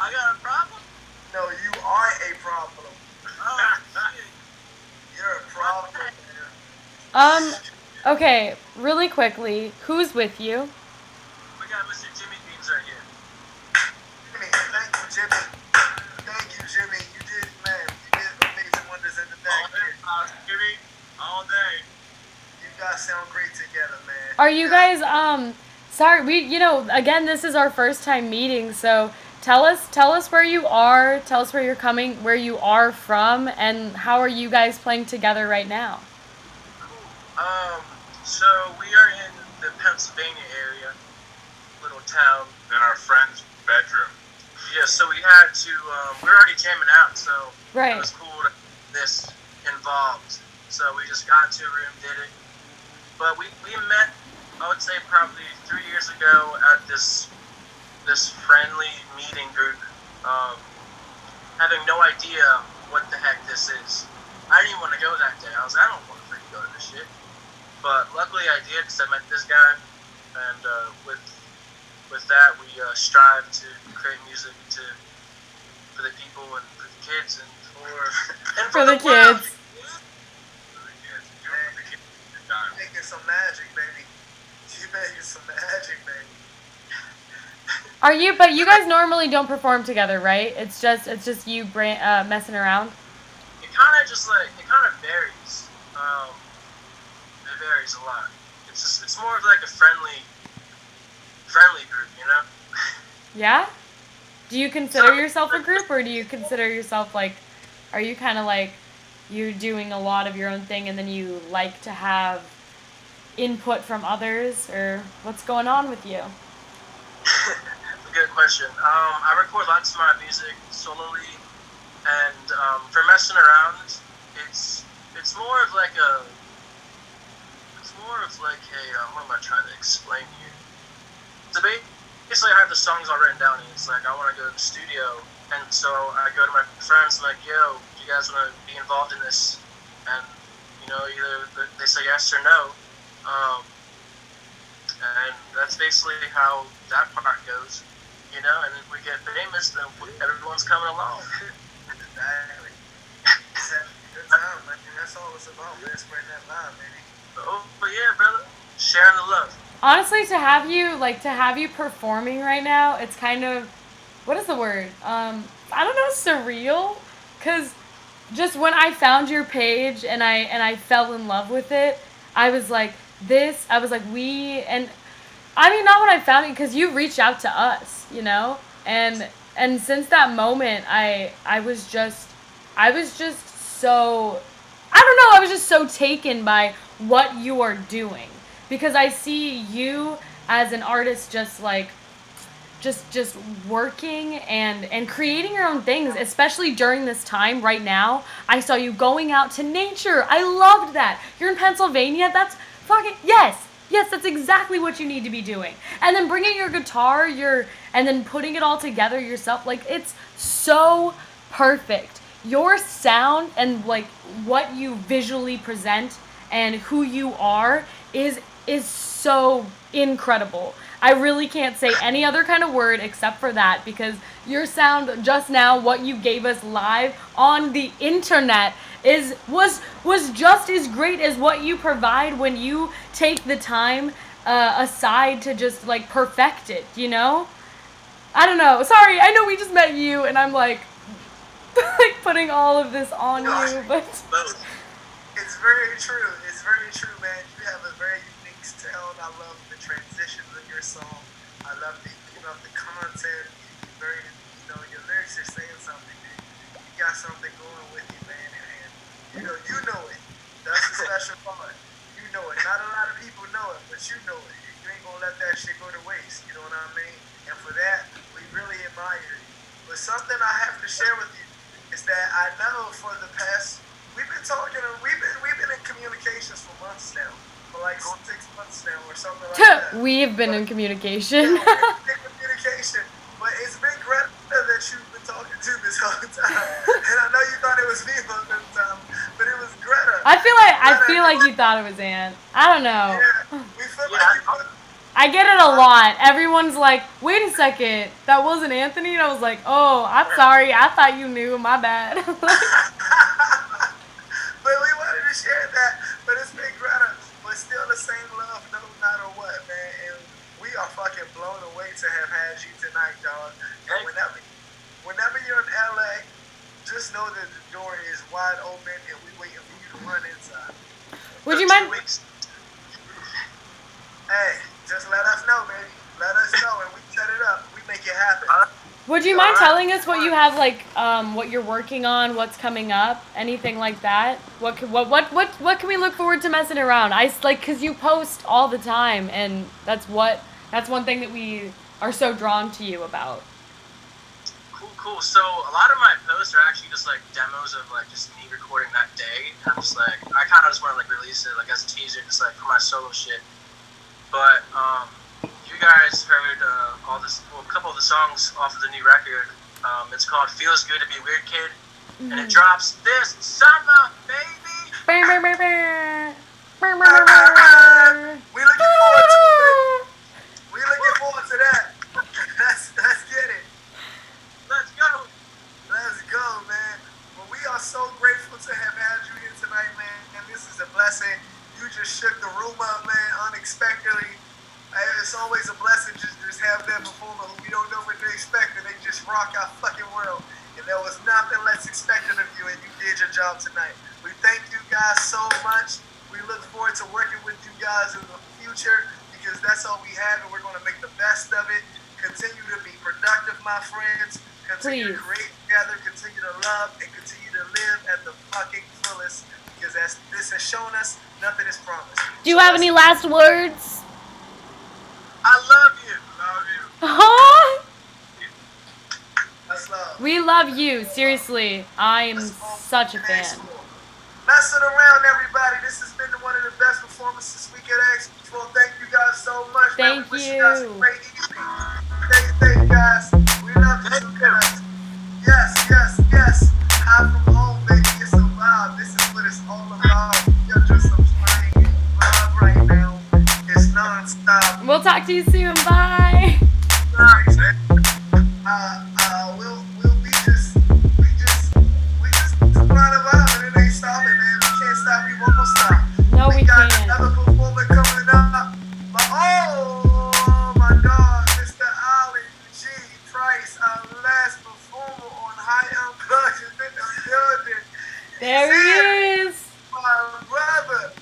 I got a problem? No, you are a problem. Oh, shit. You're a problem, man. Okay, really quickly, who's with you? We got Mr. Jimmy Beans right here. Jimmy, thank you, Jimmy. Thank you, Jimmy. You did, man. You did amazing wonders in the back here. Jimmy, all day. You guys sound great together, man. Are you guys, sorry, again, this is our first time meeting, so tell us where you are, tell us where you're coming, where you are from, and how are you guys playing together right now? So we are in the Pennsylvania area, little town, in our friend's bedroom. Yeah, so we had to, we were already jamming out, so Right. it was cool to get this involved. So we just got into a room, did it. But we met, I would say probably 3 years ago at this friendly meeting group, having no idea what the heck this is. I didn't even want to go that day. I was like, I don't want to freaking go to this shit. But luckily I did, because I met this guy, and with that we strive to create music for the people and for the kids and For the world. kids. You're making some magic, baby. You're making some magic, baby. But you guys normally don't perform together, right? It's just you messing around? It kind of varies. It varies a lot. It's more of like a friendly group, you know? Yeah? Do you consider yourself a group, or do you consider yourself are you kind of like you're doing a lot of your own thing and then you like to have input from others, or what's going on with you? That's a good question. I record lots of my music solely, and for Mesen Around, it's more of like a what am I trying to explain here? So basically I have the songs all written down, and it's like I want to go to the studio, and so I go to my friends and like, yo, do you guys want to be involved in this? And either they say yes or no. And that's basically how that part goes, and if we get famous, then everyone's coming along. Exactly. It's having a good time, man. That's all it's about, man. Spreading that love, baby. Oh, but yeah, brother. Sharing the love. Honestly, to have you performing right now, it's kind of, what is the word? I don't know, surreal, because just when I found your page and I fell in love with it, I was like, not when I found it, because you reached out to us, and since that moment, I was just so, I don't know, I was just so taken by what you are doing, because I see you as an artist just working and creating your own things, especially during this time right now. I saw you going out to nature. I loved that. You're in Pennsylvania. That's fucking, yes, that's exactly what you need to be doing. And then bringing your guitar, and then putting it all together yourself, it's so perfect. Your sound and what you visually present and who you are is so incredible. I really can't say any other kind of word except for that, because your sound just now, what you gave us live on the internet, was just as great as what you provide when you take the time aside to just perfect it, I don't know. Sorry, I know we just met you and I'm putting all of this on you, but it's very true. It's very true, man. You have a very unique sound. I love the transitions of your song. I love the content. Very, your lyrics are saying something, man. You got something going with you, man. And you know it. That's the special part. You know it. Not a lot of people know it, but you know it. You ain't gonna let that shit go to waste. You know what I mean? And for that, we really admire you. But something I have to share with you is that I know for the past, we've been talking, we've been in communications for months now, for 6 months now or something like that. We've been in communication. Yeah, we've been in communication, but it's been Greta that you've been talking to this whole time. And I know you thought it was me most of the time, but it was Greta. I feel like you thought it was Ant. I don't know. Yeah, we feel like I get it a lot. Everyone's like, wait a second, that wasn't Anthony? And I was like, oh, I'm sorry. I thought you knew. My bad. But we wanted to share that. But it's been Greta. But still the same love no matter what, man. And we are fucking blown away to have had you tonight, dog. And whenever you're in LA, just know that the door is wide open and we waiting for you to run inside. Would you mind? Hey, just let us know, baby. Let us know and we set it up. We make it happen. Would you mind telling us what you have, like, what you're working on, what's coming up, anything like that? What can we look forward to messing around? Cause you post all the time, and that's one thing that we are so drawn to you about. Cool. So a lot of my posts are actually just like demos of like just me recording that day. I'm just like, I kind of just want to like release it like as a teaser, just like for my solo shit. But you guys heard a couple of the songs off of the new record. It's called "Feels Good to Be Weird Kid," and it drops this summer, baby. We looking forward to it, baby. We looking forward to that. Let's get it. Let's go. Let's go, man. Well, we are so grateful to have had you here tonight, man. And this is a blessing. You just shook the room up, man, unexpectedly. It's always a blessing just have that performer who we don't know what they expect, and they just rock our fucking world. And there was nothing less expected of you, and you did your job tonight. We thank you guys so much. We look forward to working with you guys in the future because that's all we have, and we're going to make the best of it. Continue to be productive, my friends. Continue to create together, continue to love, and continue to live at the fucking fullest because as this has shown us, nothing is promised. Do you have any last words? I love you. That's love. We love you. Seriously. I am such a fan. Mesen Around, everybody. This has been one of the best performances we could ask for. Thank you guys so much. Thank man. We wish you. you guys a great evening. Stay, guys. We love you guys. Yes. High from home, baby. It's a vibe. This is what it's all about. You're just playing love right now. It's non-stop. We'll talk to you soon. Bye. We just find a vibe and it ain't stopping, man. We can't stop. We won't stop. No, we got can't. another performer coming up. Oh my God, Mr. Allen G. Price, our last performer on High Unplugged is in the building. There he is. My brother,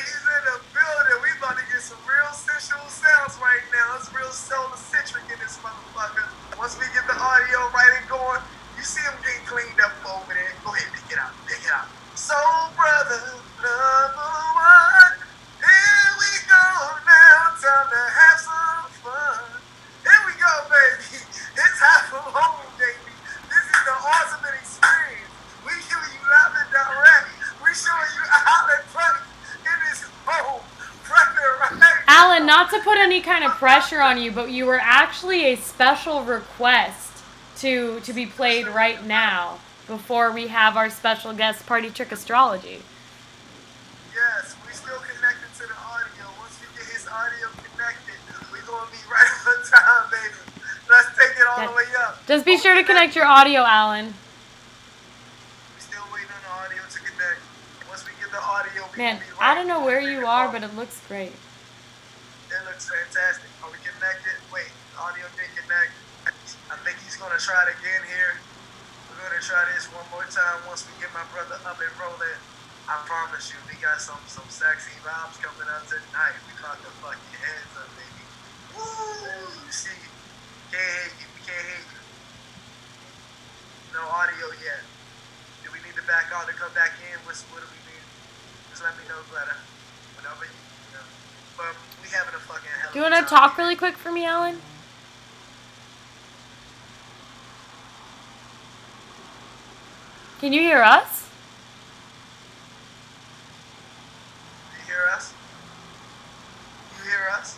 he's in the building. We about to get some real sensual sounds right now. It's real citric in this motherfucker. Once we get the audio right and going, you see him getting cleaned up over there. Go ahead, pick it out. Soul brother, number one. Here we go now. Time to have some fun. Here we go, baby. It's half from home, baby. This is the ultimate experience. We hear you loud and direct. We showing you outlet product in this home. Alan, not to put any kind of pressure on you, but you were actually a special request to be played right now before we have our special guest party Trick Astrology. Yes, we still connected to the audio. Once we get his audio connected, we're going to be right on time, baby. Let's take it all the way up. Just be sure to connect your audio, Alan. We're still waiting on the audio to connect. Once we get the audio, we Man, will be right. I don't know where you are, but it looks great. It looks fantastic. Are we connected? Wait, the audio didn't connect. I think he's going to try it again here. We're going to try this one more time once we get my brother up and rolling. I promise you, we got some sexy vibes coming up tonight. We about to fuck your heads up, baby. Woo! You see, can't hate you. We can't hate you. No audio yet. Do we need to back out to come back in? What do we need? Just let me know, Greta. Whenever you know. But we having a fucking hell of a time. Do you want to talk really quick for me, Alan? Can you hear us? You hear us? You hear us?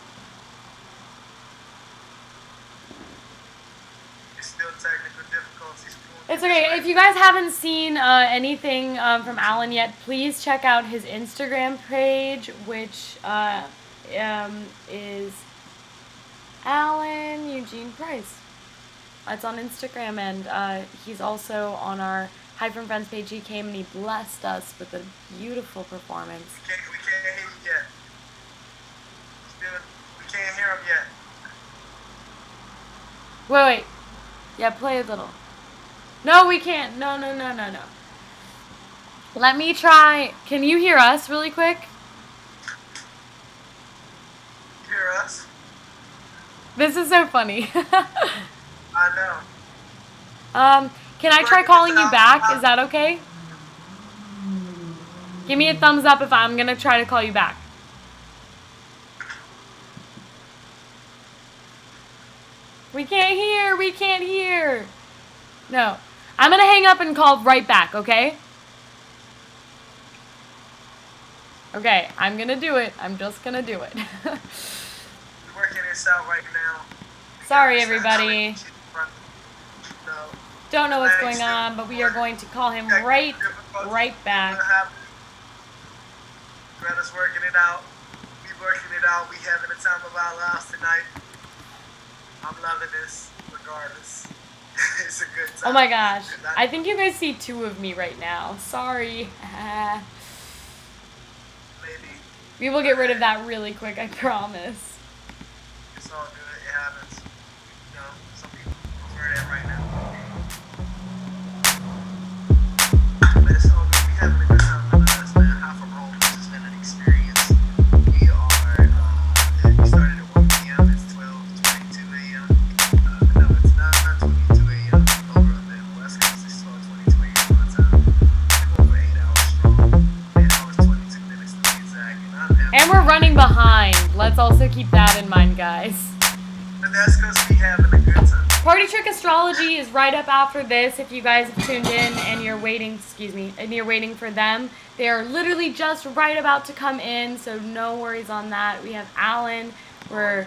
It's still technical difficulties. It's okay. If you guys haven't seen anything from Alan yet, please check out his Instagram page, which is Alan Eugene Price. It's on Instagram, and he's also on our Hi From Friends page. He came and he blessed us with a beautiful performance. We can't hear you yet. We can't hear him yet. Wait. Yeah, play a little. No, we can't. No. Let me try. Can you hear us really quick? You hear us? This is so funny. I know. Can I try calling you back? Is that okay? Give me a thumbs up if I'm gonna try to call you back. We can't hear. No. I'm gonna hang up and call right back, okay? Okay, I'm gonna do it. I'm just gonna do it. We're working this out right now. Sorry, everybody. Don't know what's going on, but we are going to call him right back. Gretta's working it out. We working it out. We having the time of our lives tonight. I'm loving this, regardless. It's a good time. Oh my gosh. I think you guys see two of me right now. Sorry. Maybe. We will get rid of that really quick, I promise. It's all good. It happens. You know, some people prefer that right now. But it's all good. We having a good time with us, man. Hi from Holmes. It's been an experience. We started at 1 p.m. It's 12:22 a.m. No, it's not 22 a.m. Over on the West Coast. It's 12:22 a.m. my time. We're over 8 hours strong. 8 hours 22 minutes to be exact. And we're running behind. Let's also keep that in mind, guys. But that's because we having a good time. Party Trick Astrology is right up after this. If you guys have tuned in and you're waiting, and you're waiting for them, they are literally just right about to come in, so no worries on that. We have Alan. We're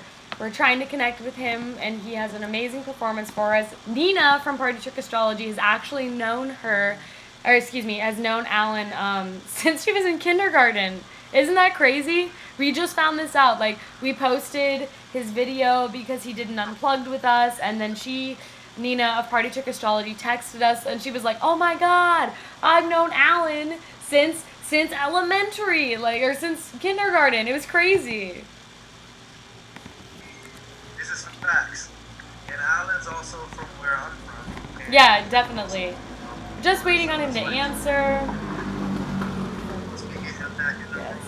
trying to connect with him, and he has an amazing performance for us. Nina from Party Trick Astrology has actually known has known Alan since she was in kindergarten. Isn't that crazy? We just found this out. Like, we posted his video because he did an unplugged with us, and then Nina of Party Trick Astrology, texted us, and she was like, "Oh my God, I've known Alan since elementary, or since kindergarten." It was crazy. This is some facts. And Alan's also from where I'm from. Yeah, definitely. Just waiting on him to answer. Once we get him back in the room,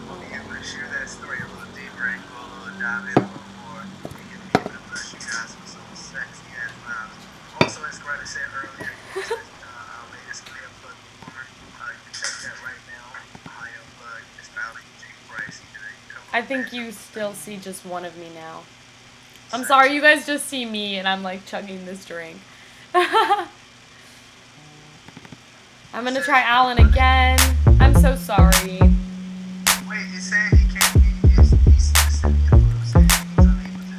we'll be able to share that story a little deeper and go a little dive in a little more. And be able to bless you guys with some sexy ass vibes. Also, as Gretta said earlier, our latest play unplugged performer. You can check that right now. High unplugged. It's Alan Eugene Price. I think you still see just one of me now. I'm sorry, you guys just see me and I'm like chugging this drink. I'm gonna try Alan again. I'm so sorry. Wait, it said he can't be. He's unable to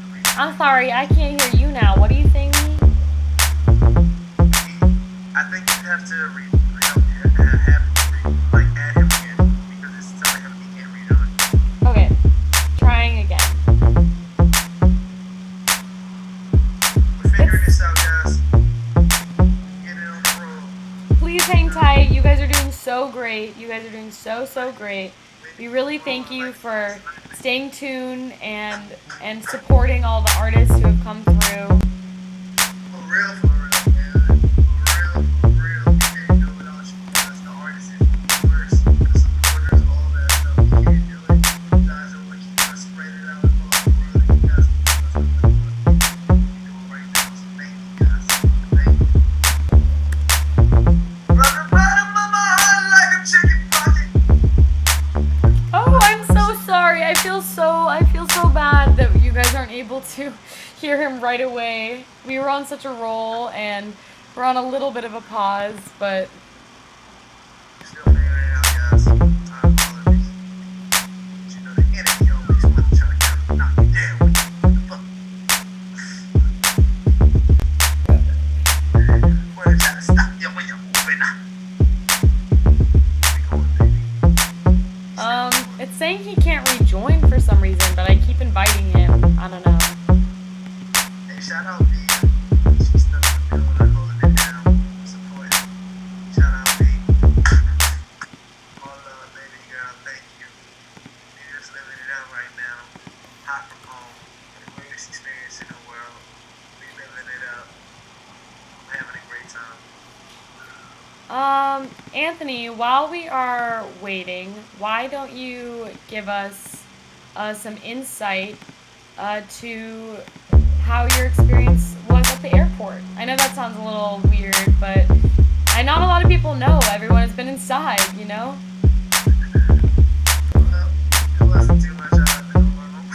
read. I'm sorry, I can't hear you now. What are you saying? I think you have to add him again because it's telling him he can't read on. Okay, trying again. We're figuring this out, guys. Get it on the road. Please hang tight. You guys are doing so great. You guys are doing so great. We really thank you for staying tuned and supporting all the artists who have come through. For real, man. For real. We can't do it without you guys. The artists and viewers, the supporters, all that stuff. We can't do it. You guys are what keep us spread it out across the world. You guys keep us what we're doing right now. So thank you guys. Thank you. Run bottom of my heart like a chicken pocket. Oh, I'm so sorry. I feel so bad that you guys aren't able to hear him right away. We were on such a roll and we're on a little bit of a pause, but Still figuring it out, guys. Time for all of these. But you know the enemy always want to try to knock me down. What the fuck? Wanna try to stop you when you're moving. We going, baby. it's saying he can't rejoin for some reason. Shout out B. She's still in the building, holding it down, supporting. Shout out B. All love, baby girl. Thank you. You're just living it out right now. Hot from home. The greatest experience in the world. We living it up. We're having a great time. Anthony, while we are waiting, why don't you give us some insight to how your experience was at the airport? I know that sounds a little weird, but not a lot of people know. Everyone has been inside, you know? Well, it wasn't too much out of the normal.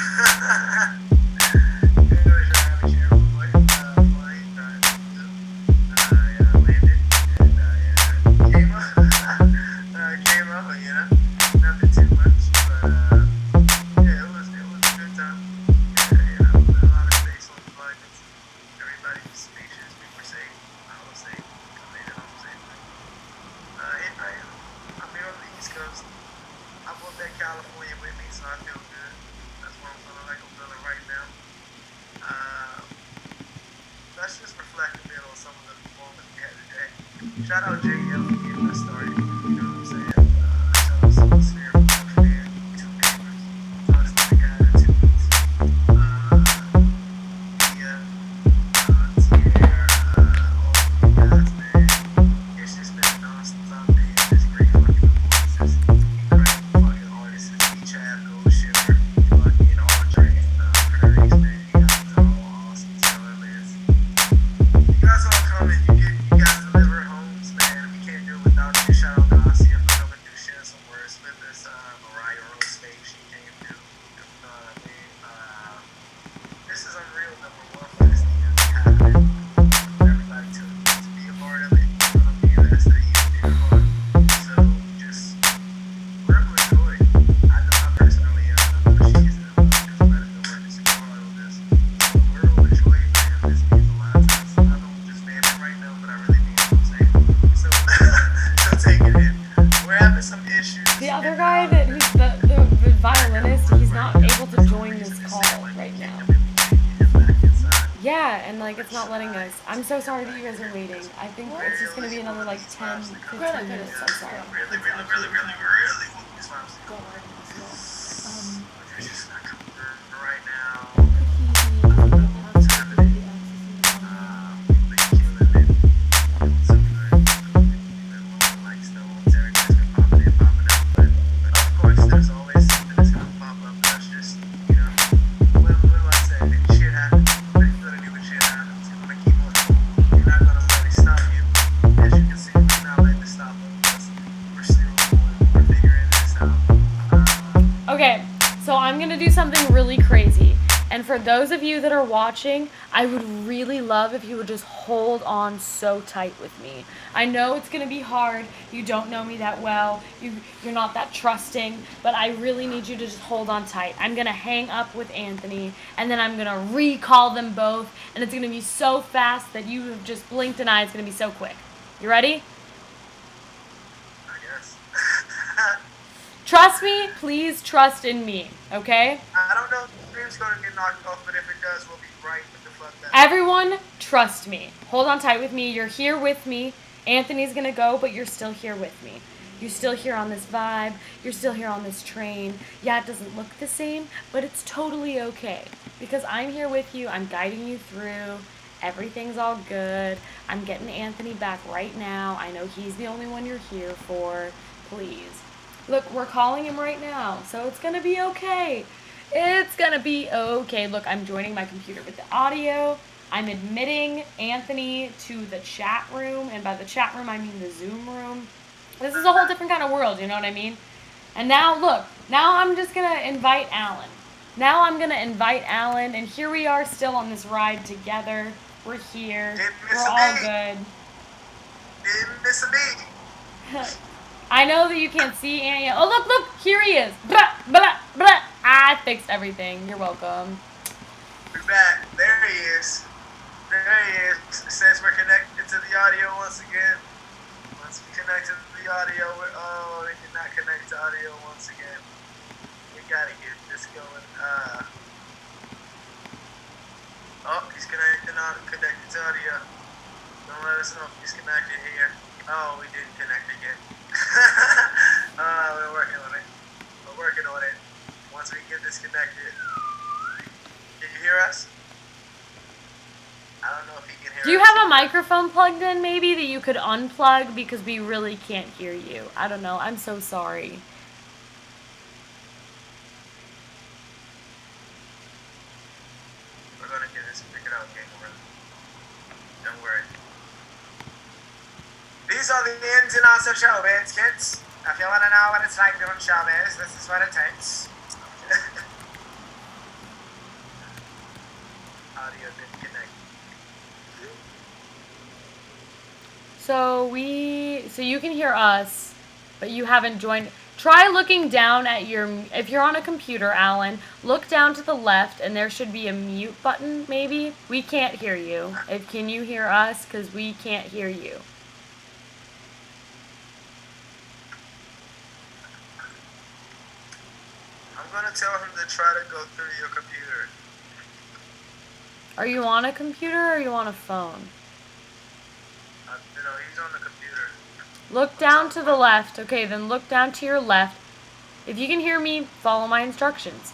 It was right out here, boy. Flying, landed, and came up. Came up, you know, nothing too much, but yeah, it was a good time. Yeah, you know, a lot of space on the flight. Everybody was spacious. We were safe. I was safe. I made it home safely. I'm here on the East Coast. I brought that California with me, so I feel good. That's what I'm feeling like I'm feeling right now. Let's just reflect a bit on some of the performance we had today. Shout out J.L for getting us started. You know what I'm saying? Shout out S.O.U.L.A.S.P.H.E.R.E, two papers. Talks to the guy that two weeks. Teir, all of you guys, man. It's just been nonsense out there. Just great fucking performances. Incredible fucking artists. Dchav, Goldshimmer, fucking Aldre, Prairies, man. You guys are all awesome. S.O.U.L.A.S.P.H.E.R.E. You guys all coming. You guys deliver Holmes, man. We can't do it without you. Shout out Gasia for coming through, sharing some words with us. Mariah Rose Faith, she came through. You know what I mean? This is unreal, number one, for this thing to be happening. For everybody to be a part of it. You know what I mean? That's the even bigger part. So just we're overjoyed. I know I personally am. I know she's in love because I'm ready to work super hard on this. So we're overjoyed, man. This means a lot to us. I know I'm just vamping right now, but I really mean what I'm saying. So, so take it in. We're having some issues. The other guy who's the violinist, he's not able to join this call right now. Yeah, and like it's not letting us. I'm so sorry that you guys are waiting. I think it's just gonna be another like 10, 15 minutes. I'm sorry. Really. You're just not coming through right now. Of course, there's always something that's gonna pop up. That's just, you know, what do I say? Shit happens. What are you gonna do when shit happens? You're gonna keep on. You're not gonna let it stop you. As you can see, we're not letting it stop us. We're still going. We're figuring this out. Okay, so I'm gonna do something really crazy. And for those of you that are watching, I would really love if you would just hold on so tight with me. I know it's gonna be hard. You don't know me that well. You're not that trusting, but I really need you to just hold on tight. I'm gonna hang up with Anthony, and then I'm gonna recall them both, and it's gonna be so fast that you have just blinked an eye. It's gonna be so quick. You ready? I guess. Trust me, please trust in me, okay? I don't know if the stream's gonna get knocked off, but if it does, we'll be right with the fuck that. Everyone, trust me. Hold on tight with me. You're here with me. Anthony's gonna go, but you're still here with me. You're still here on this vibe. You're still here on this train. Yeah, it doesn't look the same, but it's totally okay. Because I'm here with you. I'm guiding you through. Everything's all good. I'm getting Anthony back right now. I know he's the only one you're here for. Please. Look, we're calling him right now, so it's gonna be okay. It's gonna be okay. Look, I'm joining my computer with the audio. I'm admitting Anthony to the chat room, and by the chat room, I mean the Zoom room. This is a whole different kind of world, you know what I mean? And now, look, now I'm just gonna invite Alan. Now I'm gonna invite Alan, and here we are still on this ride together. We're here. We're all good. Didn't miss a beat. I know that you can't see Annie. Oh, look, here he is. Blah, blah, blah. I fixed everything. You're welcome. We're back. There he is. It says we're connected to the audio once again. Once we connect to the audio, we did not connect to audio once again. We gotta get this going. Oh, he's connected to audio. Don't let us know if he's connected here. Oh, we didn't connect again. We're working on it. We're working on it. Once we get this connected. Can you hear us? I don't know if he can hear us. Do you have a microphone plugged in maybe that you could unplug because we really can't hear you? I don't know. I'm so sorry. We're gonna get this figured out, gang. Don't worry. These are the ins and outs of showbiz, kids. If you want to know what it's like doing showbiz, this is what it takes. Audio didn't connect. So you can hear us, but you haven't joined. Try looking down at if you're on a computer, Alan, look down to the left and there should be a mute button, maybe. We can't hear you. Can you hear us? Because we can't hear you. I'm going to tell him to try to go through your computer. Are you on a computer or are you on a phone? No, he's on the computer. Look down to the left. Okay, then look down to your left. If you can hear me, follow my instructions.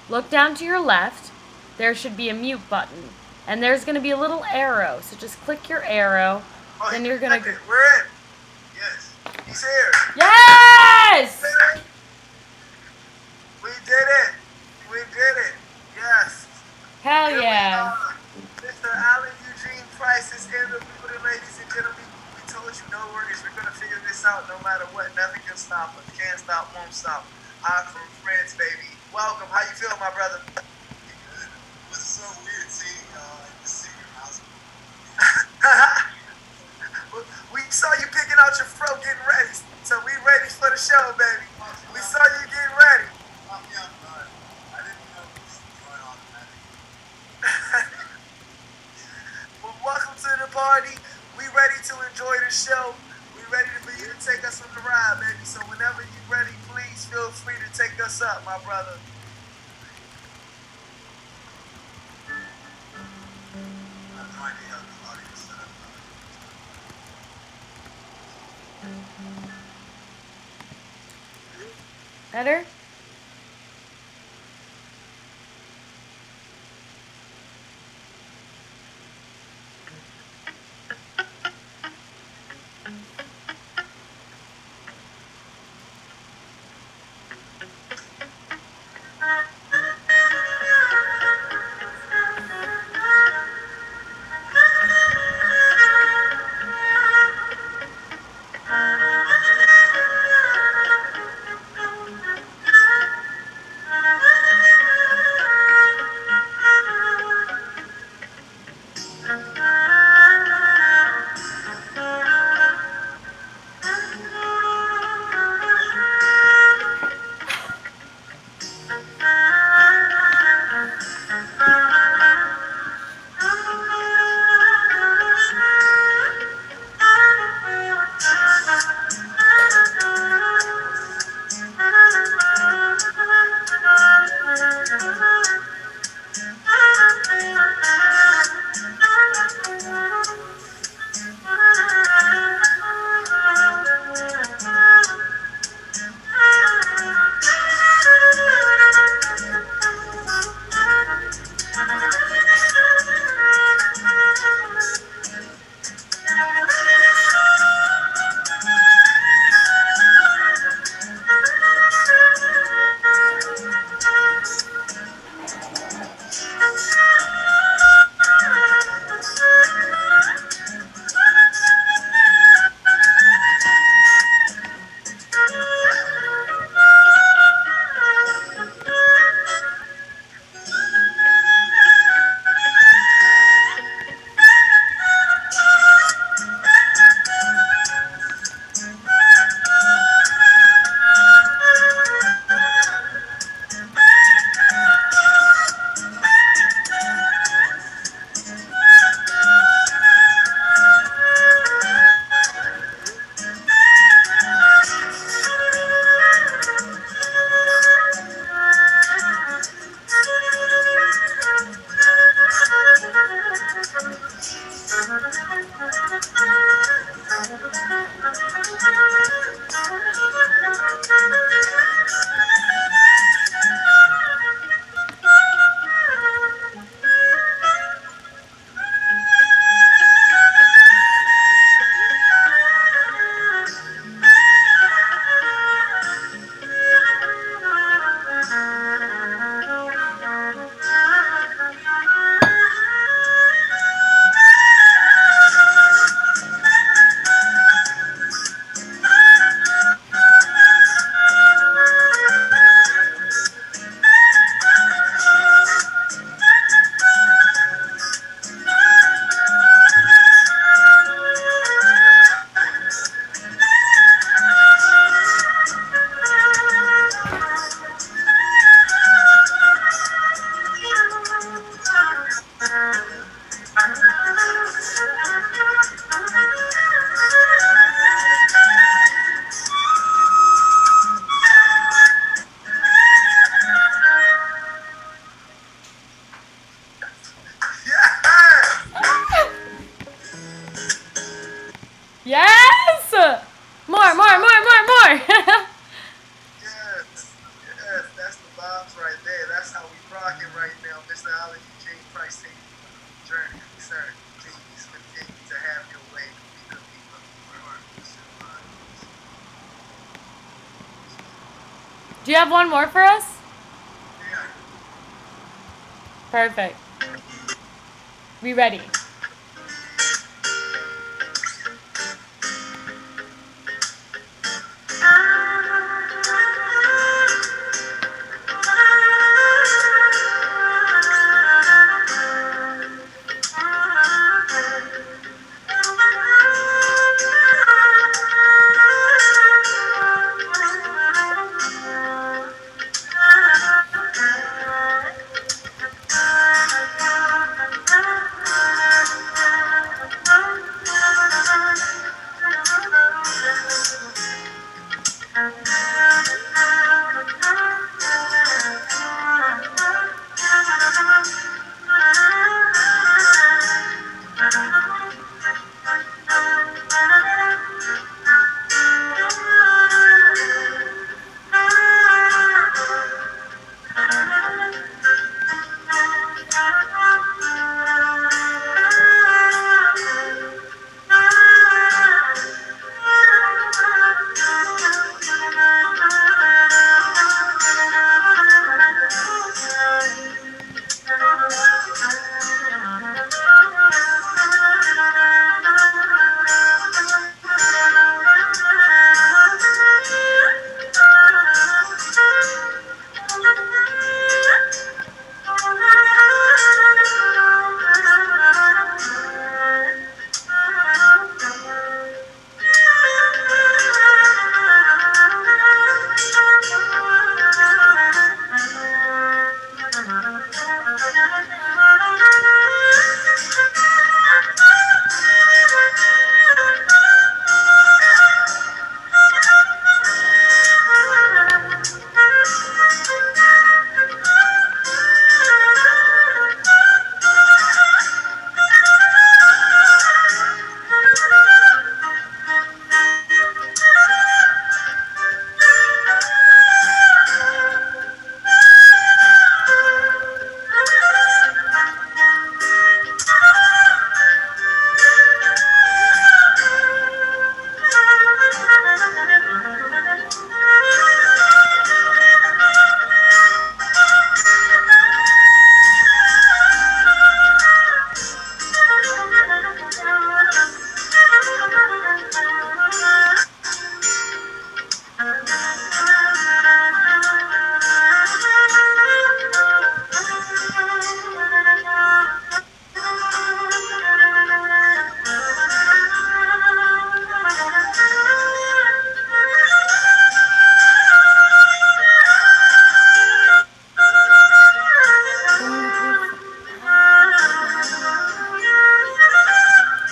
Look down to your left. There should be a mute button. And there's going to be a little arrow. So just click your arrow. Oh, then you're going to... We're in. Yes. He's here. Yes! We did it. We did it. Yes. Hell Here yeah. Mr. Alan Eugene Price is in the building, ladies and gentlemen. We told you no worries. We're going to figure this out no matter what. Nothing can stop us. Can't stop, won't stop. I'm from France, baby. Welcome. How you feel, my brother? Good. It was so weird seeing y'all in the senior house. We saw you picking out your fro, getting ready. So we ready for the show, baby. We saw you getting ready. Yeah, but I didn't know it was going on that. Well, welcome to the party. We ready to enjoy the show. We ready for you to take us on the ride, baby. So whenever you're ready, please feel free to take us up, my brother. I have no idea how the audio is set up. Better? journey, sir. Please continue to have your way. Be good people. Do you have one more for us? Yeah. Perfect. We ready?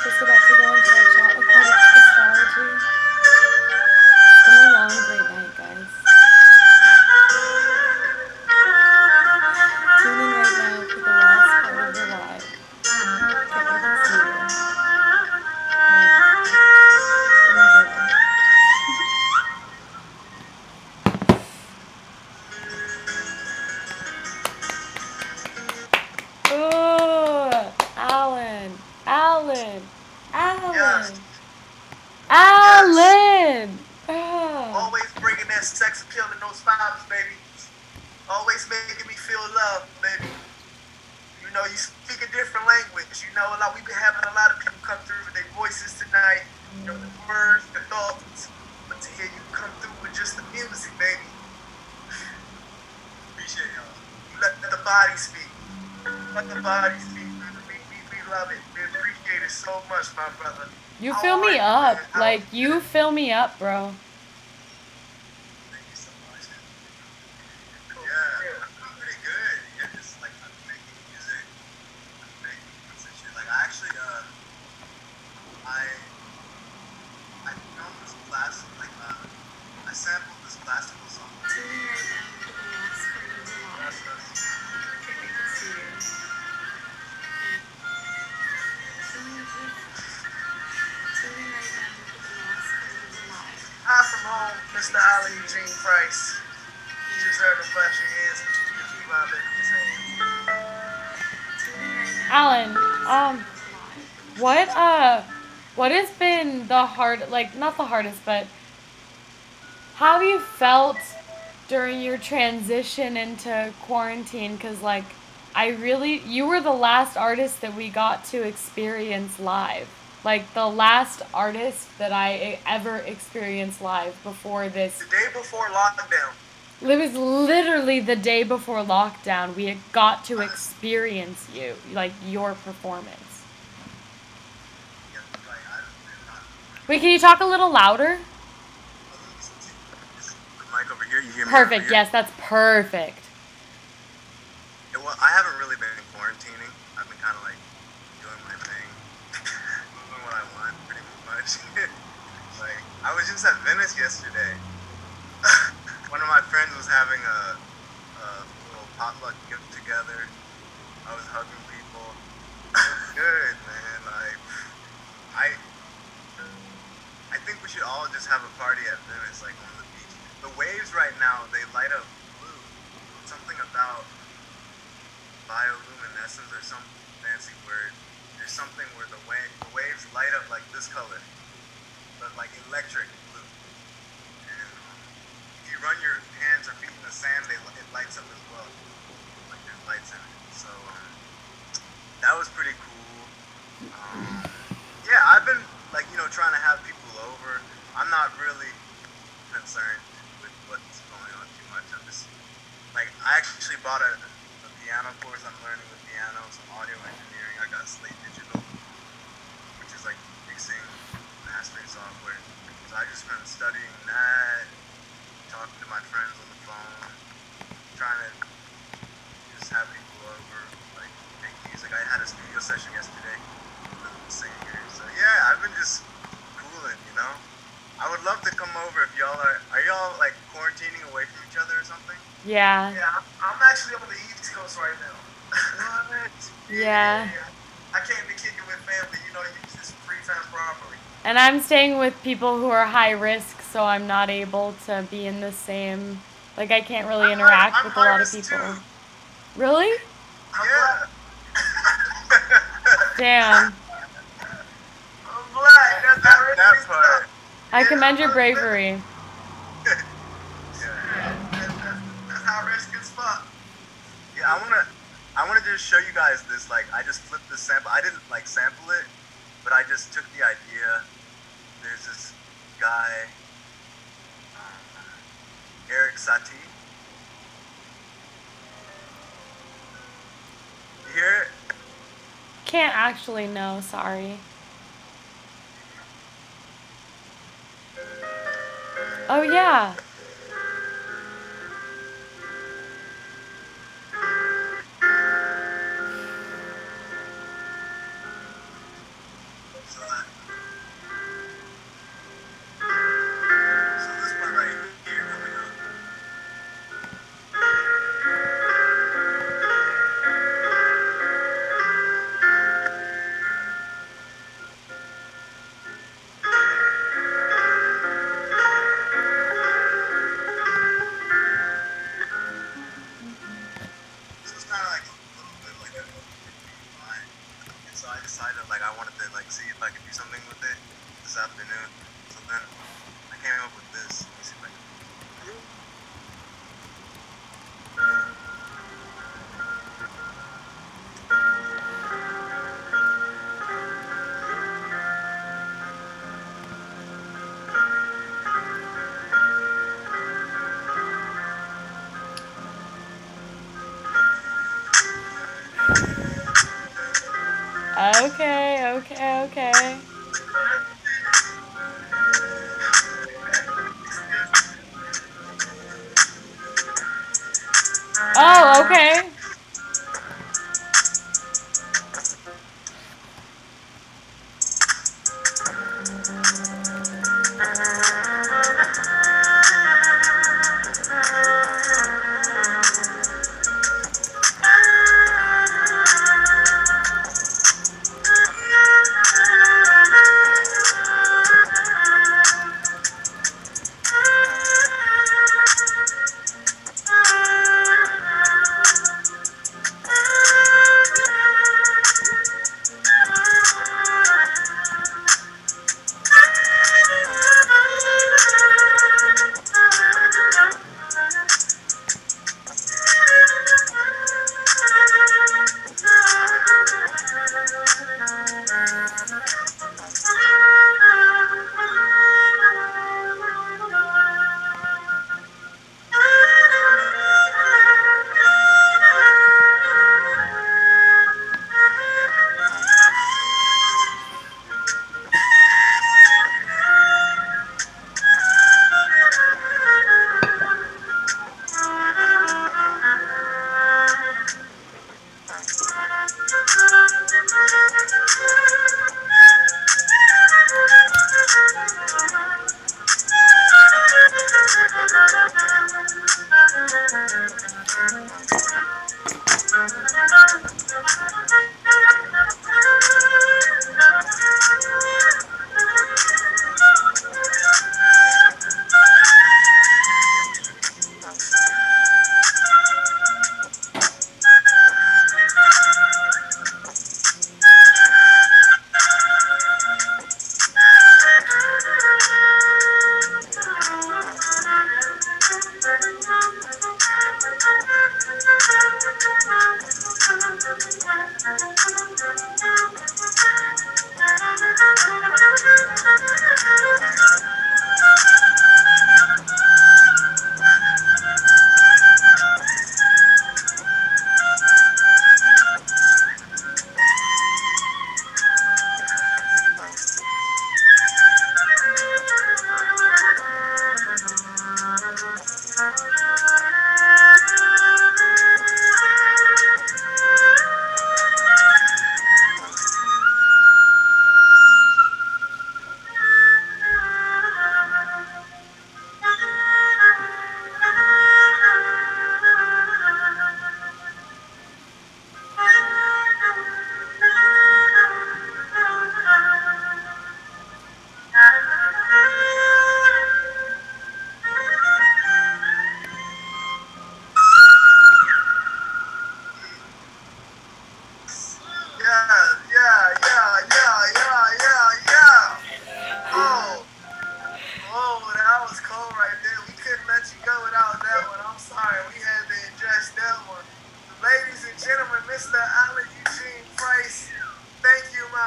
Just about to go into our chat with Trick Astrology. It's been a long, great night, guys. Tune in right now for the last part of the live. Can't wait to see you. Ooh, Alan. Yes. Alan! Oh. Always bringing that sex appeal in those vibes, baby. Always making me feel love, baby. You know, you speak a different language. You know, like we've been having a lot of people come through with their voices tonight. You know, the words, the thoughts. But to hear you come through with just the music, baby. Appreciate y'all. You let the body speak. Let the body speak. We love it. We appreciate it so much, my brother. You fill me up. Like, you fill me up, bro. Thank you so much. Yeah, I'm pretty good. Yeah, just like I'm making music. I'm making beats and shit. Like I actually, I filmed this class. Like I sampled this classical song. Hi from home, Mr. Ali Eugene Price. You just heard him flash your ears. Alan, What has been the not the hardest, but how have you felt during your transition into quarantine? Because, like, you were the last artist that we got to experience live. Like, the last artist that I ever experienced live before this. The day before lockdown. It was literally the day before lockdown. We had got to experience you, like, your performance. Wait, can you talk a little louder? The mic over here, you hear me? Perfect, yes, that's perfect. Yeah, well, I haven't really been quarantining. I've been kind of like doing my thing, doing what I want, pretty much. Like, I was just at Venice yesterday. One of my friends was having a little potluck get together. I was hugging people. It was good, man. Like, I think we should all just have a party at Venice, like on the beach. The waves right now, they light up blue. Something about bioluminescence or some fancy word. There's something where the waves light up like this color, but like electric blue. And if you run your hands or feet in the sand, it lights up as well. Like there's lights in it. So that was pretty cool. Yeah, I've been like, trying to have people over. I'm not really concerned with what's going on too much. I'm just like, I actually bought a piano course. I'm learning the piano, some audio engineering. I got Slate Digital, which is like mixing, mastering software. So I just been studying that, talking to my friends on the phone, trying to just have people over, like make music. I had a studio session yesterday with the singer. So yeah, I've been just cooling, I would love to come over if y'all are y'all like quarantining away from each other or something? Yeah. Yeah, I'm actually on the East Coast right now. What? Yeah. I came to kick it with family, use this free time properly. And I'm staying with people who are high risk, so I'm not able to be in the same, like, I can't really interact with a lot of people. Too. Really? Yeah. Damn. I'm black. That part. I commend your bravery. That's how risk is fuck. Yeah, I wanna just show you guys this. Like, I just flipped the sample. I didn't like sample it, but I just took the idea. There's this guy, Eric Satie. You hear it? Can't actually know, sorry. Oh yeah. So this part right here coming up. So it's kind of like a little bit like a line. And so I decided like I wanted to like see if I could do something with it this afternoon. So then I came up with this. Let me see if I can. Okay. Oh, okay.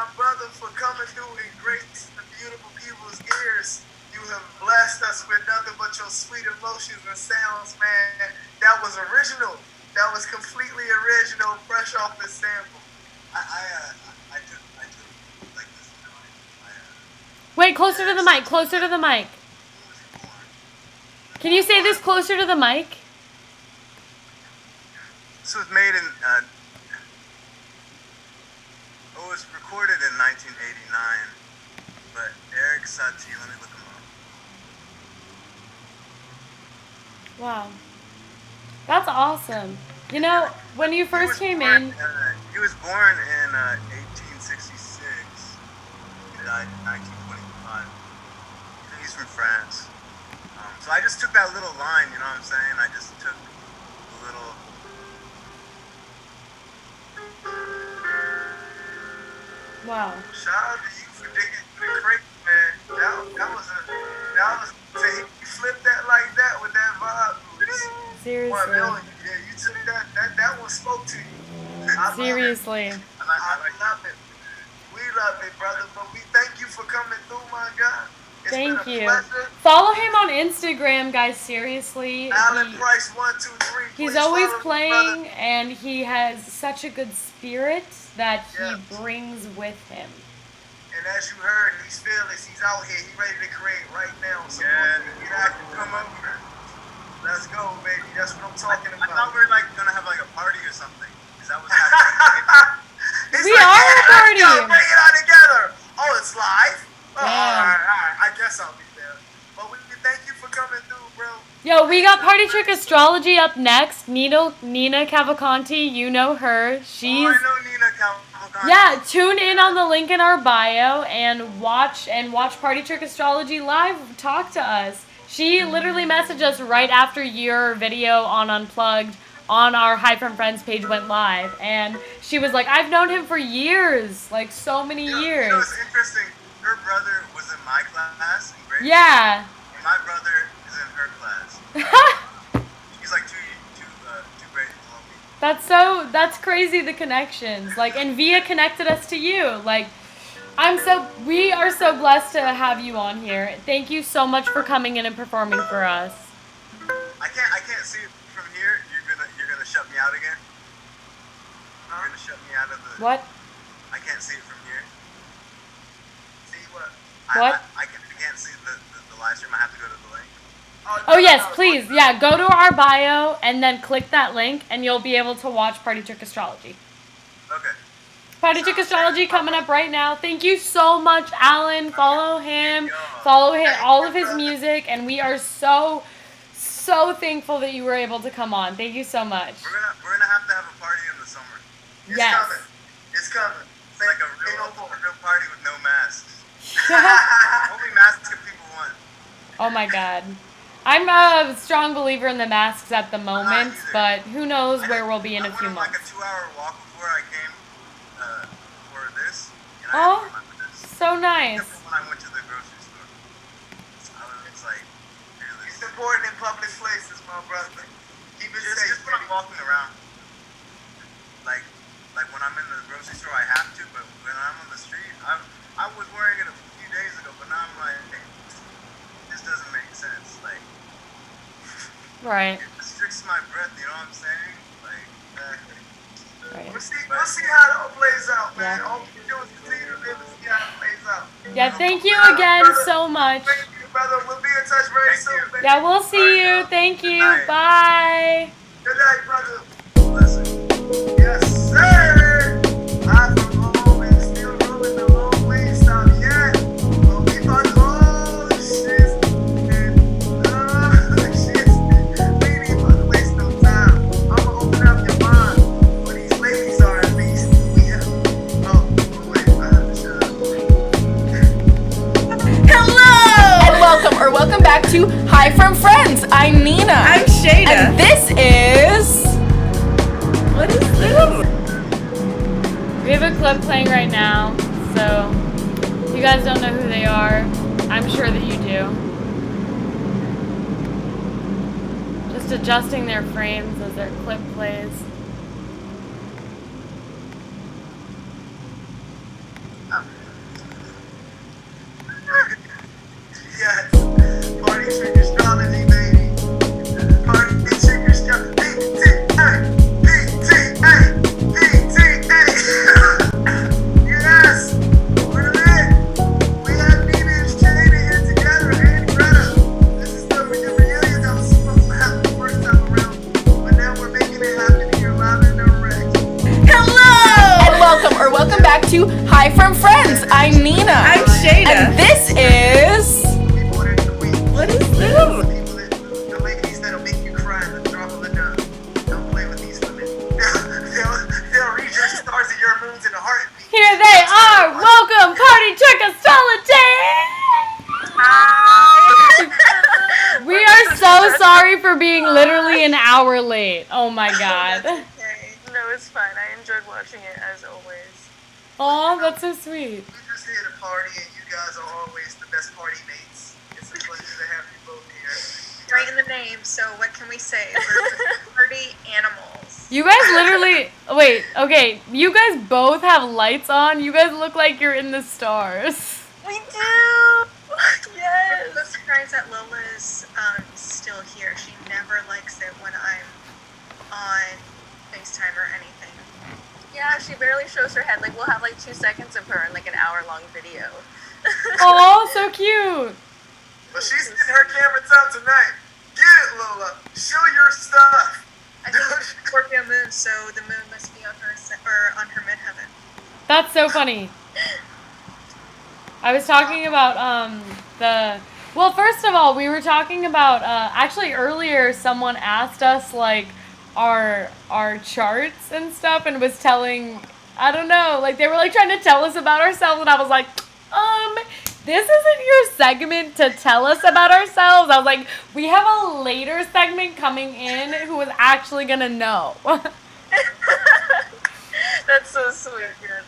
my brother, for coming through and gracing the beautiful people's ears. You have blessed us with nothing but your sweet emotions and sounds, man. That was original. That was completely original, fresh off the sample. I took like this. Wait, closer to the mic, closer to the mic. Can you say this closer to the mic? This was made in, it was recorded in 1989, but Eric Satie, let me look him up. Wow. That's awesome. You know, when you first came in... He was born in 1866. He died in 1925. He's from France. So I just took that little line, you know what I'm saying? I just took a little... Wow. Shout out to you for digging through the crate, man. That was he flipped that like that with that vibe. Seriously. Yeah, you took that one spoke to you. Seriously. I love it. We love it, brother. But we thank you for coming through, my God. Thank you. Follow him on Instagram, guys. Seriously. Alan Price 123. He's always playing, and he has such a good spirit that he brings with him. And as you heard, he's fearless. He's out here. He's ready to create right now. So you have to come over. Let's go, baby. That's what I'm talking about. I thought we were like gonna have like a party or something. Is that what's happening? We are a party. Bring it all together. Oh, it's live. Oh, all Yeah. right. I guess I'll be there. But we thank you for coming through, bro. Yo, we got Party Trick Astrology up next. Nina Cavalcanti, you know her. She's... Oh, I know Nina Cavalcanti. Yeah, tune in on the link in our bio and watch Party Trick Astrology live. Talk to us. She literally messaged us right after your video on Unplugged on our Hi From Friends page went live, and she was like, I've known him for years, like so many years. You know, it's interesting. Her brother was in my class in grade Yeah. school, and my brother is in her class. He's like two grades below me. That's crazy, the connections. Like, and Via connected us to you. Like, we are so blessed to have you on here. Thank you so much for coming in and performing for us. I can't see it from here. You're gonna shut me out again? You're gonna shut me out of the... What? I can't see it from here. See what? What? I can't see the live stream. I have to go to the link. Oh yes, please. Yeah, go to our bio and then click that link and you'll be able to watch Party Trick Astrology. Okay. Party Trick Astrology coming up right now. Thank you so much, Alan. Follow him. Follow all of his music, and we are so thankful that you were able to come on. Thank you so much. We're gonna have to have a party in the summer. Yes. It's coming. It's like a real party with no masks. Only masks that people want. Oh my God. I'm a strong believer in the masks at the moment, but who knows where we'll be in a few months. I went on like a 2-hour walk before I came for this. And Oh, I this. so nice. Except for when I went to the grocery store. It's like, it's important in public places, my brother. Keep it safe. Just when I'm walking around. Like when I'm in the grocery store, I have to, but when I'm on the street, I was wearing it a few days ago, but now I'm like, hey, this doesn't make sense. Like, Right. it restricts my breath, you know what I'm saying? Like, Right. We'll see how it all plays out, man. Yeah. All we can do is continue to live and see how it plays out. Yeah, thank you again so much. Thank you, brother. We'll be in touch very soon, baby. Yeah, we'll see you. Thank you. Bye. Good night, brother. Yes, sir. I'm from home and still rolling the long way. Stop yet. But we found all the shit. We ain't about to waste no time. I'ma open up your mind. Where these ladies are, at least. We have. Oh, wait. I have to shut up. Hello! And welcome back to Hi From Friends. I'm Nina. I'm Shada. And this is... What is this? We have a clip playing right now, so if you guys don't know who they are, I'm sure that you do. Just adjusting their frames as their clip plays. I from Friends. I'm Nina. I'm Shayna. And this is... What is this? The ladies that'll make you cry in the drop of a dove. Don't play with these women. They'll read your stars and your moons in a heartbeat. Here they are. Welcome, party Trick Astrology. We are so sorry for being literally an hour late. Oh my god. No, it's fine. I enjoyed watching it as always. Aw, that's so sweet. We just here to party, and you guys are always the best party mates. It's a pleasure to have you both here. Right in the name, so what can we say? We're party animals. You guys literally... Wait, okay. You guys both have lights on. You guys look like you're in the stars. We do! Yes! I'm so surprised that Lola is still here. She never likes it when I'm on FaceTime or anything. Yeah, she barely shows her head. Like, we'll have like 2 seconds of her in like an hour-long video. Oh, so cute. Well, she's getting her camera time tonight. Get it, Lola. Show your stuff. I think it's Scorpio moon, so the moon must be on her on her midheaven. That's so funny. I was talking about well, first of all, we were talking about actually earlier someone asked us like our charts and stuff and was telling, I don't know, like they were like trying to tell us about ourselves and I was like, this isn't your segment to tell us about ourselves. I was like, we have a later segment coming in who is actually gonna know. That's so sweet. Here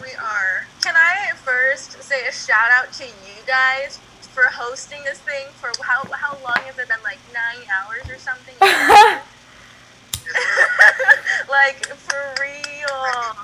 we are. Can I first say a shout out to you guys for hosting this thing for how long has it been? Like 9 hours or something? Like for real.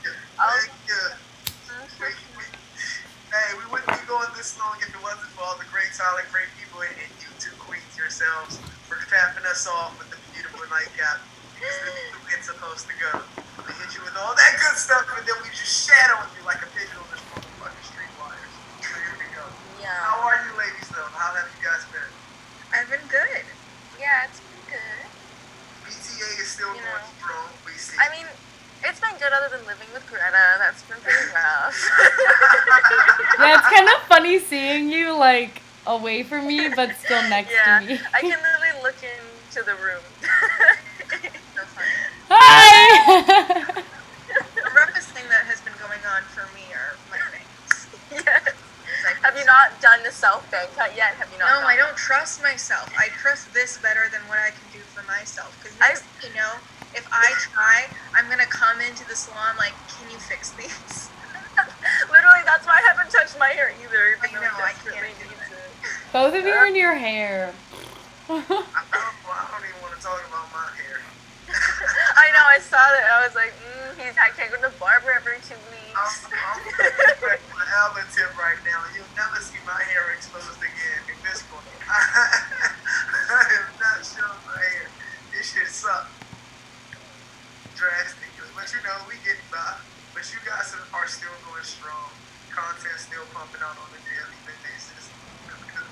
Hey, we wouldn't be going this long if it wasn't for all the great talent, great people, and you two queens yourselves for tapping us off with the beautiful nightcap. Because this is the way it's supposed to go. We hit you with all that good stuff, and then we just shadow you like a pigeon on this motherfucking street wires. So here we go. Yeah. How are you ladies, though? How have you guys been? I've been good. Yeah, it's been good. BTA is still going strong. We see. I mean, it's been good other than living with Greta. That's been pretty rough. Yeah, it's kind of funny seeing you like away from me, but still next to me. I can literally look into the room. So funny. Hi! The roughest thing that has been going on for me are my bangs. Yes. Have you not done the self-bang cut yet? Have you not? No, I don't trust myself. I trust this better than what I can do for myself. Because you know, if I try, I'm gonna come into the salon like, can you fix these? Literally, that's why I haven't touched my hair either. I know, I can't do it. Both of you are in your hair. I don't even want to talk about my hair. I know, I saw that. I was like, he's taking to the barber every 2 weeks. I'm my Alvin tip right now. You'll never see my hair exposed again at this point. I am not showing my hair. This shit sucks. Drastically. But you know, we get by. But you guys are still going strong. Content still pumping out on a daily basis.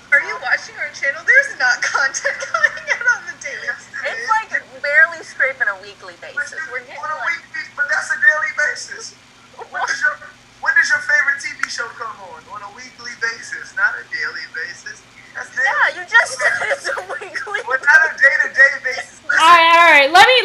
Are you watching our channel? There's not content coming out on the daily basis. It's like barely scraping a weekly basis. We're getting on a like... weekly, but that's a daily basis. When does your favorite TV show come on? On a weekly basis, not a daily basis. That's daily. Yeah, you just said it's a weekly. But not a day-to-day basis. All right. Let me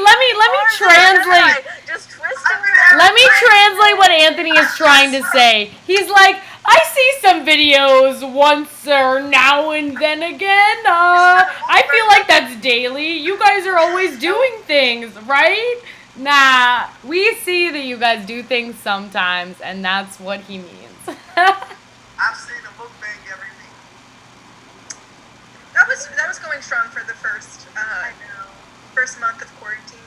translate. Just twisting. Let me translate what Anthony is trying to say. He's like, I see some videos once or now and then again. I feel like that's daily. You guys are always doing things, right? Nah, we see that you guys do things sometimes, and that's what he means. I've seen a mukbang every week. That was going strong for the first month of quarantine.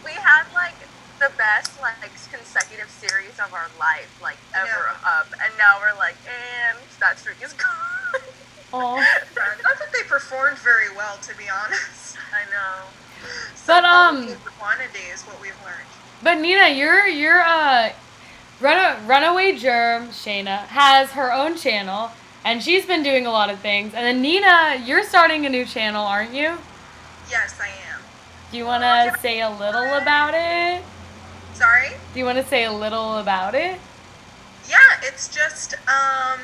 We had like the best like consecutive series of our life like ever up, and now we're like, and that streak is gone. Oh. Not that they performed very well, to be honest. I know. But quantity is what we've learned. But Nina, your runaway germ Shayna has her own channel, and she's been doing a lot of things. And then Nina, you're starting a new channel, aren't you? Yes, I am. Do you want to say a little about it? Sorry? Do you want to say a little about it? it's just, I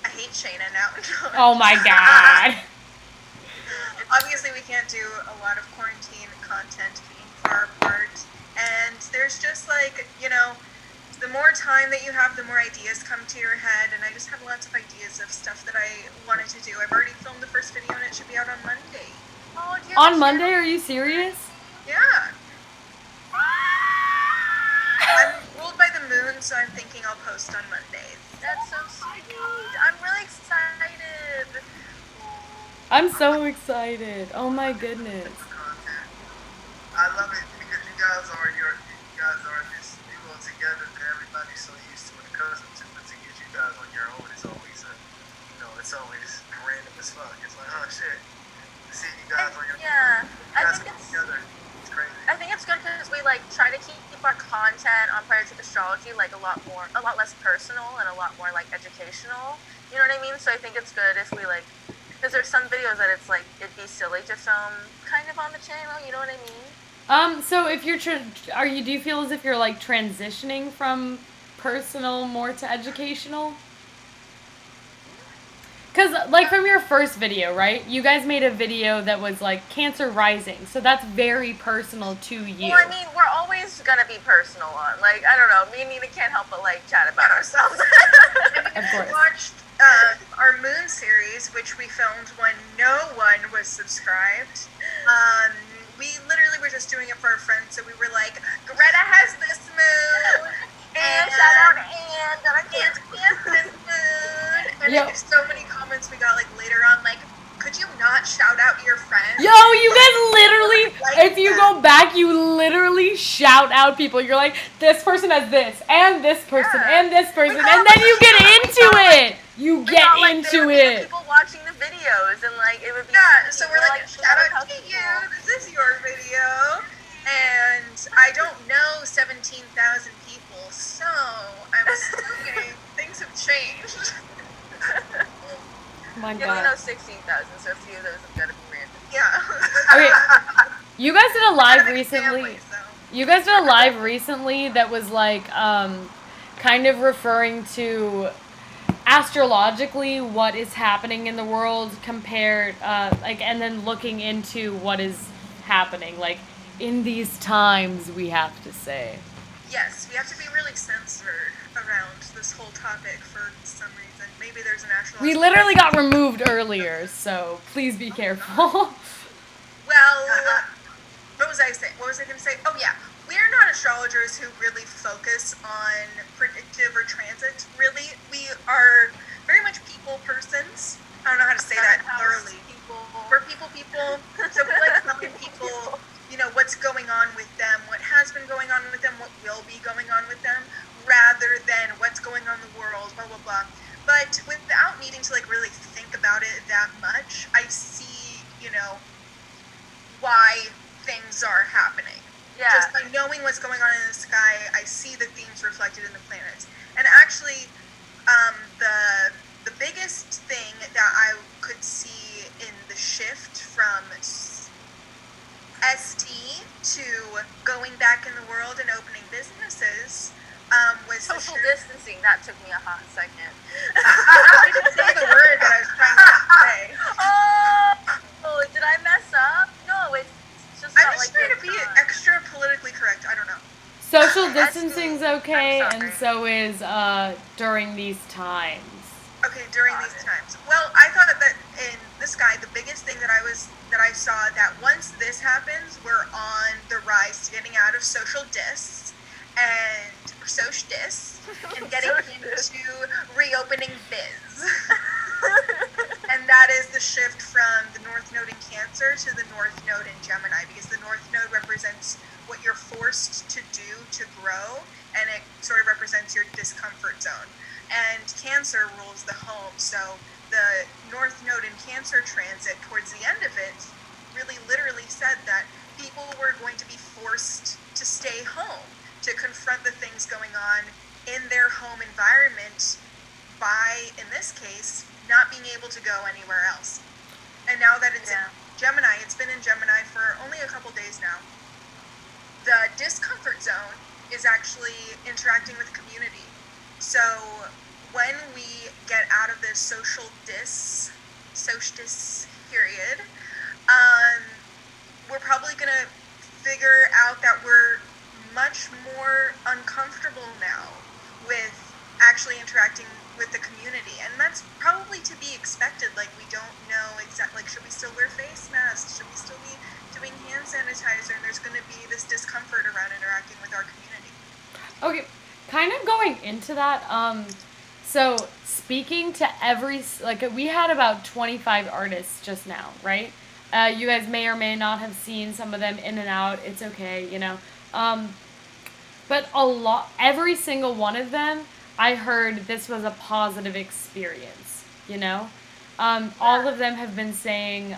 hate Shayna now. Oh my god. Obviously, we can't do a lot of quarantine content being far apart. And there's just like, you know, the more time that you have, the more ideas come to your head. And I just have lots of ideas of stuff that I wanted to do. I've already filmed the first video and it should be out on Monday. Oh, do you On Monday? Are you serious? Yeah. I'm ruled by the moon, so I'm thinking I'll post on Mondays. That's so sweet. I'm really excited. I'm so excited. Oh my goodness. I love it because you guys are this duo together that everybody's so used to and accustomed to. But to get you guys on your own is always it's always random as fuck. It's like, oh shit. To see you guys on your own. Yeah, I think it's together. It's crazy. I think it's good because we like try to keep our content on Trick Astrology like a lot less personal and a lot more like educational. You know what I mean? So I think it's good if we like, because there's some videos that it's like it'd be silly to film kind of on the channel. You know what I mean? So if you're do you feel as if you're like transitioning from personal more to educational? Because, like, from your first video, right? You guys made a video that was, like, Cancer rising. So that's very personal to you. Well, I mean, we're always going to be personal on. Like, I don't know. Me and Nina can't help but, like, chat about ourselves. Of course. We watched our Moon series, which we filmed when no one was subscribed. We literally were just doing it for our friends. So we were like, Greta has this moon. And shout out Ant. And I can't this moon. And there's so many comments we got like later on, like, could you not shout out your friends? Yo, you guys literally, if you go back, you literally shout out people. You're like, this person has this, and this person, and this person, and then you get into it. You get into it. People watching the videos, and like, it would be. Yeah, so we're like, shout out to you. This is your video. And I don't know 17,000 people, so I'm assuming things have changed. Oh my God. Yeah, we know 16,000, so a few of those have got to be random. Yeah. Okay, you guys did a live recently. You guys did a live recently that was like, kind of referring to astrologically what is happening in the world compared, like, and then looking into what is happening, like, in these times, we have to say. Yes, we have to be really censored around this whole topic for some reason. Maybe there's an actual... We literally got removed earlier, so please be careful. Well, what was I going to say? Oh, yeah. We're not astrologers who really focus on predictive or transit. Really, we are very much people persons. I don't know how to say that thoroughly. We're people. So we like telling people, you know, what's going on with them, what has been going on with them, what will be going on with them, rather than what's going on in the world, blah, blah, blah. But without needing to, like, really think about it that much, I see, you know, why things are happening. Yeah. Just by knowing what's going on in the sky, I see the themes reflected in the planets. And actually, the biggest thing that I could see in the shift from ST to going back in the world and opening businesses was social distancing. That took me a hot second. I didn't say the word that I was trying to say. Oh, did I mess up? No, it's just. I'm just trying to be extra politically correct. I don't know. Social distancing's okay, and so is during these times. Okay, during these times. Well, I thought that in the sky, the biggest thing that I saw that once this happens, we're on the rise to getting out of social dis and getting into reopening biz. And that is the shift from the North Node in Cancer to the North Node in Gemini, because the North Node represents what you're forced to do to grow, and it sort of represents your discomfort zone. And Cancer rules the home, so the North Node in Cancer transit towards the end of it really literally said that people were going to be forced to stay home, to confront the things going on in their home environment by, in this case, not being able to go anywhere else. And now that it's in Gemini, it's been in Gemini for only a couple days now, the discomfort zone is actually interacting with community. So when of this social dis period, we're probably going to figure out that we're much more uncomfortable now with actually interacting with the community, and that's probably to be expected. Like, we don't know exactly, like, should we still wear face masks? Should we still be doing hand sanitizer? And there's going to be this discomfort around interacting with our community. Okay, kind of going into that, so speaking to we had about 25 artists just now, right? You guys may or may not have seen some of them in and out. It's okay, you know. But every single one of them, I heard this was a positive experience, you know? All of them have been saying,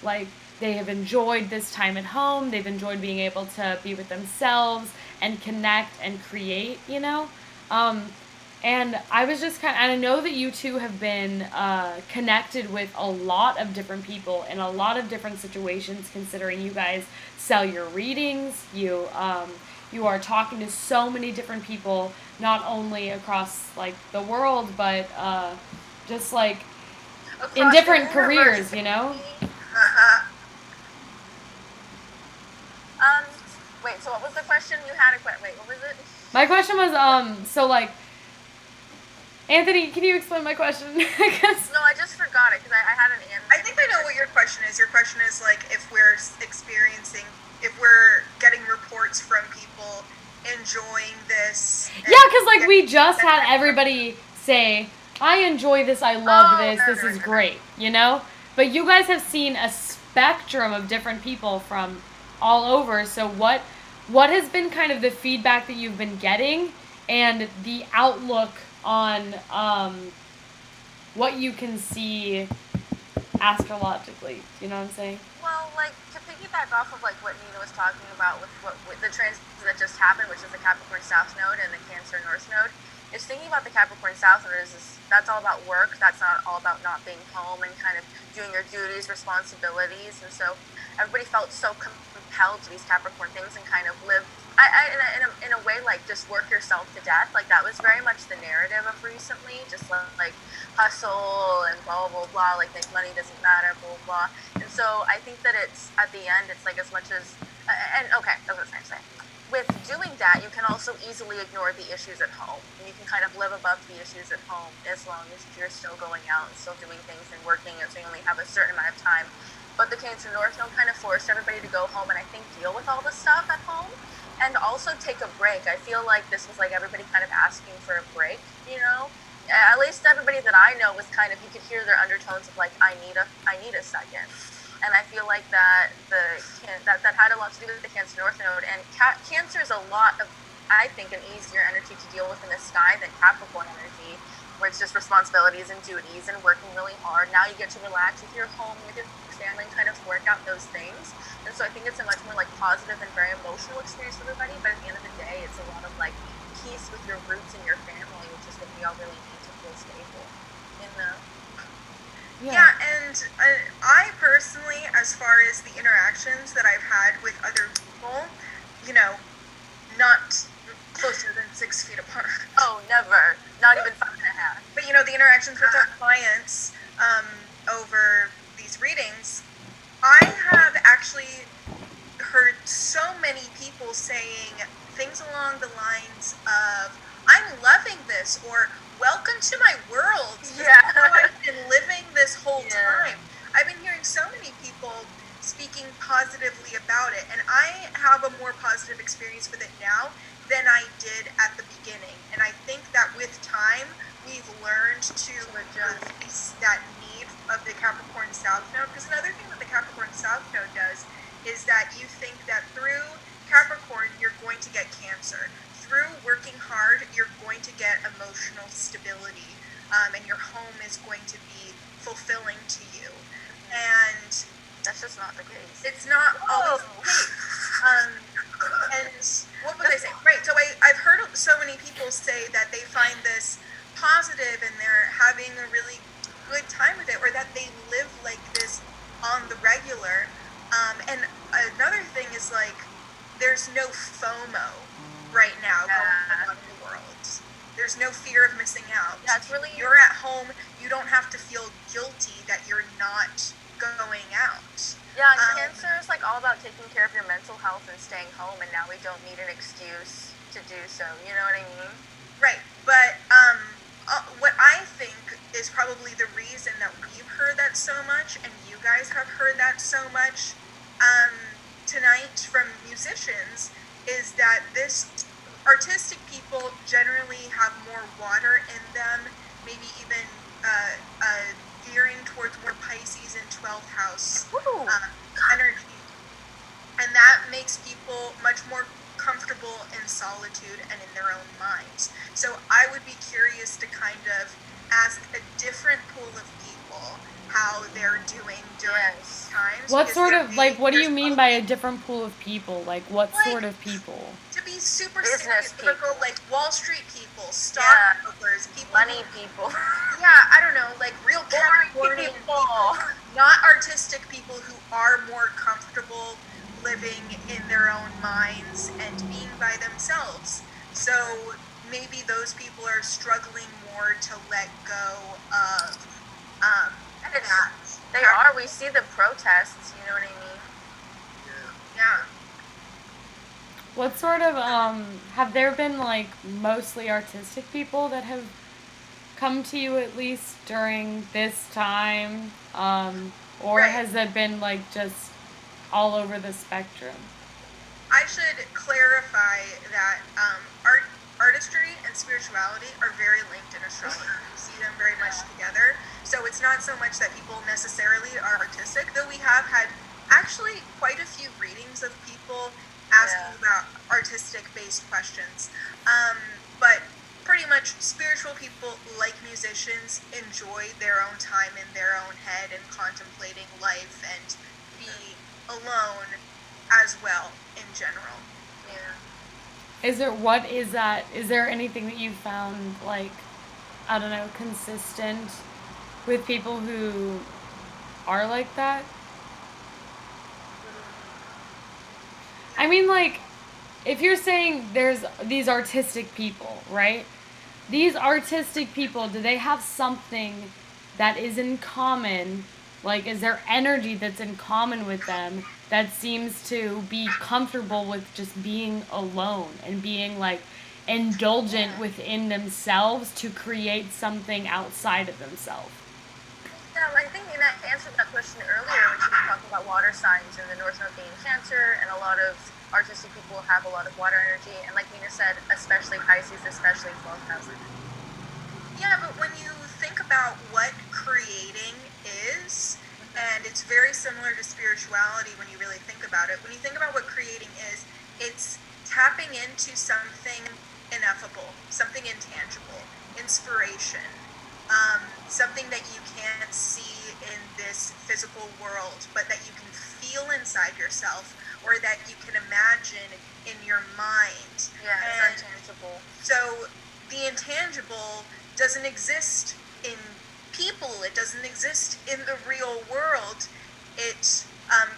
like, they have enjoyed this time at home. They've enjoyed being able to be with themselves and connect and create, you know? And I was just and I know that you two have been connected with a lot of different people in a lot of different situations, considering you guys sell your readings, you are talking to so many different people, not only across, like, the world, but just, like, across in different careers, you know? Wait, so what was the question? You had a question. Wait, what was it? My question was, so, like, Anthony, can you explain my question? No, I just forgot it because I had an answer. I think I know what your question is. Your question is, like, if we're getting reports from people enjoying this. Yeah, because, like, we just had everybody say, I enjoy this, I love this is great, you know? But you guys have seen a spectrum of different people from all over, so what has been kind of the feedback that you've been getting and the outlook on what you can see astrologically? You know what I'm saying? Well, like, to piggyback off of, like, what Nina was talking about with the transit that just happened, which is the Capricorn South Node and the Cancer North Node, is thinking about the Capricorn South Node that's all about work. That's not all about not being home and kind of doing your duties, responsibilities. And so everybody felt so compelled to these Capricorn things and kind of live, in a way, like, just work yourself to death. Like, that was very much the narrative of recently, just like hustle and blah, blah, blah, like, make money doesn't matter, blah, blah. And so I think that it's, at the end, it's like as much as, okay, that's what I was trying to say. With doing that, you can also easily ignore the issues at home. And you can kind of live above the issues at home as long as you're still going out and still doing things and working, and so you only have a certain amount of time. But the Cancer North Node kind of forced everybody to go home and I think deal with all the stuff at home and also take a break. I feel like this was like everybody kind of asking for a break, you know? At least everybody that I know was kind of, you could hear their undertones of like, I need a second. And I feel like that had a lot to do with the Cancer North Node. And Cancer is a lot of, I think, an easier energy to deal with in the sky than Capricorn energy, where it's just responsibilities and duties and working really hard. Now you get to relax with your home, with your family, and kind of work out those things. And so I think it's a much more like positive and very emotional experience for everybody. But at the end of the day, it's a lot of like peace with your roots and your family, which is what we all really need to feel stable, you know? Yeah, and I personally, as far as the interactions that I've had with other people, you know, not closer than 6 feet apart. Oh, never. Not even 5.5. But, you know, the interactions with our clients over these readings, I have actually heard so many people saying things along the lines of, I'm loving this, or welcome to my world. This is how I've been living this whole time. I've been hearing so many people speaking positively about it, and I have a more positive experience with it now than I did at the beginning. And I think that with time, we've learned to release that need of the Capricorn South Node. Because another thing that the Capricorn South Node does is that you think that through Capricorn, you're going to get Cancer. Through working hard, you're going to get emotional stability, and your home is going to be fulfilling to you. And that's just not the case. It's not always the case. And what was I saying? Right, so I've heard so many people say that they find this positive and they're having a really good time with it, or that they live like this on the regular. And another thing is, like, there's no FOMO right now going on in the world. There's no fear of missing out. Yeah, it's really... You're at home, you don't have to feel guilty that you're not going out. Yeah, and cancer is like all about taking care of your mental health and staying home, and now we don't need an excuse to do so. You know what I mean? Right, but what I think is probably the reason that we've heard that so much, and you guys have heard that so much tonight from musicians, is that this artistic people generally have more water in them, maybe even gearing towards more Pisces and 12th house energy. And that makes people much more comfortable in solitude and in their own minds. So I would be curious to kind of ask a different pool of people how they're doing during these times. What sort of, like, what do you mean by a different pool of people? Like, what sort of people? To be super Business stereotypical, like Wall Street people, stockbrokers, people, money people. Yeah, I don't know, like real Capricornian people, not artistic people who are more comfortable living in their own minds and being by themselves. So maybe those people are struggling more to let go of that. They are. We see the protests, you know what I mean? Yeah. What sort of, have there been, like, mostly artistic people that have come to you at least during this time? Or has it been, like, just all over the spectrum? I should clarify that artistry and spirituality are very linked in astrology. We see them very much together. So it's not so much that people necessarily are artistic, though we have had actually quite a few readings of people asking about artistic-based questions. But pretty much spiritual people, like musicians, enjoy their own time in their own head and contemplating life and be alone as well in general. Yeah. Is there anything that you found, like, I don't know, consistent with people who are like that? I mean, like, if you're saying there's these artistic people, right? These artistic people, do they have something that is in common? Like, is there energy that's in common with them that seems to be comfortable with just being alone and being, like, indulgent within themselves to create something outside of themselves? Yeah, I think Nina answered that question earlier when she was talking about water signs in the North Node being Cancer, and a lot of artistic people have a lot of water energy, and like Nina said, especially Pisces, especially 12th house. Yeah, but when you think about what creating is, and it's very similar to spirituality when you really think about it, when you think about what creating is, it's tapping into something ineffable, something intangible, inspiration, something that you can't see in this physical world, but that you can feel inside yourself, or that you can imagine in your mind. Yeah, it's intangible. So the intangible doesn't exist in people, it doesn't exist in the real world, it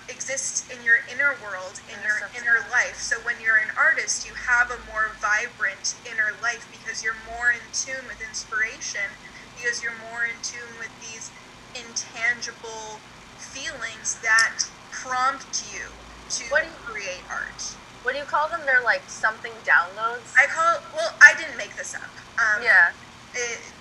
exists in your inner world, in your inner life. So when you're an artist, you have a more vibrant inner life because you're more in tune with inspiration, because you're more in tune with these intangible feelings that prompt you to create art. What do you call them? They're like something downloads? I didn't make this up.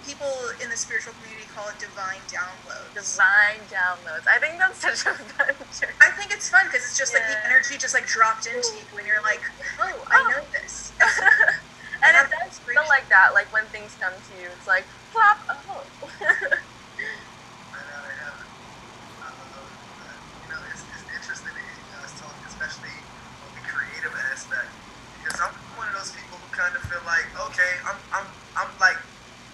People in the spiritual community call it divine downloads. Divine downloads. I think that's such a fun term. I think it's fun because it's just like the energy just like dropped into you when you're like, oh, I know this. And it does feel like that, like when things come to you, it's like, plop, oh. It's interesting to hear you guys talk, especially on the creative aspect, because I'm one of those people who kind of feel like, okay, I'm like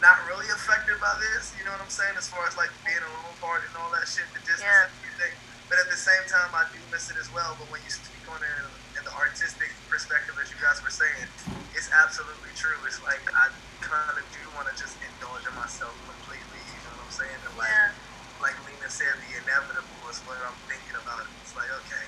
not really affected by this, you know what I'm saying, as far as like being alone part and all that shit, the distance and everything. But at the same time, I do miss it as well. But when you speak on it in the artistic perspective, as you guys were saying, it's absolutely true. It's like I kind of do want to just indulge in myself completely, you know what I'm saying? And like Lena said, the inevitable is what I'm thinking about. It's like, okay,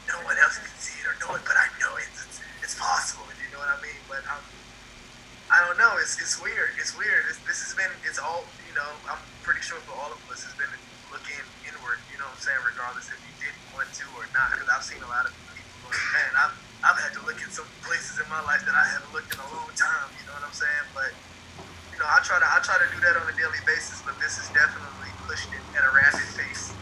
no one else can see it or know it, but I know it's possible. You know what I mean? But I don't know. It's it's weird. It's weird. This has been, it's all, you know, I'm pretty sure for all of us, has been looking inward, you know what I'm saying, regardless if you didn't want to or not, because I've seen a lot of people going, man, I've had to look in some places in my life that I haven't looked in a long time, you know what I'm saying, but, you know, I try to do that on a daily basis, but this has definitely pushed it at a rapid pace.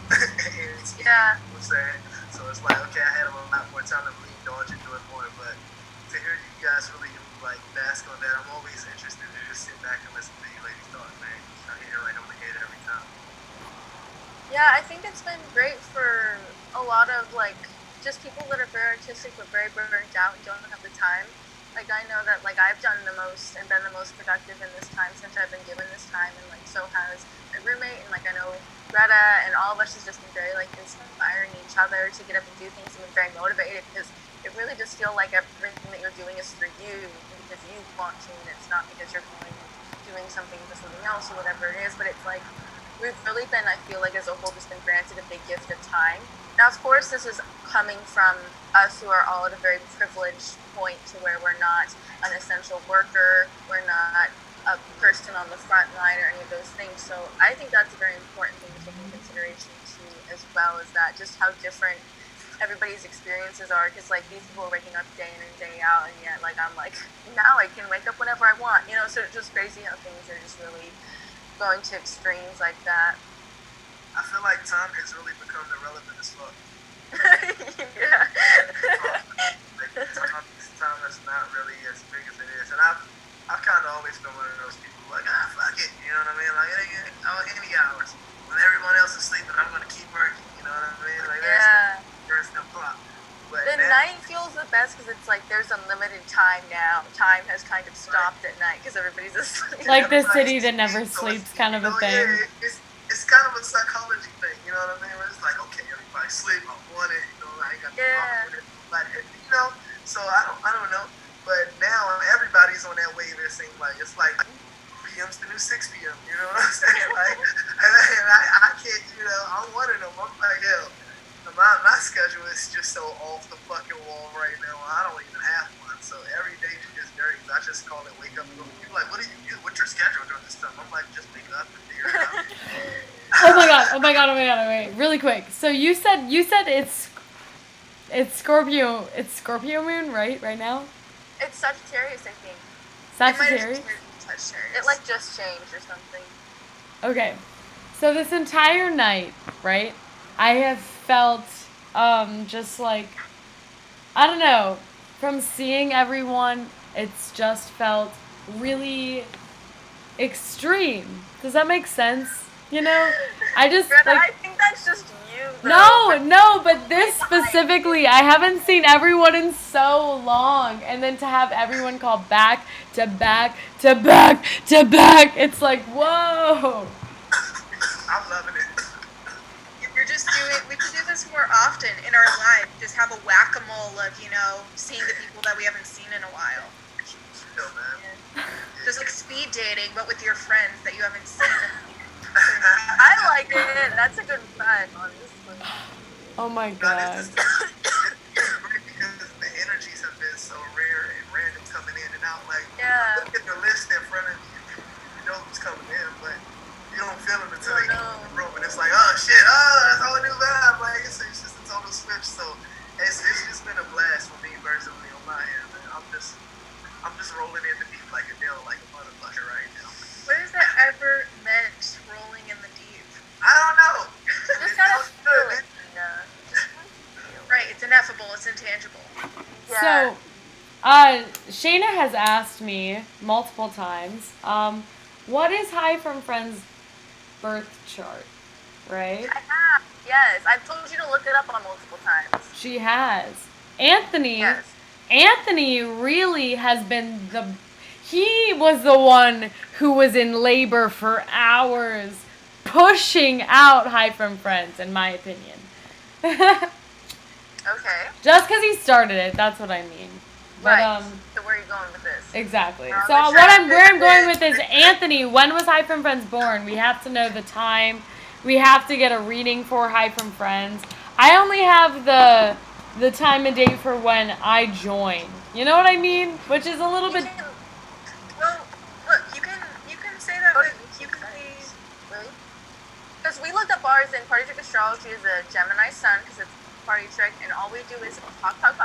You know what I'm saying? So it's like, okay, I had a lot more time to really indulge and do it more, but to hear you guys really like bask on that, I'm always interested to just sit back and listen to you ladies talk, man. I hear it right on the head every time. Yeah, I think it's been great for a lot of like just people that are very artistic but very burnt out and don't have the time. Like I know that like I've done the most and been the most productive in this time since I've been given this time, and like so has my roommate, and like I know Greta and all of us has just been very like inspiring each other to get up and do things and been very motivated, because it really does feel like everything that you're doing is for you and because you want to, and it's not because you're doing something for something else or whatever it is. But it's like we've really been, I feel like as a whole, just been granted a big gift of time. Now, of course, this is coming from us who are all at a very privileged point to where we're not an essential worker, we're not a person on the front line or any of those things. So I think that's a very important thing to take into consideration too, as well as that just how different everybody's experiences are, because like these people are waking up day in and day out, and yet like I'm like, now I can wake up whenever I want, you know. So it's just crazy how things are just really going to extremes like that. I feel like time has really become irrelevant as fuck. Yeah. Time is not really as big as it is, and I've kind of always been one of those people like, fuck it, you know what I mean? Like any hours when everyone else is sleeping, I'm gonna keep working, you know what I mean? Like there's no clock. But the night feels the best because it's like there's unlimited time now. Time has kind of stopped at night because everybody's asleep. Like the city that never sleeps kind of a thing. Yeah, it's kind of a psychology thing, you know what I mean? Where it's like, okay, everybody sleep, I want it, you know, I ain't got to talk with it, but you know. So I don't know, but now everybody's on that wave. It seems like it's like PM's the new 6 p.m. You know what I'm saying? Like, and I can't, you know, I'm one of them. I'm like, hell, my schedule is just so off the fucking wall right now. I don't even have one. So every day just varies. I just call it wake up and go. People are like, what do you do? What's your schedule during this time? I'm like, just wake up and figure it out. Oh my god, wait, really quick. So you said it's Scorpio moon, right now? It's Sagittarius, I think. Sagittarius? It like just changed or something. Okay. So this entire night, right, I have felt just like, I don't know, from seeing everyone, it's just felt really extreme. Does that make sense? You know? Greta, like, I think that's just you, though. No, but this specifically, I haven't seen everyone in so long. And then to have everyone call back to back to back to back, it's like, whoa. I'm loving it. We're just we could do this more often in our life. Just have a whack-a-mole of, you know, seeing the people that we haven't seen in a while. Still, man. Just like speed dating, but with your friends that you haven't seen. I like it. That's a good vibe, honestly. Oh my god. It's great because the energies have been so rare and random coming in and out. Like, look at the list in front of you. You know who's coming in, but you don't feel them until they get in the room. And it's like, oh shit, that's all a new vibe. Like, it's just a total switch. So it's just been a blast for me personally on my end. Man. I'm just rolling in the deep like a nail, like a motherfucker right now. What has that ever meant, rolling in the deep? I don't know. Just kind of feel it. Right, it's ineffable, it's intangible. Yeah. So, Shayna has asked me multiple times, what is Hi from Friends' birth chart, right? I have, yes. I've told you to look it up on multiple times. She has. Anthony really has been he was the one who was in labor for hours, pushing out Hi from Friends, in my opinion. Okay. Just because he started it, that's what I mean. But, right. So where are you going with this? Exactly. So where I'm going with is, Anthony, when was Hi from Friends born? We have to know the time. We have to get a reading for Hi from Friends. I only have the time and date for when I joined. You know what I mean? Which is a little bit... Well, look, you Taurus in Party Trick Astrology is a Gemini sun because it's Party Trick, and all we do is talk. Because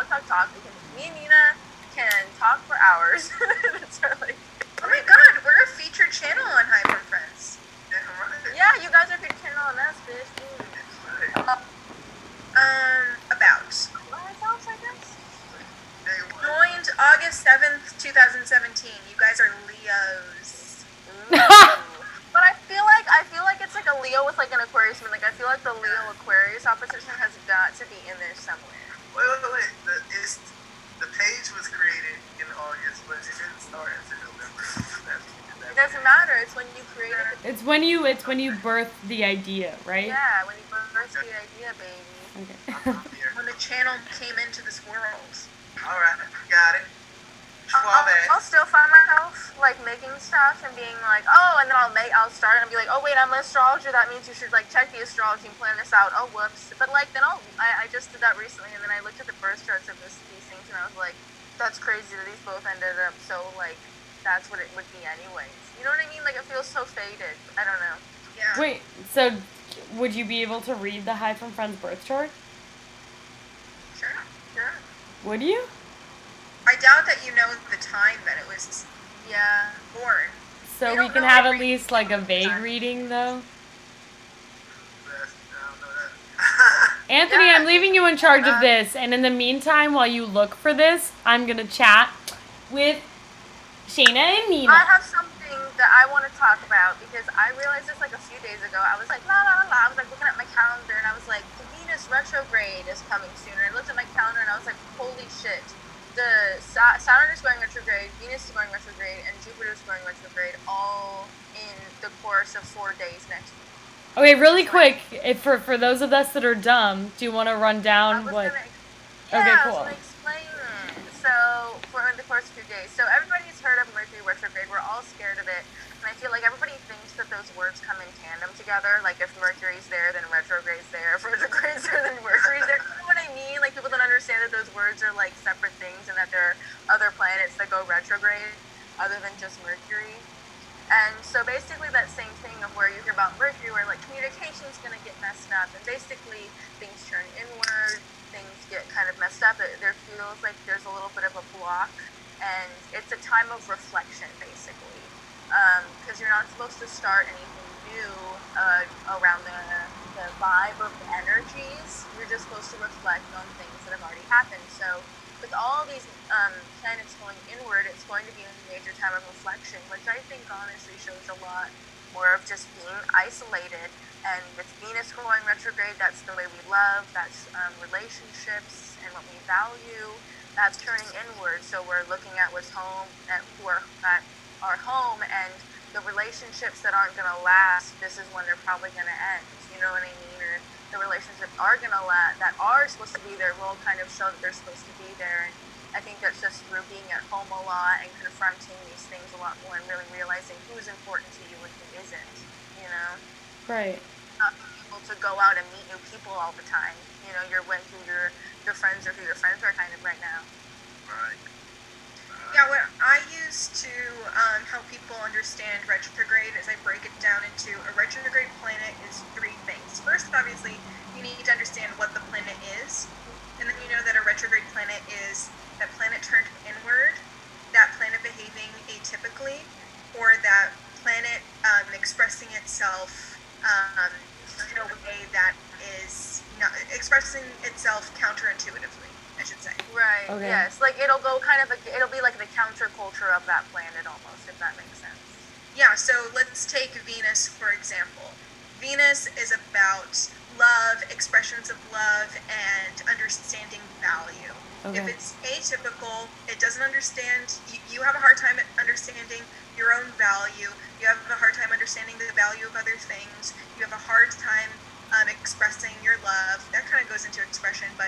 me and Nina can talk for hours. That's our, like. Oh my God, we're a featured channel on Hi from Friends. Yeah, you guys are featured channel on S.O.U.L.A.S.P.H.E.R.E. About. Ourselves, I guess. Joined August 7th, 2017. You guys are Leos. But I feel like it's like a Leo with like an Aquarius. Like I feel like the Leo Aquarius opposition has got to be in there somewhere. Wait. The page was created in August, but it didn't start until November. It doesn't matter. It's when you create it. It's when you birth the idea, right? Yeah, when you birth the idea, baby. Okay. When the channel came into this world. Alright, got it. I'll still find myself like making stuff and being like, oh, and then I'll start and be like, oh wait, I'm an astrologer. That means you should like check the astrology and plan this out. Oh, whoops. But like then I just did that recently, and then I looked at the birth charts of these things, and I was like, that's crazy that these both ended up so like that's what it would be anyways. You know what I mean? Like it feels so faded. I don't know. Yeah. Wait, so would you be able to read the Hi from Friends birth chart? Sure. Would you? I doubt that you know the time that it was born. So we can have at least like a vague reading though? Anthony, I'm leaving you in charge of this, and in the meantime, while you look for this, I'm gonna chat with Shayna and Nina. I have something that I want to talk about because I realized this like a few days ago. I was like, I was like looking at my calendar, and I was like, the Venus retrograde is coming soon. And I looked at my calendar, and I was like, holy shit. The Saturn is going retrograde, Venus is going retrograde, and Jupiter is going retrograde all in the course of 4 days next week. Okay, really quick, for those of us that are dumb, do you want to run down what? Okay, cool. I was gonna explain it. So, for the course of 2 days. So, everybody's heard of Mercury retrograde. We're all scared of it. And I feel like everybody thinks that those words come in tandem together. Like, if Mercury's there, then retrograde's there. If retrograde's there, then Mercury's there. You know what I mean? Like, people don't understand that those words are, like, separate things and that there are other planets that go retrograde other than just Mercury. And so basically that same thing of where you hear about Mercury, where like communication's gonna get messed up, and basically things turn inward, things get kind of messed up. There feels like there's a little bit of a block, and it's a time of reflection basically, because you're not supposed to start anything new around the vibe of the energies. You're just supposed to reflect on things that have already happened. So with all these planets going inward, it's going to be a major time of reflection, which I think honestly shows a lot more of just being isolated. And with Venus going retrograde, that's the way we love, that's relationships and what we value, that's turning inward. So we're looking at what's home, at our home, and the relationships that aren't going to last, this is when they're probably going to end. You know what I mean? Or the relationships are gonna that are supposed to be there will kind of show that they're supposed to be there. And I think that's just through being at home a lot and confronting these things a lot more and really realizing who's important to you and who isn't, you know? Right. Not being able to go out and meet new people all the time. You know, you're with who your friends are, who your friends are kind of right now. Right. Yeah, what I use to help people understand retrograde is I break it down into a retrograde planet is 3 things. First, obviously, you need to understand what the planet is, and then you know that a retrograde planet is that planet turned inward, that planet behaving atypically, or that planet expressing itself in a way that is not expressing itself counterintuitively, I should say. Right. Okay. Yes. Like it'll be like the counterculture of that planet almost, if that makes sense. Yeah, so let's take Venus, for example. Venus is about love, expressions of love, and understanding value. Okay. If it's atypical, it doesn't understand, you have a hard time understanding your own value, you have a hard time understanding the value of other things, you have a hard time expressing your love. That kind of goes into expression, but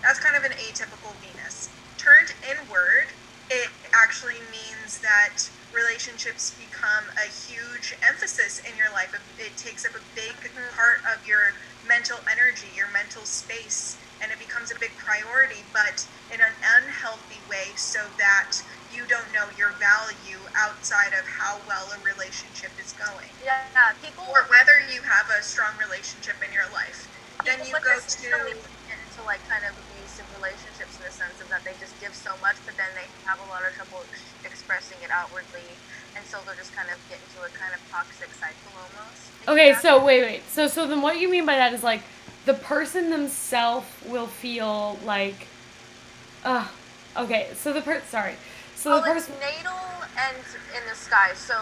that's kind of an atypical Venus. Turned inward, it actually means that relationships become a huge emphasis in your life. It takes up a big part of your mental energy, your mental space, and it becomes a big priority, but in an unhealthy way, so that you don't know your value outside of how well a relationship is going. Yeah, people, or whether you have a strong relationship in your life. Then you go to into like kind of abusive relationships in the sense of that they just give so much, but then they have a lot of trouble expressing it outwardly, and so they'll just kind of get into a kind of toxic cycle almost. Okay, so wait. So then what you mean by that is like the person themselves will feel like, okay. So the person. It's natal and in the sky. So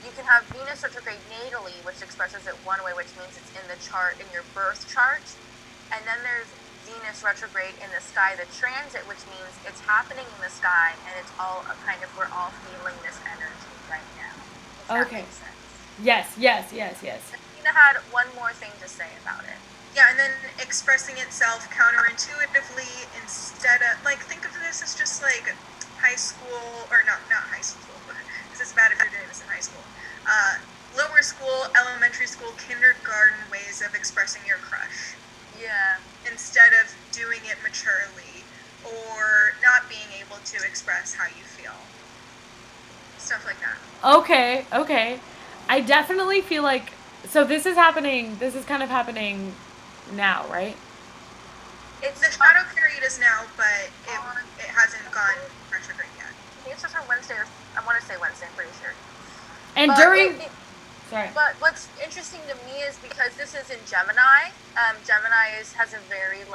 you can have Venus retrograde natally, which expresses it one way, which means it's in the chart, in your birth chart. And then there's Venus retrograde in the sky, the transit, which means it's happening in the sky, and it's all kind of, we're all feeling this energy right now. Okay. Yes. Nina had one more thing to say about it. Yeah, and then expressing itself counterintuitively instead of, like, think of this as just like high school, or not high school, because it's bad if you're doing this in high school. Lower school, elementary school, kindergarten ways of expressing your crush. Yeah. Instead of doing it maturely, or not being able to express how you feel. Stuff like that. Okay. I definitely feel like, so this is kind of happening now, right? The shadow period is now, but it hasn't gone retrograde yet. I think it's just on Wednesday, I want to say Wednesday, I'm pretty sure. And sorry. But what's interesting to me is because this is in Gemini. Gemini has a very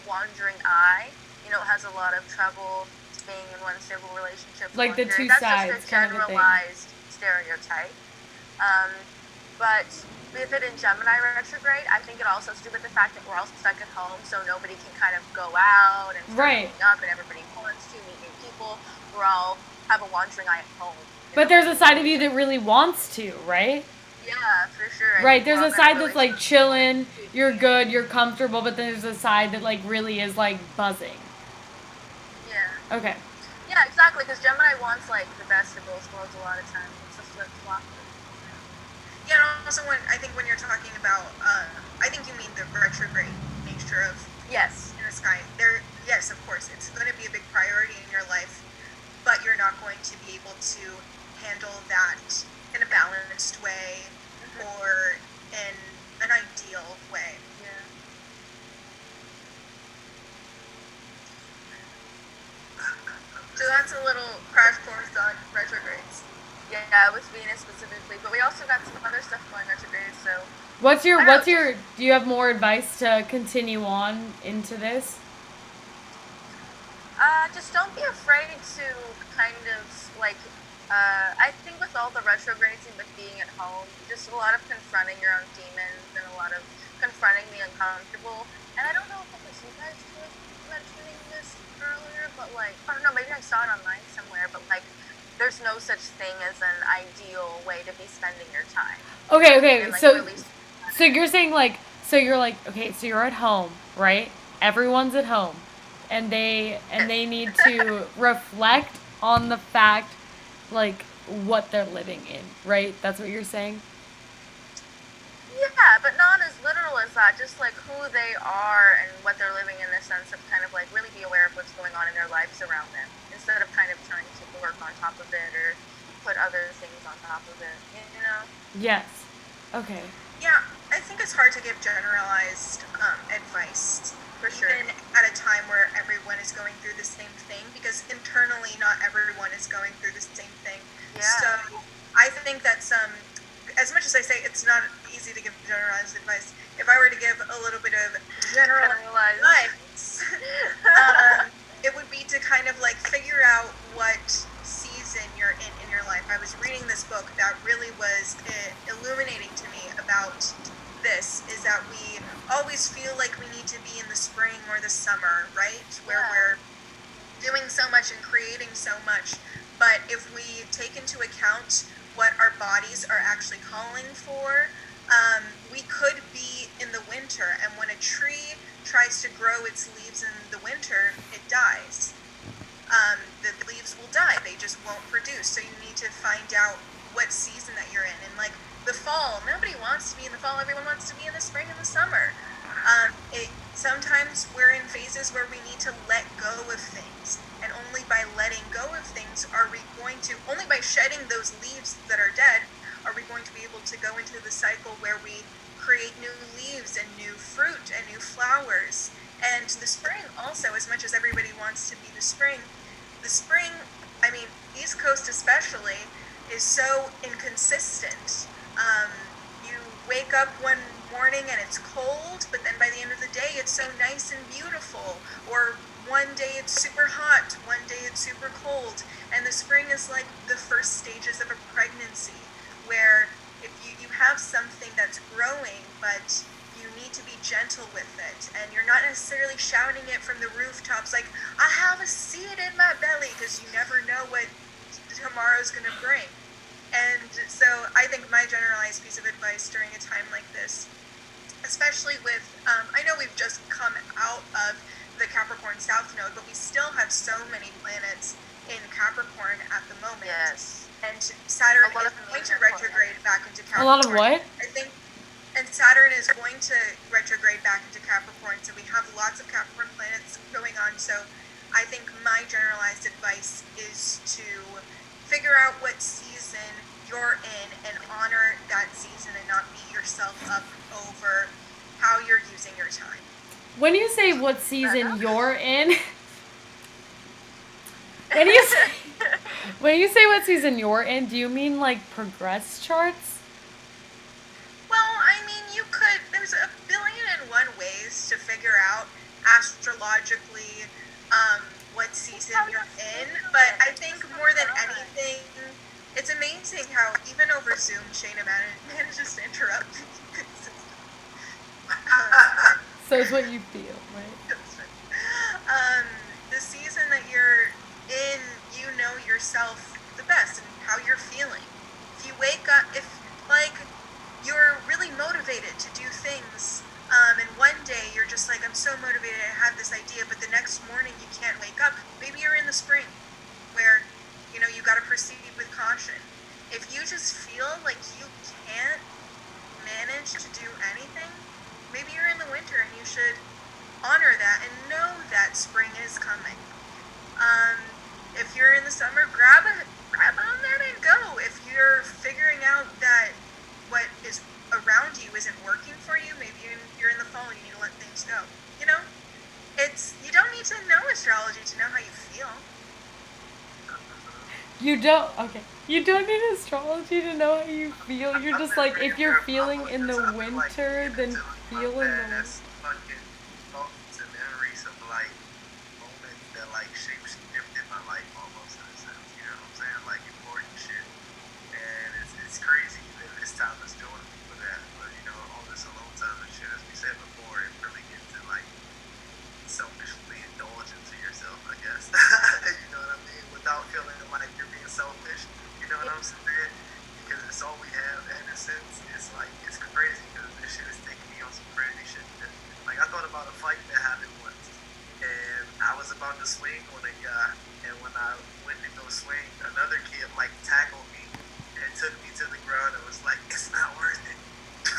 wandering eye. You know, it has a lot of trouble being in one stable relationship. Like the two That's sides, just a kind of a thing. generalized stereotype. But with it in Gemini retrograde, I think it also has to do with the fact that we're all stuck at home, so nobody can kind of go out and start meeting up, and everybody wants to meet new people. We're all have a wandering eye at home. But there's a side of you that really wants to, right? Yeah, for sure. Right, there's a side that's like chilling, you're good, you're comfortable, but there's a side that like really is like buzzing. Yeah. Okay. Yeah, exactly, because Gemini wants like the best of both worlds a lot of times. It's a flip-flop. Yeah, and also I think when you're talking about, I think you mean the retrograde nature of yes in the sky. Yes, of course, it's going to be a big priority in your life, but you're not going to be able to handle that in a balanced way or in an ideal way. Yeah. So that's a little crash course on retrogrades. Yeah, with Venus specifically, but we also got some other stuff going retrograde. So what's your do you have more advice to continue on into this? Just don't be afraid to kind of I think with all the retrogrades and with being at home, just a lot of confronting your own demons and a lot of confronting the uncomfortable. And I don't know if it was you guys who was mentioning this earlier, but I don't know, maybe I saw it online somewhere, but there's no such thing as an ideal way to be spending your time. Okay. And, so you're saying okay, so you're at home, right? Everyone's at home, and they need to reflect on the fact what they're living in, right? That's what you're saying? Yeah, but not as literal as that. Just who they are and what they're living in the sense of kind of really be aware of what's going on in their lives around them instead of kind of trying to work on top of it or put other things on top of it, you know? Yes. Okay. Yeah, I think it's hard to give generalized advice. For sure. Even at a time where everyone is going through the same thing, because internally not everyone is going through the same thing. Yeah. So I think that as much as I say it's not easy to give generalized advice, if I were to give a little bit of generalized advice, it would be to kind of figure out what season you're in your life. I was reading this book that really was illuminating to me about this, is that we always feel like we need to be in the spring or the summer, right? Where we're doing so much and creating so much. But if we take into account what our bodies are actually calling for, we could be in the winter. And when a tree tries to grow its leaves in the winter, it dies. The leaves will die. They just won't produce. So you need to find out what season that you're in. And the fall, nobody wants to be in the fall. Everyone wants to be in the spring and the summer. Sometimes we're in phases where we need to let go of things, and only by letting go of things only by shedding those leaves that are dead, are we going to be able to go into the cycle where we create new leaves and new fruit and new flowers. And the spring also, as much as everybody wants to be the spring, I mean, East Coast especially, is so inconsistent. You wake up one morning and it's cold, but then by the end of the day it's so nice and beautiful. Or one day it's super hot, one day it's super cold. And the spring is like the first stages of a pregnancy, where if you have something that's growing, but you need to be gentle with it, and you're not necessarily shouting it from the rooftops like, I have a seed in my belly, because you never know what tomorrow's going to bring. And so I think my generalized piece of advice during a time like this, especially with, I know we've just come out of the Capricorn South Node, but we still have so many planets in Capricorn at the moment. Yes. And Saturn is going to retrograde back into Capricorn. A lot of what? I think, and Saturn is going to retrograde back into Capricorn, so we have lots of Capricorn planets going on. So I think my generalized advice is to figure out what season you're in and honor that season, and not beat yourself up over how you're using your time. When you say what season you're in, when you say what season you're in, do you mean like progress charts? Well, I mean, there's a billion and one ways to figure out astrologically what season you're in, but I think more than anything, it's amazing how even over Zoom, Shayna manages to interrupt me. So it's what you feel, right? The season that you're in, you know yourself the best and how you're feeling. If you wake up, you're really motivated to do things, and one day you're just like, I'm so motivated, I have this idea, but the next morning you can't wake up. Maybe you're in the spring, where, you gotta proceed with caution. If you just feel like you can't manage to do anything, maybe you're in the winter and you should honor that and know that spring is coming. If you're in the summer, grab on that and go. If you're figuring out that what is around you isn't working for you, maybe you're in the fall and you need to let things go. You don't need to know astrology to know how you feel. You don't need astrology to know how you feel. You're just like, if you're feeling in the winter, then feel in the winter. Fucking thoughts and memories of moments that shape-shifted my life almost in a sense. You know what I'm saying? Important shit. And it's crazy that this time is doing it for that. But all this alone time and shit, as we said before, it really gets to selfishly indulge into yourself, I guess. You know what I mean? Without feeling like you're being selfish. You know what I'm saying? Because it's all we have, and in a sense, it's crazy because this shit is taking me on some crazy shit. I thought about a fight that happened once, and I was about to swing on a guy, and when I went to go swing, another kid tackled me and took me to the ground and was like, it's not worth it.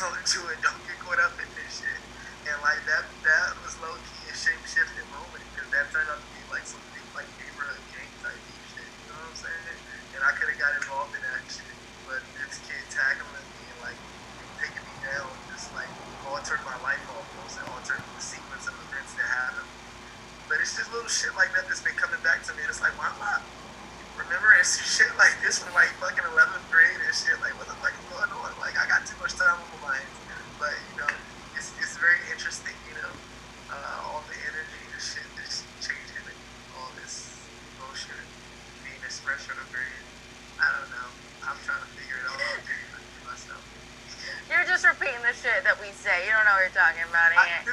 Don't do it. Don't get caught up in this shit. And that was low key a shape shifting moment, because that turned out to be some big neighborhood gang type shit. You know what I'm saying? And I could have got involved in that shit, but this kid tackling me and taking me down just altered my life almost, and altered the sequence of events that happened. But it's just little shit like that that's been coming back to me, and it's like, why am I remembering shit like this from fucking 11th grade and shit? What the fuck is going on? I got too much time on my hands. But it's very interesting, all the energy, the shit that's changing, and all this emotion, Venus retrograde. I don't know. I'm trying to figure it all out myself. You're just repeating the shit that we say. You don't know what you're talking about, Ant.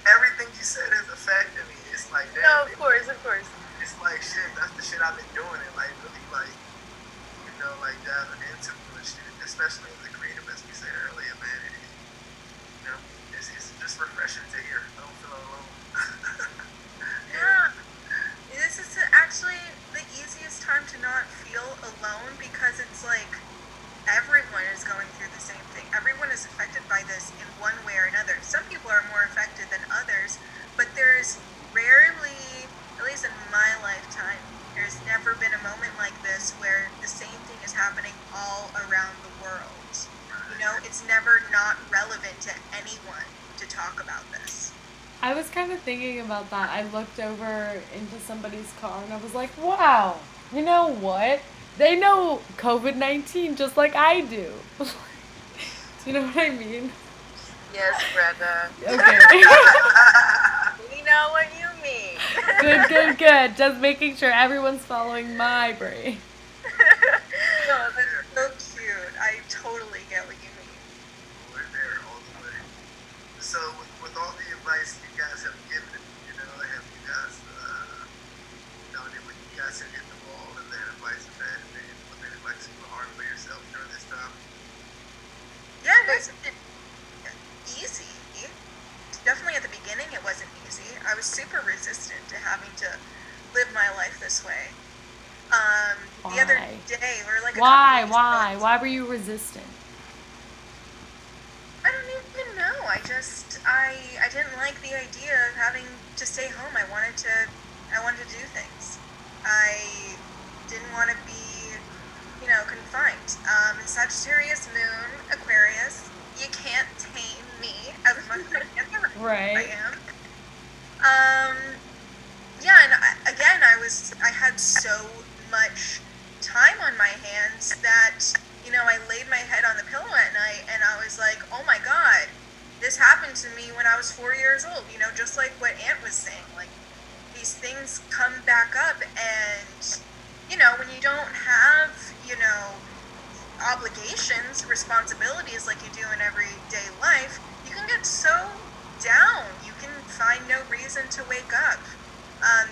Everything you said is affecting me. It's like, damn. No, of course. It's like, shit, that's the shit I've been doing, and really, diving into the shit, especially in the creative, as we said earlier, man. It's just refreshing to hear. I don't feel alone. Yeah. This is actually the easiest time to not feel alone, because it's everyone is going through the same thing. Everyone is is affected by this in one way or another. Some people are more affected than others, but there's rarely, at least in my lifetime, there's never been a moment like this where the same thing is happening all around the world. You know, it's never not relevant to anyone to talk about this. I was kind of thinking about that. I looked over into somebody's car and I was like, wow, you know what? They know COVID-19 just like I do. Do you know what I mean? Yes, Greta. Okay. We know what you mean. Good. Just making sure everyone's following my brain. No, that's so cute. I totally get what you mean. We're there all the way. So, with all the advice you guys have given, you know, have you guys, when you guys have hit the wall and that advice has been like super hard for yourself during this time? Yeah, it wasn't easy. Definitely at the beginning it wasn't easy. I was super resistant to having to live my life this way. The other day, we were like, Why were you resistant? I don't even know. I didn't like the idea of having to stay home. I wanted to do things. I didn't want to be, confined. Sagittarius moon, Aquarius, you can't tame me as much as I am. Yeah, and I had so much time on my hands that, I laid my head on the pillow at night and I was like, oh my God, this happened to me when I was 4 years old, just like what Ant was saying, like these things come back up and, when you don't have, obligations, responsibilities like you do in everyday life, you can get so down. You can find no reason to wake up.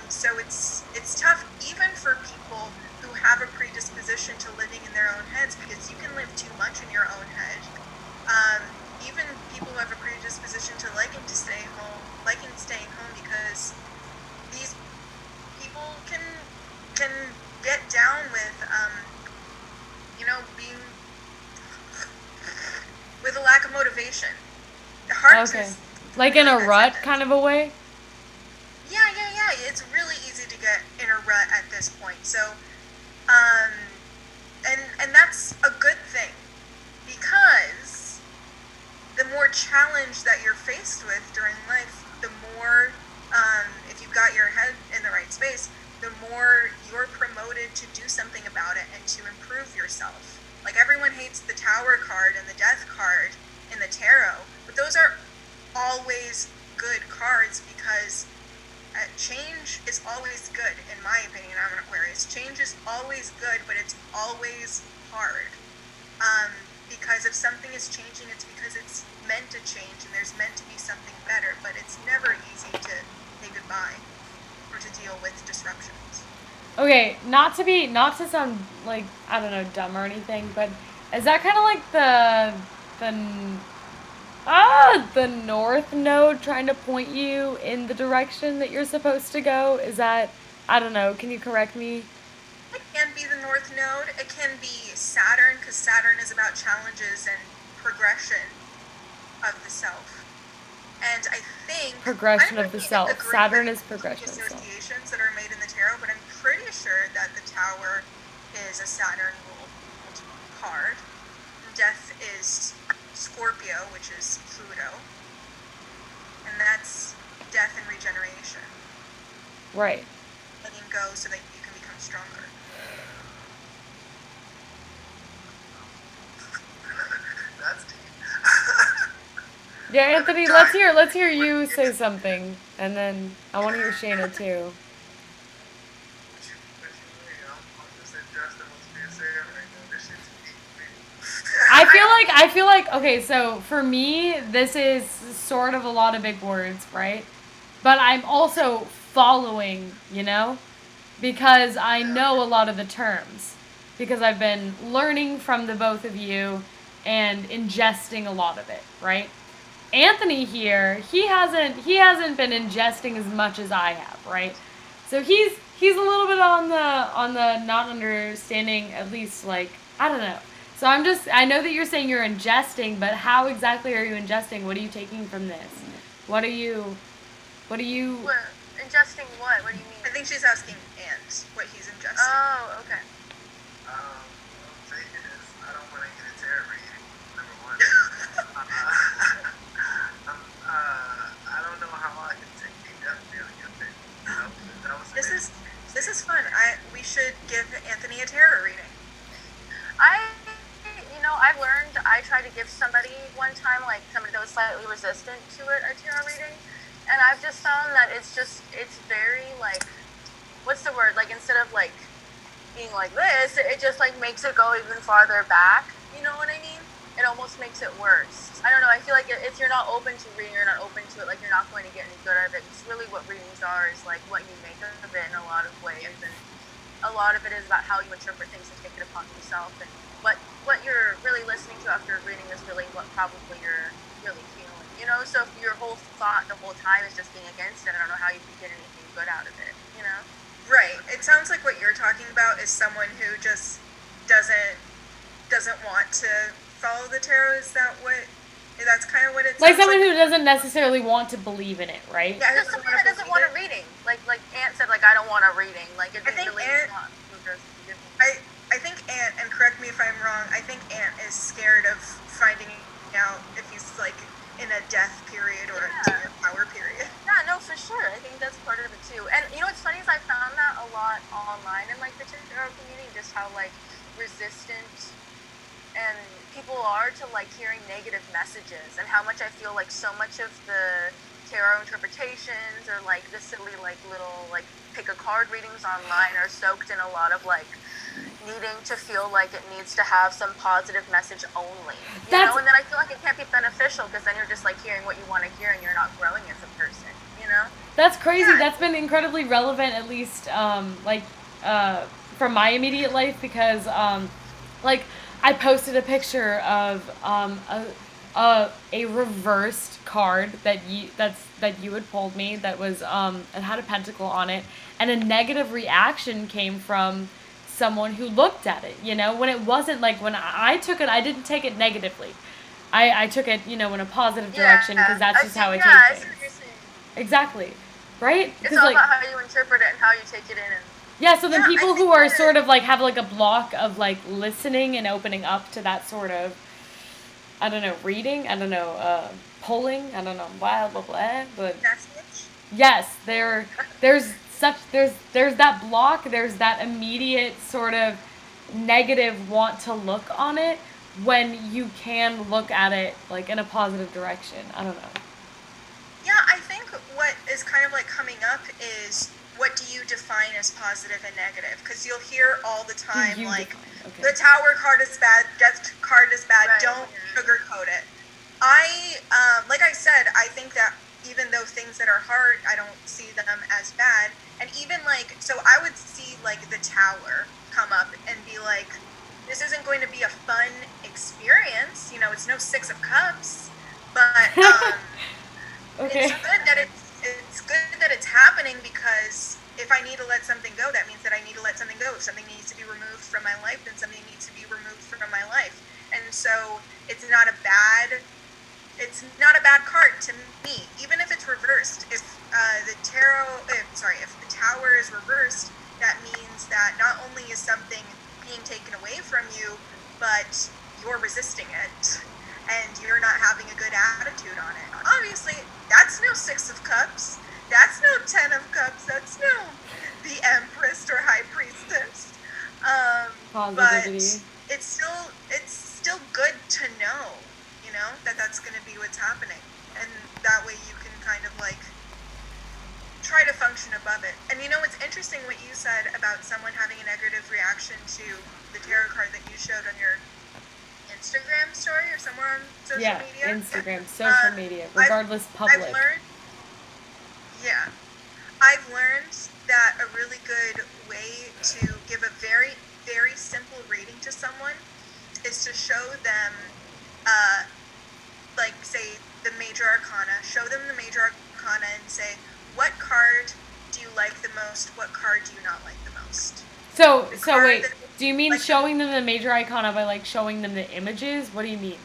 So it's tough even for people who have a predisposition to living in their own heads, because you can live too much in your own head. Even people who have a predisposition to liking staying home, because these people can get down with being with a lack of motivation. Okay. Like in a rut kind of a way? Yeah. It's really easy to get in a rut at this point. So, and that's a good thing, because the more challenge that you're faced with during life, the more, if you've got your head in the right space, the more you're promoted to do something about it and to improve yourself. Like, everyone hates the Tower card and the Death card in the tarot, but those are always good cards, because change is always good, in my opinion. I'm an Aquarius. Change is always good, but it's always hard. Because if something is changing, it's because it's meant to change, and there's meant to be something better, but it's never easy to say goodbye or to deal with disruptions. Okay, not to sound like, I don't know, dumb or anything, but is that kind of like the north node trying to point you in the direction that you're supposed to go? Is that, I don't know, can you correct me? It can be the north node. It can be Saturn, because Saturn is about challenges and progression of the self. And I think progression of the self. Saturn is progression of the self. Associations that are made in the tarot, but I'm pretty sure that the Tower is a Saturn ruled card. Death is Scorpio, which is Pluto, and that's death and regeneration. Right. Letting go so that you can become stronger. That's deep. Yeah, Anthony, let's hear you say something, and then I want to hear Shayna too. I feel like, okay, so for me, this is sort of a lot of big words, right? But I'm also following, because I know a lot of the terms, because I've been learning from the both of you and ingesting a lot of it, right? Anthony here, he hasn't been ingesting as much as I have, right? So he's a little bit on the not understanding, at least, like, I don't know. So I know that you're saying you're ingesting, but how exactly are you ingesting? What are you taking from this? What are you? What, ingesting what? What do you mean? I think she's asking Ant what he's ingesting. Oh, okay. What I'm taking is I don't want to get a Teir reading, number one. I don't know how I can take a death feeling of it. That was This is fun. We should give Anthony a tarot reading. I've learned, I tried to give somebody one time, like somebody that was slightly resistant to it, a tarot reading, and I've just found that it's very, like, what's the word, like, instead of, like, being like this, it just, like, makes it go even farther back, you know what I mean? It almost makes it worse. I don't know, I feel like if you're not open to reading, you're not open to it, like, you're not going to get any good out of it. It's really what readings are, is, like, what you make of it in a lot of ways, and a lot of it is about how you interpret things and take it upon yourself, and what you're really listening to after reading is really what probably you're really feeling, you know? So if your whole thought the whole time is just being against it, I don't know how you can get anything good out of it, you know? Right. It sounds like what you're talking about is someone who just doesn't want to follow the tarot. Is that what? That's kind of what it's like someone who doesn't necessarily want to believe in it, right? Yeah, just someone that doesn't want a reading. Like Ant said, like, I don't want a reading. Like, it really is not. I think Ant, and correct me if I'm wrong, I think Ant is scared of finding out if he's, like, in a death period or a power period. Yeah, no, for sure. I think that's part of it, too. And, you know, what's funny is I found that a lot online in, like, the tarot community, just how, like, resistant and people are to, like, hearing negative messages, and how much I feel like so much of the tarot interpretations or, like, the silly, like, little, like, pick a card readings online are soaked in a lot of, like, needing to feel like it needs to have some positive message only, you know, and then I feel like it can't be beneficial because then you're just, like, hearing what you want to hear and you're not growing as a person, you know? That's crazy. Yeah. That's been incredibly relevant, at least, from my immediate life, because, like, I posted a picture of a reversed card that you had pulled me that was it had a pentacle on it, and a negative reaction came from someone who looked at it, you know, when it wasn't, like, when I took it, I didn't take it negatively. I took it, you know, in a positive direction, because that's just how I take things. Exactly. Right? It's all about how you interpret it and how you take it in. And yeah, so then people who are sort of, like, have, like, a block of, like, listening and opening up to that sort of, I don't know, reading, I don't know, pulling, I don't know, blah, blah, blah, but yes, there's that block, there's that immediate sort of negative want to look on it when you can look at it, like, in a positive direction. I don't know. Yeah, I think what is kind of, like, coming up is, what do you define as positive and negative? Because you'll hear all the time, like, the Tower card is bad, Death card is bad, don't sugarcoat it. Like I said, I think that even though things that are hard, I don't see them as bad. And even, like, so I would see, like, the Tower come up and be like, this isn't going to be a fun experience. You know, it's no Six of Cups, but it's good that it's happening, because if I need to let something go, that means that I need to let something go. If something needs to be removed from my life, then something needs to be removed from my life. And so it's not a bad card to me, even if it's reversed. If the Tower is reversed, that means that not only is something being taken away from you, but you're resisting it, and you're not having a good attitude on it. Obviously, that's no Six of Cups. That's no Ten of Cups. That's no the Empress or High Priestess. But it's still good to know, you know, that that's going to be what's happening, and that way you can kind of, like, try to function above it. And you know, it's interesting what you said about someone having a negative reaction to the tarot card that you showed on your Instagram story or somewhere on social media. Instagram, social media, regardless, public. I've learned that a really good way to give a very, very simple reading to someone is to show them, like, say, the major arcana. Show them the major arcana and say, what card do you like the most? What card do you not like the most? So wait. Do you mean Like showing them the major icona by like showing them the images? What do you mean?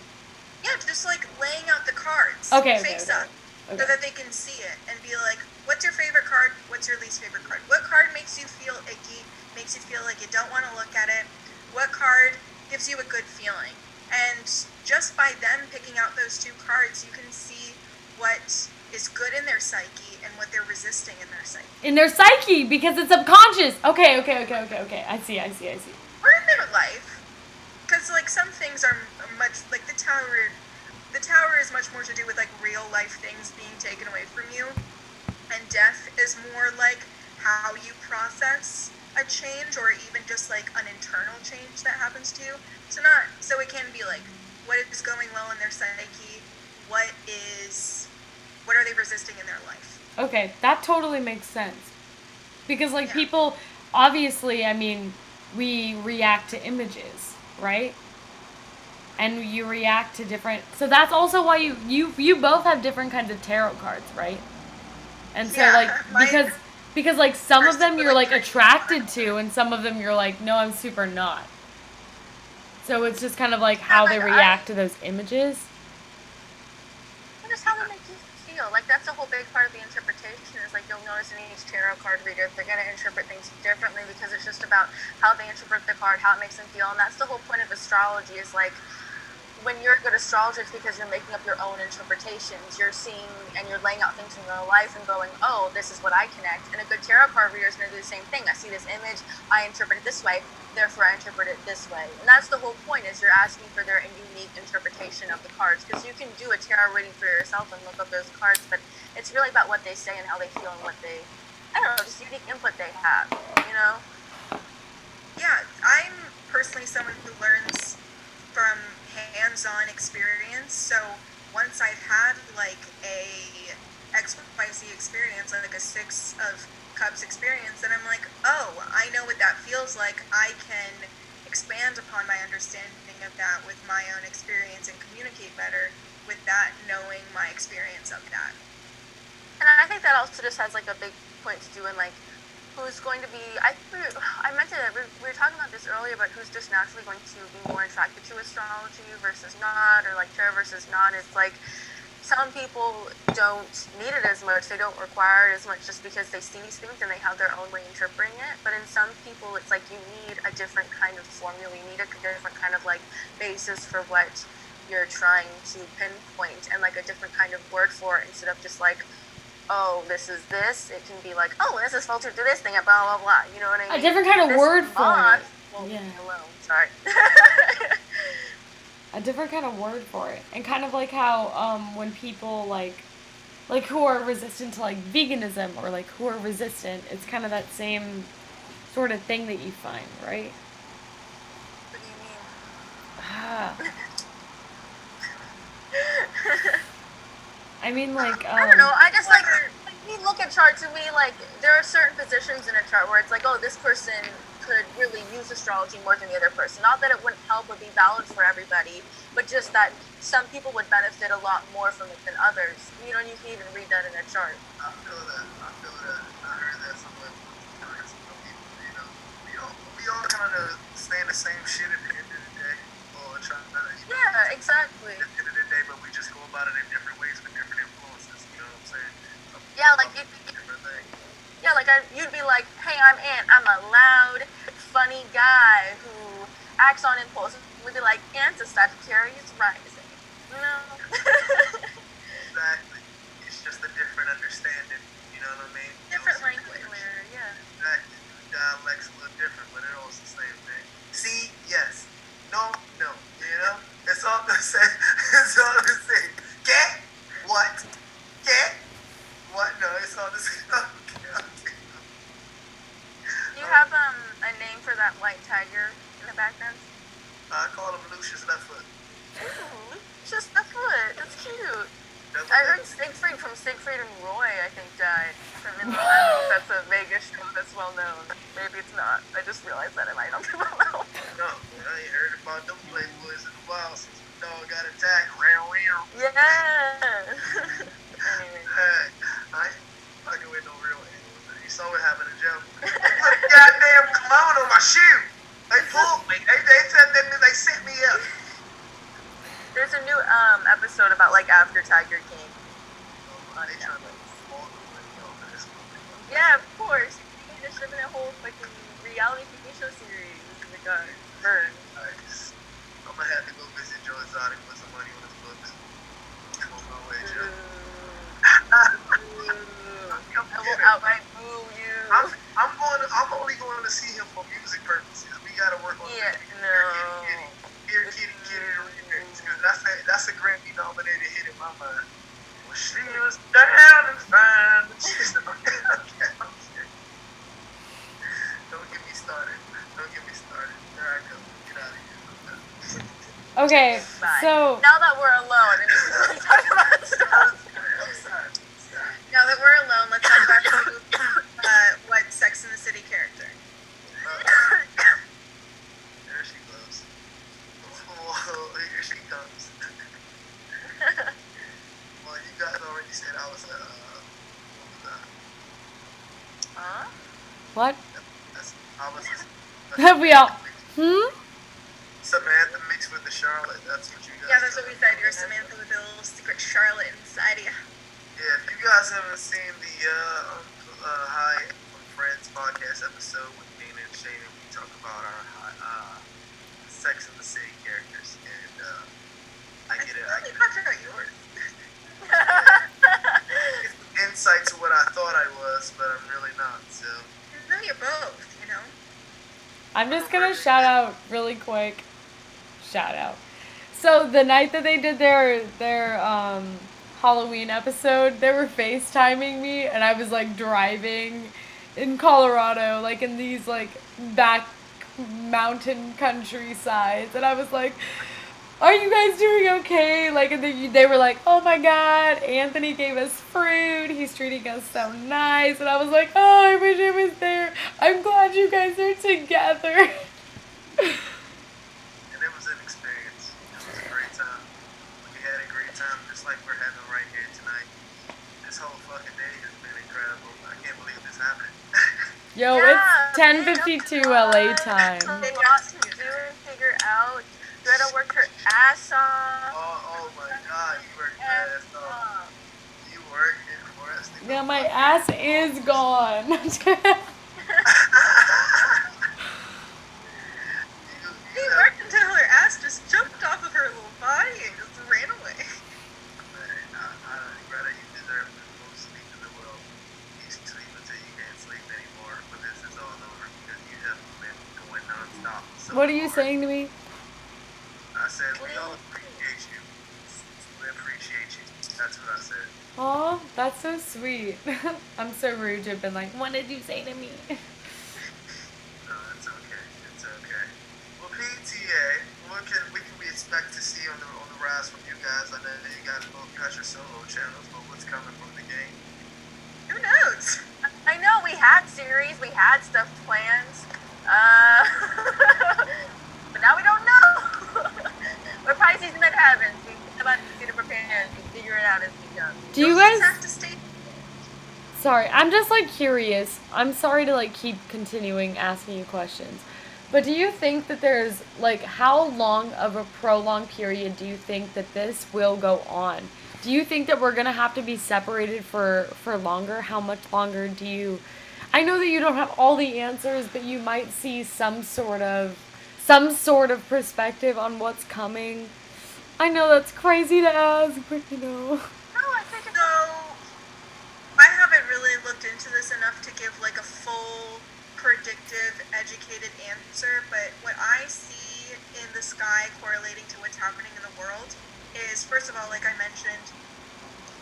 Yeah, just like laying out the cards Okay. face up so that they can see it and be like, what's your favorite card? What's your least favorite card? What card makes you feel icky, makes you feel like you don't want to look at it? What card gives you a good feeling? And just by them picking out those two cards, you can see what is good in their psyche and what they're resisting in their psyche. In their psyche, because it's subconscious. Okay. I see. Or in their life. Because, like, some things are much, like, the tower is much more to do with, like, real life things being taken away from you. And death is more like how you process a change, or even just, like, an internal change that happens to you. So it can be, like, what is going well in their psyche? What are they resisting in their life? Okay, that totally makes sense. Because, like, people, obviously, I mean, we react to images, right? And you react to different... So that's also why you both have different kinds of tarot cards, right? And so, because, like, some of them you're, like, attracted to, and some of them you're like, no, I'm super not. So it's just kind of, like, how they react to those images. Just how they make you feel. Like, that's a whole big part of the interpretation is, like, you'll notice in each tarot card reader, they're going to interpret things differently because it's just about how they interpret the card, how it makes them feel. And that's the whole point of astrology is, like, when you're a good astrologer, it's because you're making up your own interpretations. You're seeing and you're laying out things in your life and going, oh, this is what I connect. And a good tarot card reader is going to do the same thing. I see this image, I interpret it this way, therefore I interpret it this way. And that's the whole point is you're asking for their unique interpretation of the cards. Because you can do a tarot reading for yourself and look up those cards, but it's really about what they say and how they feel and what they, I don't know, just unique input they have, you know? Yeah, I'm personally someone who learns from hands-on experience. So once I've had like a XYZ experience, like a 6 of Cups experience, then I'm like, oh, I know what that feels like. I can expand upon my understanding of that with my own experience and communicate better with that, knowing my experience of that. And I think that also just has like a big point to do in like who's going to be, I mentioned that we were talking about this earlier, but who's just naturally going to be more attracted to astrology versus not, or like tarot versus not. It's like some people don't need it as much, they don't require it as much just because they see these things and they have their own way of interpreting it. But in some people, it's like you need a different kind of formula, you need a different kind of like basis for what you're trying to pinpoint and like a different kind of word for it instead of just like, oh, this is this. It can be like, oh, this is filtered to this thing, and blah, blah, blah. You know what I mean? A different kind of word for it. Well, yeah. Alone. Sorry. A different kind of word for it. And kind of like how when people like who are resistant to like veganism or like who are resistant, it's kind of that same sort of thing that you find, right? What do you mean? I mean, like, I don't know. I just like you look at charts and we like there are certain positions in a chart where it's like, oh, this person could really use astrology more than the other person. Not that it wouldn't help or be valid for everybody, but just that some people would benefit a lot more from it than others. You know, and you can even read that in a chart. I feel that. I heard that somewhere from some people. You know, we all kind of saying the same shit at the end of the day, or trying to. Yeah, exactly. At the end of the day, but we just go about it in different ways with different influences. You know what I'm saying? Yeah, like you'd be like, hey, I'm Ant. I'm a loud, funny guy who acts on impulse. We'd be like, Ant's a Sagittarius rising. You know? Exactly. It's just a different understanding. You know what I mean? Different language. Yeah. Exactly. The dialect's a little different, but it all the same thing. See? Yes. No. You know? It's all the same. It's all the same. Get? What? Get? What? No, it's all the same. Okay. You have a name for that white tiger in the background? I call him Lucius Leftfoot. Ooh, Lucius Leftfoot. That's cute. I heard Siegfried from Siegfried and Roy, I think, died from I don't know if that's a Vegas show that's well known. Maybe it's not. I just realized that I might not people know. No, I ain't heard about them playboys in a while since the dog got attacked. Yeah. Anyway. I ain't fucking with no real animals. You saw what happened to Jim. Put a goddamn cologne on my shoe. They pulled They set me up. There's a new episode about like after Tiger King. On Netflix. Yeah, of course. You need to ship in a whole fucking reality TV show series. Oh my god, burn. Nice. I'm gonna have to go visit Joe Exotic with some money on his books. On my way, Joe. I will outright boo you. I'm only going to see him for music purposes. We gotta work on Here Kitty remix, because that's a Grammy nominated hit in my mind. Well, she was down and fine. Don't get me started. There I go. Get out of here. Okay, Bye. so Now that we're alone, and we can talk about stuff. I'm sorry. Now that we're alone, let's talk about what Sex and the City character. There she goes. Oh, here she comes. Well, you guys already said I was Huh? what? I was We all. Samantha mixed with the Charlotte. That's what you guys. Yeah, that's what we said. You're Samantha with a little secret Charlotte inside of you. Yeah, if you guys haven't seen the Hi from Friends podcast episode with Nina and Shane, we talk about our Sex and the City characters, and I get it. You talked about yours. It's insight to what I thought I was, but I'm really not. So. No, you're both. You know. I'm just gonna shout out really quick. Shout out. So the night that they did their Halloween episode, they were FaceTiming me, and I was like driving in Colorado, like in these like back mountain countrysides, and I was like, "Are you guys doing okay?" Like, and they were like, "Oh my God, Anthony gave us fruit. He's treating us so nice," and I was like, "Oh, I wish I was there. I'm glad you guys are together." And it was an experience. It was a great time. We had a great time, just like we're having right here tonight. This whole fucking day has been incredible. I can't believe this happened. Yo, it's 10:52 LA time. A lot to do and figure out. Greta worked her ass off. Oh my God, you worked your ass off. You worked it for us. Yeah, my ass is gone. She worked until her ass just jumped off of her little body and just ran away. Greta, you deserve the most sleep in the world. You sleep until you can't sleep anymore when this is all over, because you have been going nonstop. So What are you hard. saying to me? I said we all appreciate you. We appreciate you. That's what I said. Aw, that's so sweet. I'm so rude to have been like, what did you say to me? No, it's okay. It's okay. Well, PTA, what can we expect to see on the rise from you guys? I know you guys both got your solo channels, but what's coming from the game? Who knows? I know we had series, we had stuff planned, but now we don't know. We're Pisces in that happens. We about to prepare and figure it out as we go. Do you guys... have to stay. Sorry, I'm just like curious. I'm sorry to like keep continuing asking you questions. But do you think that there's like, how long of a prolonged period do you think that this will go on? Do you think that we're going to have to be separated for longer? How much longer do you... I know that you don't have all the answers, but you might see some sort of perspective on what's coming. I know that's crazy to ask, but you know. No, I think so. I haven't really looked into this enough to give like a full, predictive, educated answer, but what I see in the sky correlating to what's happening in the world is, first of all, like I mentioned,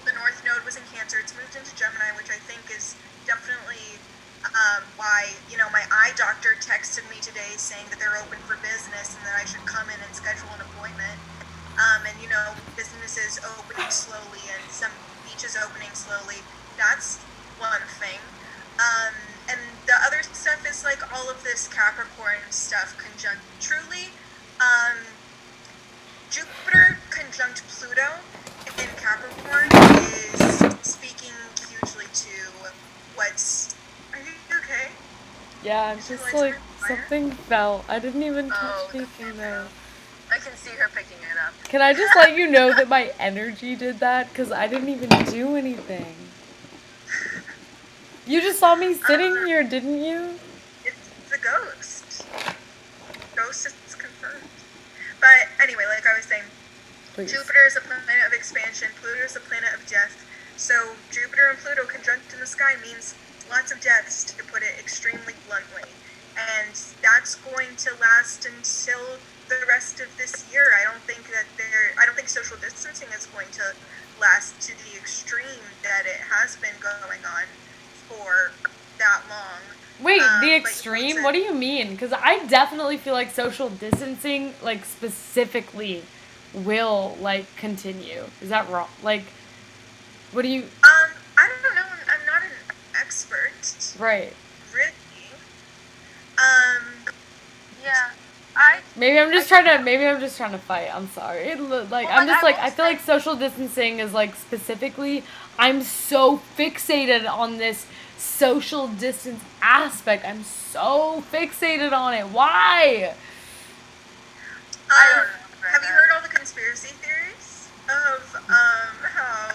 the North Node was in Cancer. It's moved into Gemini, which I think is definitely why, you know, my eye doctor texted me today saying that they're open for business and that I should come in and schedule an appointment. And, you know, businesses opening slowly and some beaches opening slowly. That's one thing. And the other stuff is like all of this Capricorn stuff conjunct. Truly, Jupiter conjunct Pluto in Capricorn is speaking hugely to what's... Are you okay? Yeah, I'm just like Something fell. I didn't even touch the anything though. I can see her picking it up. Can I just let you know that my energy did that? Because I didn't even do anything. You just saw me sitting here, didn't you? It's a ghost. Ghost is confirmed. But anyway, like I was saying, Please. Jupiter is a planet of expansion. Pluto is a planet of death. So Jupiter and Pluto conjunct in the sky means lots of deaths, to put it extremely bluntly. And that's going to last until the rest of this year. I don't think social distancing is going to last to the extreme that it has been going on for that long. Wait, the extreme? What do you mean? Because I definitely feel like social distancing, like, specifically will, like, continue. Is that wrong? Like, what do you... I don't know. I'm not an expert. Right. Really. Yeah. Maybe I'm just trying to fight. I'm sorry. Like, I feel like social distancing is, like, specifically, I'm so fixated on this social distance aspect. I'm so fixated on it. Why? Have you heard all the conspiracy theories of how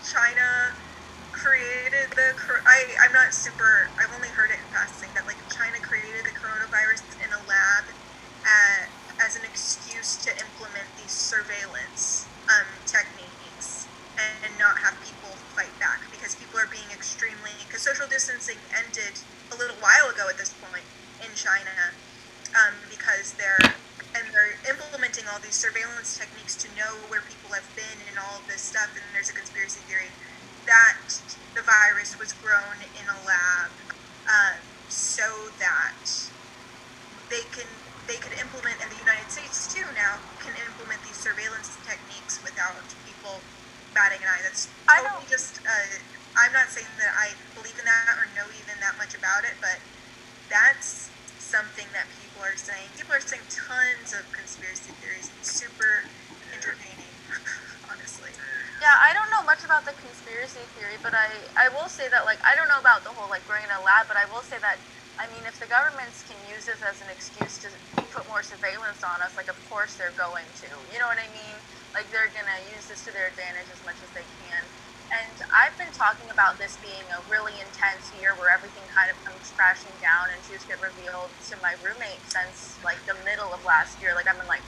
China created I've only heard it in passing that, like, China created the coronavirus in a lab as an excuse to implement these surveillance techniques and not have people fight back, because people are being because social distancing ended a little while ago at this point in China, because they're implementing all these surveillance techniques to know where people have been and all of this stuff. And there's a conspiracy theory that the virus was grown in a lab so that they could implement, and the United States too now can implement these surveillance techniques without people batting an eye. That's totally I'm not saying that I believe in that or know even that much about it, but that's something that people are saying. People are saying tons of conspiracy theories. It's super entertaining, honestly. Yeah, I don't know much about the conspiracy theory, but I will say that, like, I don't know about the whole, like, growing in a lab, but I will say that, I mean, if the governments can use this as an excuse to put more surveillance on us, like, of course they're going to. You know what I mean? Like, they're going to use this to their advantage as much as they can. And I've been talking about this being a really intense year where everything kind of comes crashing down and truths get revealed to my roommate since, like, the middle of last year. Like, I've been like,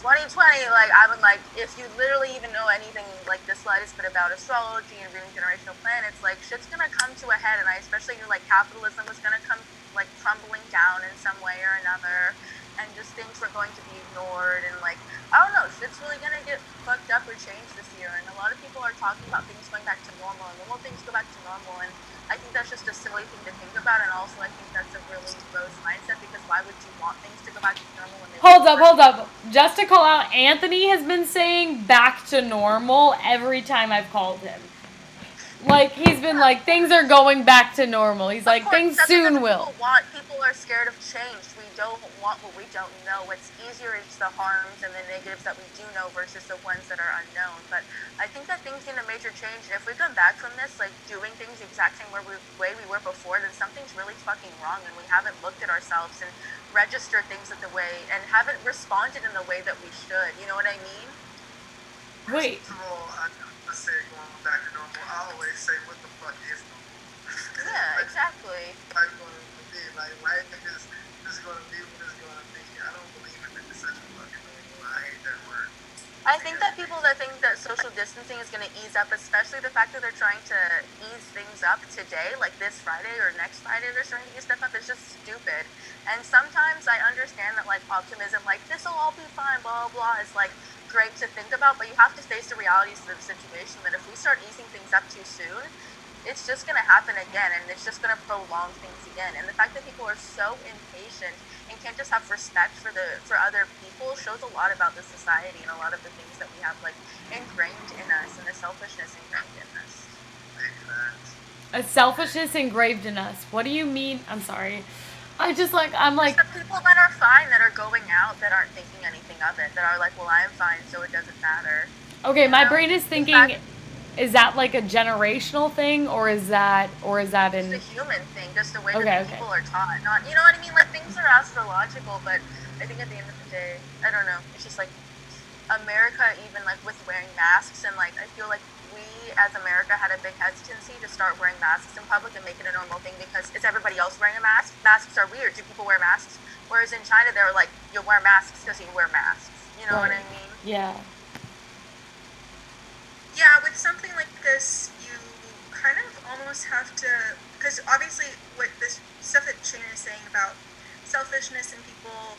2020, like, I've been like, if you literally even know anything, like, the slightest bit about astrology and reading generational planets, like, shit's gonna come to a head. And I especially knew, like, capitalism was gonna come, like, crumbling down in some way or another. And just things were going to be ignored. And, like, I don't know, shit's really gonna get fucked up or changed this year. And a lot of people are talking about things going back to normal. And when will things go back to normal? And I think that's just a silly thing to think about. And also, I think that's a really gross mindset, because why would you want things to go back to normal when they Hold up. Just to call out, Anthony has been saying back to normal every time I've called him. Like, he's been like, things are going back to normal. He's like, things soon will. People are scared of change. We don't want what we don't know. What's easier is the harms and the negatives that we do know versus the ones that are unknown. But I think that things need a major change. And if we come back from this, like, doing things the exact same way we were before, then something's really fucking wrong, and we haven't looked at ourselves and registered things in the way, and haven't responded in the way that we should. You know what I mean? Wait. First of all, I never say going back to normal. I always say, what the fuck is normal? Yeah, exactly. Like, going to be, like, life is going to be what it's going to be. I don't believe in the such a fucking normal. I hate that word. I think that people that think that social distancing is going to ease up, especially the fact that they're trying to ease things up today, like this Friday or next Friday, they're trying to ease stuff up, is just stupid. And sometimes I understand that, like, optimism, like, this will all be fine, blah, blah, blah, is, like, great to think about, but you have to face the realities of the situation that if we start easing things up too soon, it's just going to happen again, and it's just going to prolong things again. And the fact that people are so impatient and can't just have respect for other people shows a lot about the society and a lot of the things that we have, like, ingrained in us, and the selfishness ingrained in us. A selfishness engraved in us. What do you mean? I'm sorry. I'm like... The people that are fine, that are going out, that aren't thinking anything of it, that are like, well, I'm fine, so it doesn't matter. Okay, my brain is thinking is that like a generational thing, or is that in? It's a human thing, just the way Okay, that okay. people are taught. Not, you know what I mean? Like, things are astrological, but I think at the end of the day, I don't know. It's just like America, even like with wearing masks, and like I feel like we as America had a big hesitancy to start wearing masks in public and make it a normal thing because is everybody else wearing a mask? Masks are weird. Do people wear masks? Whereas in China, they were like, you wear masks because you wear masks. You know what I mean? Yeah. Yeah, with something like this, you kind of almost have to, because obviously what this stuff that Shayna is saying about selfishness and people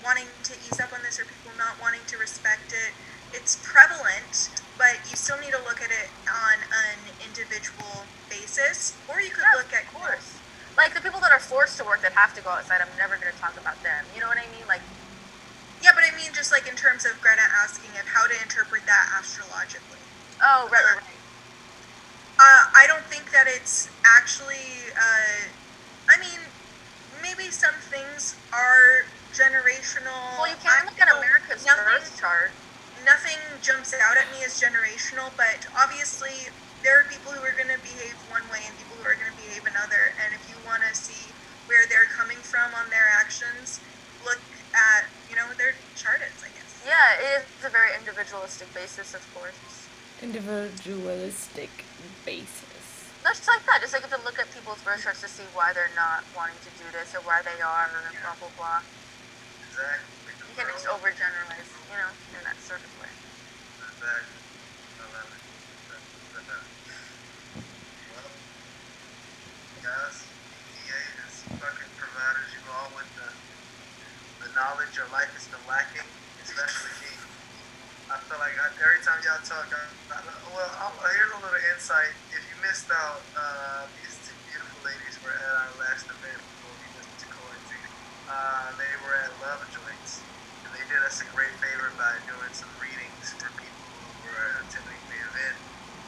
wanting to ease up on this or people not wanting to respect it, it's prevalent, but you still need to look at it on an individual basis, or you could look at... Of course. Like, the people that are forced to work that have to go outside, I'm never going to talk about them. You know what I mean? Like, yeah, but I mean just like in terms of Greta asking of how to interpret that astrologically. Oh, right. I don't think that it's actually, I mean, maybe some things are generational. Well, you can't look at America's birth chart. Nothing jumps out at me as generational, but obviously there are people who are going to behave one way and people who are going to behave another, and if you want to see where they're coming from on their actions, look at, their charteds, I guess. Yeah, it is a very individualistic basis, of course. Individualistic basis. Not just like that, just like if you look at people's birth charts to see why they're not wanting to do this or why they are, or blah, blah, blah. Exactly. You can't just overgeneralize, in that sort of way. Exactly. I love it. Well, guys, EA has fucking provided you all with the knowledge your life has been lacking, especially me. I feel like every time y'all talk, here's a little insight. If you missed out, these two beautiful ladies were at our last event before we went to quarantine. They were at Love Joints, and they did us a great favor by doing some readings for people who were attending the event.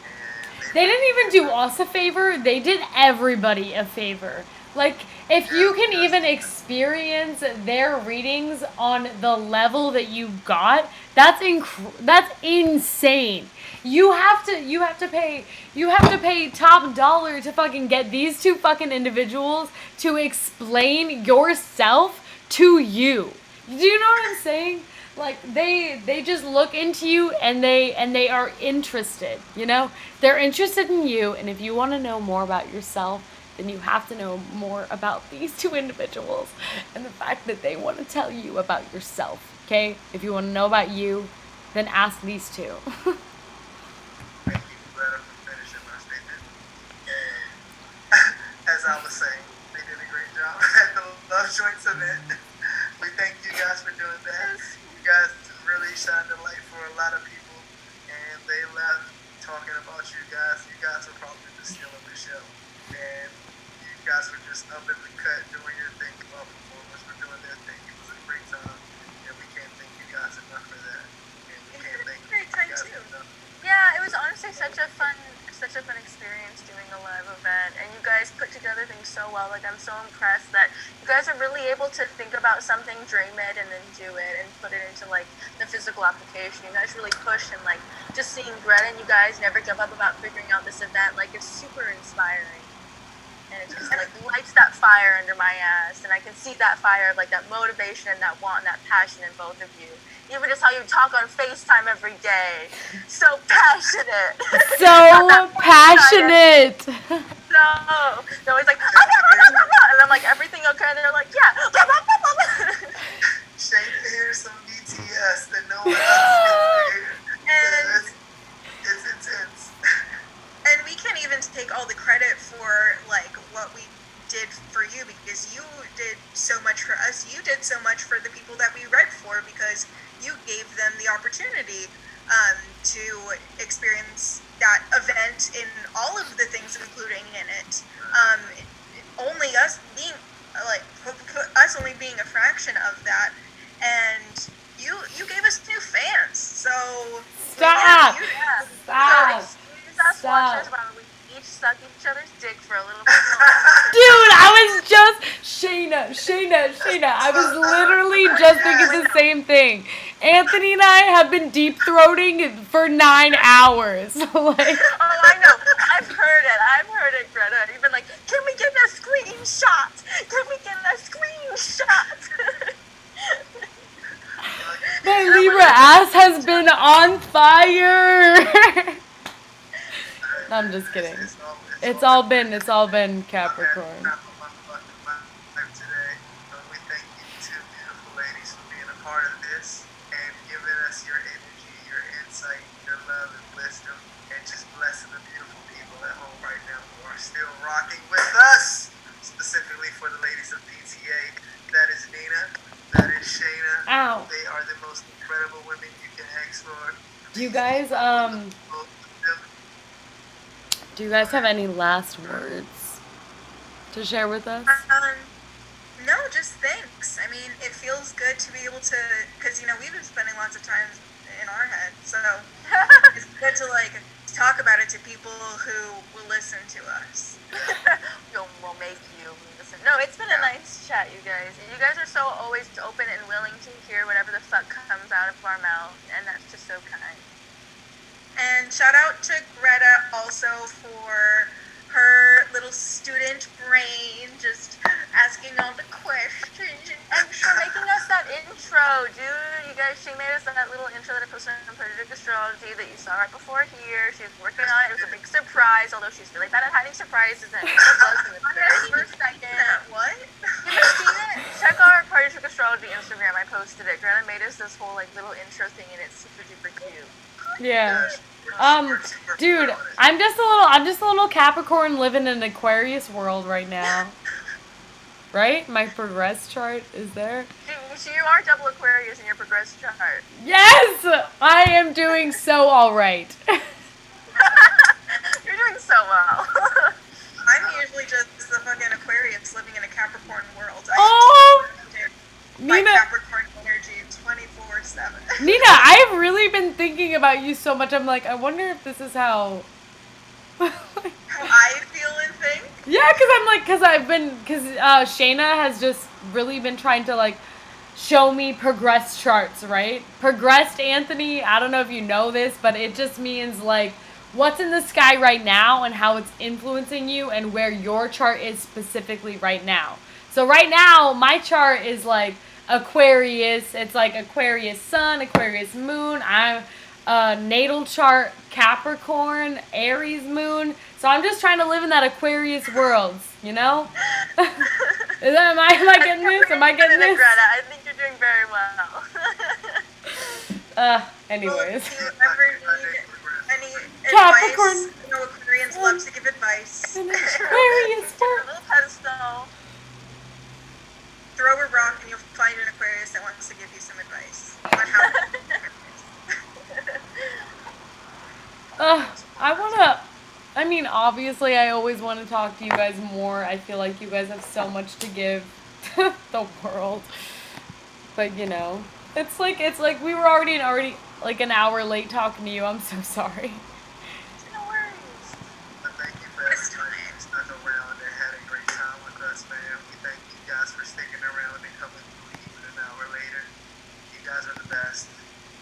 And They didn't even do us a favor. They did everybody a favor. Like, if you can even experience their readings on the level that you got, that's insane. You have to pay top dollar to fucking get these two fucking individuals to explain yourself to you. Do you know what I'm saying? Like, they just look into you and they are interested, They're interested in you, and if you want to know more about yourself, then you have to know more about these two individuals and the fact that they want to tell you about yourself, okay? If you want to know about you, then ask these two. Thank you, Greta, for finishing my statement. As I was saying, they did a great job at the Love Joints event. We thank you guys for doing that. You guys really shined a light for a lot of people, and they left talking about you guys. You guys were probably the steal of the show. And you guys were just up in the cut doing your thing while performers were doing their thing. It was a great time, and we can't thank you guys enough for that. And we can't thank you guys enough. Yeah, it was honestly such a fun experience doing a live event, and you guys put together things so well. Like, I'm so impressed that you guys are really able to think about something, dream it, and then do it, and put it into like the physical application. You guys really push, and like just seeing Greta and you guys never give up about figuring out this event, like, it's super inspiring. And it just like lights that fire under my ass, and I can see that fire, like that motivation and that want and that passion in both of you. Even just how you talk on FaceTime every day, so passionate. So passionate. So it's like, and I'm like, everything okay? And they're like, yeah. Shayna hears some BTS that no one else can hear. And it's intense. And we can't even take all the credit for like what we did for you, because you did so much for us. You did so much for the people that we read for, because you gave them the opportunity to experience that event in all of the things including in it. Only us being only being a fraction of that, and you gave us new fans. So stop. Stop. Watchers while we each suck each other's dick for a little bit longer. Dude, I was just Shayna. I was literally just thinking the same thing. Anthony and I have been deep throating for 9 hours. Like, oh, I know. I've heard it, Greta. You've been like, can we get a screenshot? Can we get a screenshot? my Libra ass has been on fire. No, I'm just kidding. It's all been Capricorn. We thank you two beautiful ladies for being a part of this and giving us your energy, your insight, your love and wisdom, and just blessing the beautiful people at home right now who are still rocking with us. Specifically for the ladies of PTA, that is Nina, that is Shayna. Ow. They are the most incredible women you can ask for. Do you guys have any last words to share with us? No, just thanks. I mean, it feels good to be able to, because, you know, we've been spending lots of time in our head, so it's good to, like, talk about it to people who will listen to us. We'll make you listen. No, it's been a nice chat, you guys. You guys are so always open and willing to hear whatever the fuck comes out of our mouth, and that's just so kind. And shout out to Greta also for her little student brain, just asking all the questions. And for making us that intro, dude. You guys, she made us that little intro that I posted on Trick Astrology that you saw right before here. She was working on it. It was a big surprise, although she's really bad at hiding surprises. And it was in the very first second. What? You haven't seen it? Check our Trick Astrology Instagram. I posted it. Greta made us this whole like little intro thing, and it's super duper cute. Yeah. Dude, I'm just a little Capricorn living in an Aquarius world right now. Right? My progress chart is there. So you are double Aquarius in your progress chart. Yes! I am doing so alright. You're doing so well. I'm usually just the fucking Aquarius living in a Capricorn world. My Nina, Capricorn energy 24/7. Nina, I've really been thinking about you so much. I'm like, I wonder if this is how I feel and think. Yeah, because Shayna has just really been trying to like show me progress charts, right? Progressed Anthony, I don't know if you know this, but it just means like what's in the sky right now and how it's influencing you and where your chart is specifically right now. So right now, my chart is like Aquarius. It's like Aquarius sun, Aquarius moon. I'm natal chart Capricorn, Aries moon. So I'm just trying to live in that Aquarius world, you know? Am I getting this? Am I getting this? Greta, I think you're doing very well. Anyways. If you ever need any Capricorn. advice, you know, Aquarians love to give advice. Aquarius. Little pedestal. Throw a rock and you'll find an Aquarius that wants to give you some advice on how to obviously I always want to talk to you guys more. I feel like you guys have so much to give to the world. But you know, it's like we were already like an hour late talking to you. I'm so sorry. No worries. Thank you for everybody who stuck around and had a great time with us, man. We thank you guys for sticking around and coming through even an hour later. You guys are the best.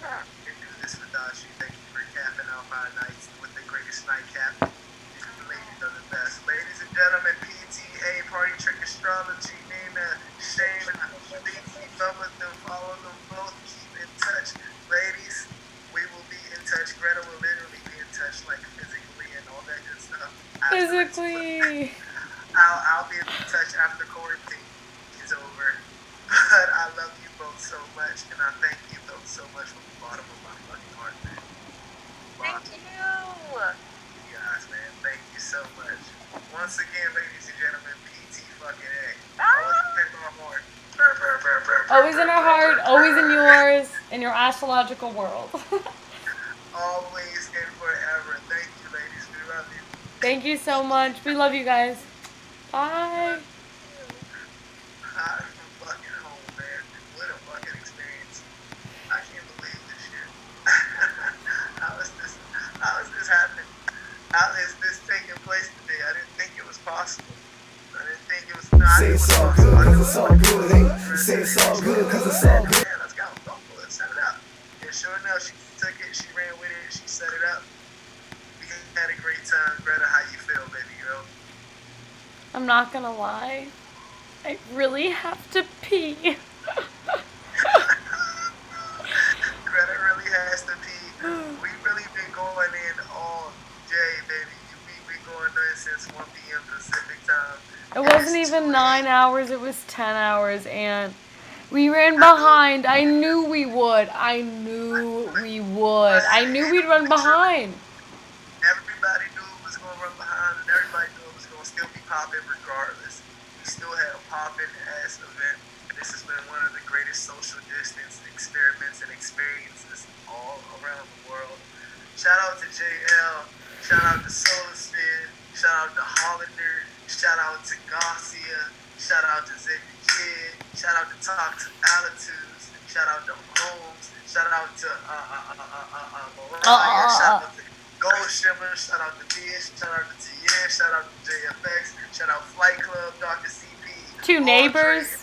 We can do this without you. Thank you for capping off our nights with the greatest nightcap. The ladies are the best. Ladies and gentlemen, PTA, Party Trick Astrology, Nina, Shayna, please keep up with them, follow them both, keep in touch. Ladies, we will be in touch. Greta will literally be in touch, like physically and all that good stuff. Physically. I'll be in touch after quarantine is over. But I love you both so much, and I thank you both so much from the bottom of my fucking heart, man. Thank you. You guys, man, thank you so much. Once again, ladies and gentlemen, PT-fucking-A. Always in our heart, always in yours, in your astrological world. Always and forever. Thank you, ladies. We love you. Thank you so much. We love you guys. Bye. I'm fucking home, man. What a fucking experience. I can't believe this shit. How is this happening? How is this taking place today? I didn't think it was possible. I didn't think it was not. Say it's all good, cause it's all good, hey. Say it's all good, cause it's all good. Yeah, let's go. Let's set it up. not gonna lie. I really have to pee. Greta really has to pee. We really been going in all day, baby. We been going in since 1 p.m. Pacific time. It wasn't even 9 hours, it was 10 hours, and we ran behind. I knew we would. I knew we'd run behind. Everybody knew it was going to run behind, and everybody knew it was going to still be popping regardless. We still had a popping ass event. This has been one of the greatest social distance experiments and experiences all around the world. Shout out to J.L. Shout out to S.O.U.L.A.S.P.H.E.R.E. Shout out to Holander. Shout out to Gasia. Shout out to Zig Da Kid. Shout out to Altitudes. Shout out to Holmes. Shout out to Mariah. Shout out to Goldshimmer. Shout out to Briz. Shout out to Teir. Shout out to JFX. Shout out Flight Club. Dr. CP. Two neighbors.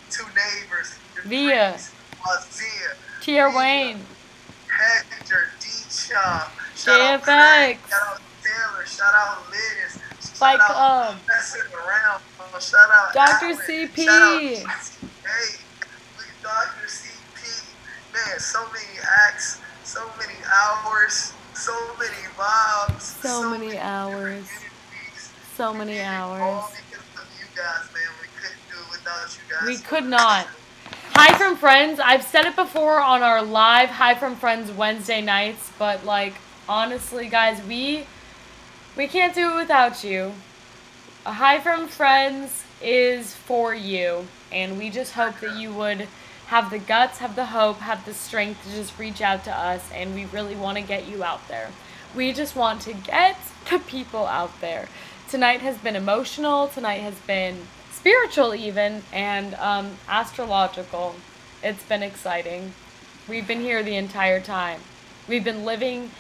Two neighbors. Via. Wazeer. Wayne. Hector. Dchav. JFX. Shout out Teir. Shout out Innis. Flight Club. Mesen Around. Shout out Dr. Alex. CP. Shout out hey, Dr. CP. Man, so many acts, so many hours, so many vibes, so many hours. So many hours. All because of you guys, man. We couldn't do it without you guys. We could not. Hi from Friends. I've said it before on our live Hi from Friends Wednesday nights, but like honestly, guys, we can't do it without you. A Hi from Friends is for you, and we just hope that you would have the guts, have the hope, have the strength to just reach out to us, and we really want to get you out there. We just want to get the people out there. Tonight has been emotional, tonight has been spiritual even, and astrological. It's been exciting. We've been here the entire time. We've been living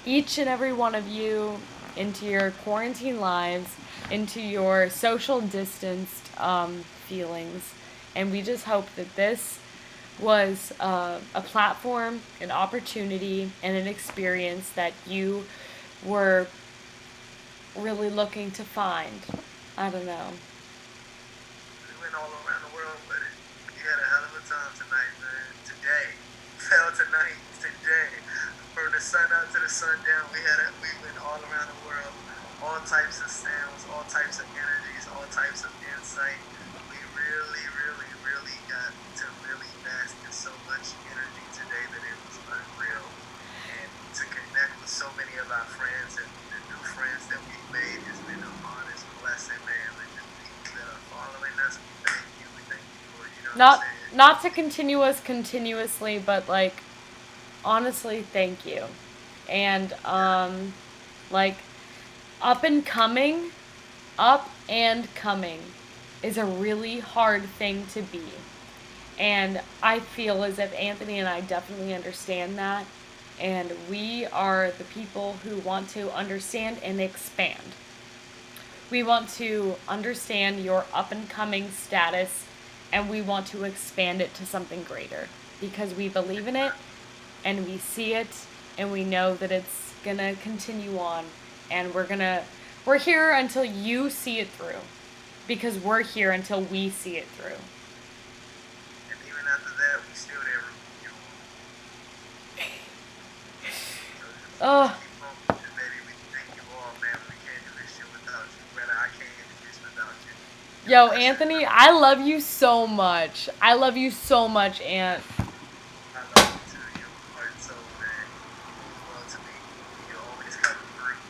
each and every one of you into your quarantine lives, into your social distanced feelings, and we just hope that this was a platform, an opportunity, and an experience that you were really looking to find. I don't know. We went all around the world with it. We had a hell of a time tonight, man. Today. From the sun out to the sundown, we went all around the world. All types of sounds, all types of energies, all types of insight. We really, really, really got to really bask in so much energy today that it was unreal. And to connect with so many of our friends and the new friends that we've made has been an honest blessing, man. Like the people that are following us, we thank you for, you know what I'm saying? Not to continue us continuously, but like honestly, thank you. And like up and coming is a really hard thing to be. And I feel as if Anthony and I definitely understand that. And we are the people who want to understand and expand. We want to understand your up and coming status, and we want to expand it to something greater. Because we believe in it, and we see it, and we know that it's gonna continue on. And we're here until you see it through. Because we're here until we see it through. And even after that, we still there. Oh. Baby, we thank you all, man. We can't do this shit without you. Brother, I can't do this without you. Yo, Anthony, I love you so much. I love you so much, Ant. I love you too. Your heart and soul, man. Well, to me, you always come through.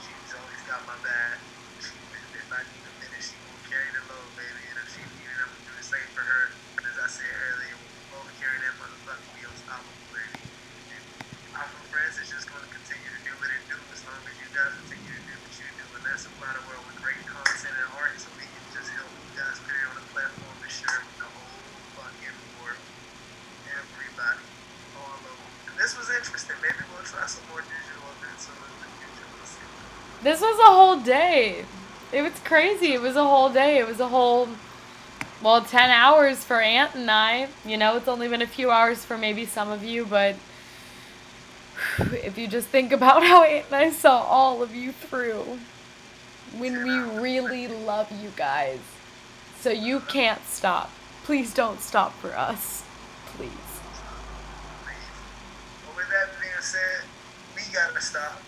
She's always got my back. If I need a minute, she won't carry the load, baby. And if she needed, I'm gonna do the same for her. And as I said earlier, we'll both carry that motherfucker. We unstoppable, baby. And our friends is just gonna continue to do what it do as long as you guys continue to do what you do. And that's supply the world with great content and art, so we can just help you guys put it on the platform and share it with the whole fucking world. Everybody, all over. And this was interesting. Maybe we'll try some more digital events in the future. We'll see. This was a whole day. It was crazy. It was a whole day. It was a whole, 10 hours for Ant and I. You know, it's only been a few hours for maybe some of you, but if you just think about how Ant and I saw all of you through. when we really love you guys. So you can't stop. Please don't stop for us. Please. Well, with that being said, we gotta stop.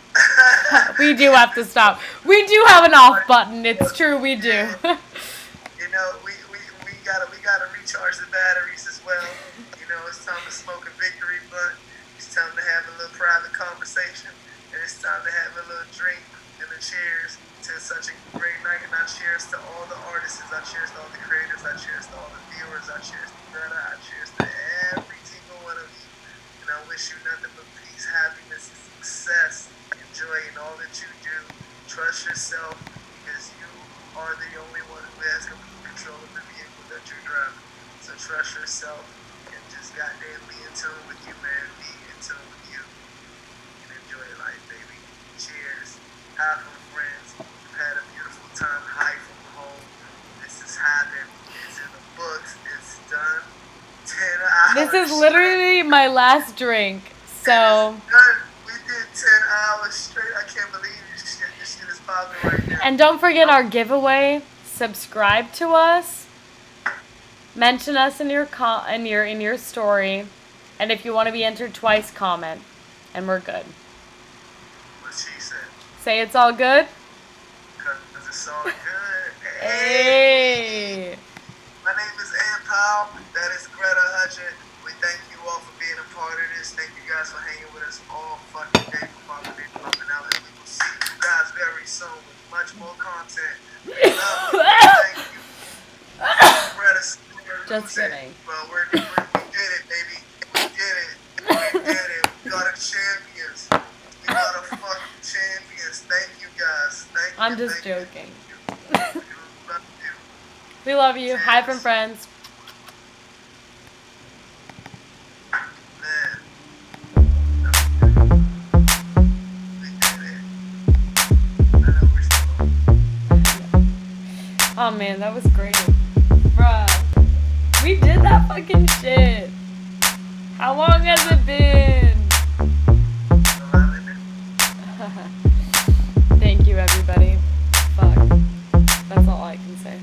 We do have to stop. We do have an off button. It's true, we do. You know, we gotta recharge the batteries as well. You know, it's time to smoke a victory blunt. It's time to have a little private conversation, and it's time to have a little drink and a cheers to such a great night. And I cheers to all the artists. I cheers to all the creators. I cheers to all the viewers. I cheers to Greta. I cheers to every single one of you. And I wish you nothing but peace, happiness, and success. Enjoy in all that you do. Trust yourself, because you are the only one who has complete control of the vehicle that you're driving. So trust yourself and just goddamn be in tune with you, man. Be in tune with you. And enjoy life, baby. Cheers. Hi from friends. We've had a beautiful time. Hi from home. This has happened. It's in the books. It's done. 10 hours. This is literally my last drink. So. We did 10 hours straight. I can't believe this shit is popping right now. And don't forget our giveaway. Subscribe to us. Mention us in your in your story. And if you want to be entered twice, comment. And we're good. What she said. Say it's all good. Because it's all good. Hey. My name is Ant. That is Greta Hutchin. We thank you all for being a part of this. Thank you guys for hanging with us all fucking day for popping out. And we will see you guys very soon with much more content. Thank you. Greta, just kidding. Well, we did it, baby. We did it. We did it. We got a champions. We got a fucking champions. Thank you guys. Thank you. I'm just joking. We love you. We love you. Hi from friends. Oh man, that was great. Bruh. We did that fucking shit. How long has it been? Thank you, everybody. Fuck. That's all I can say.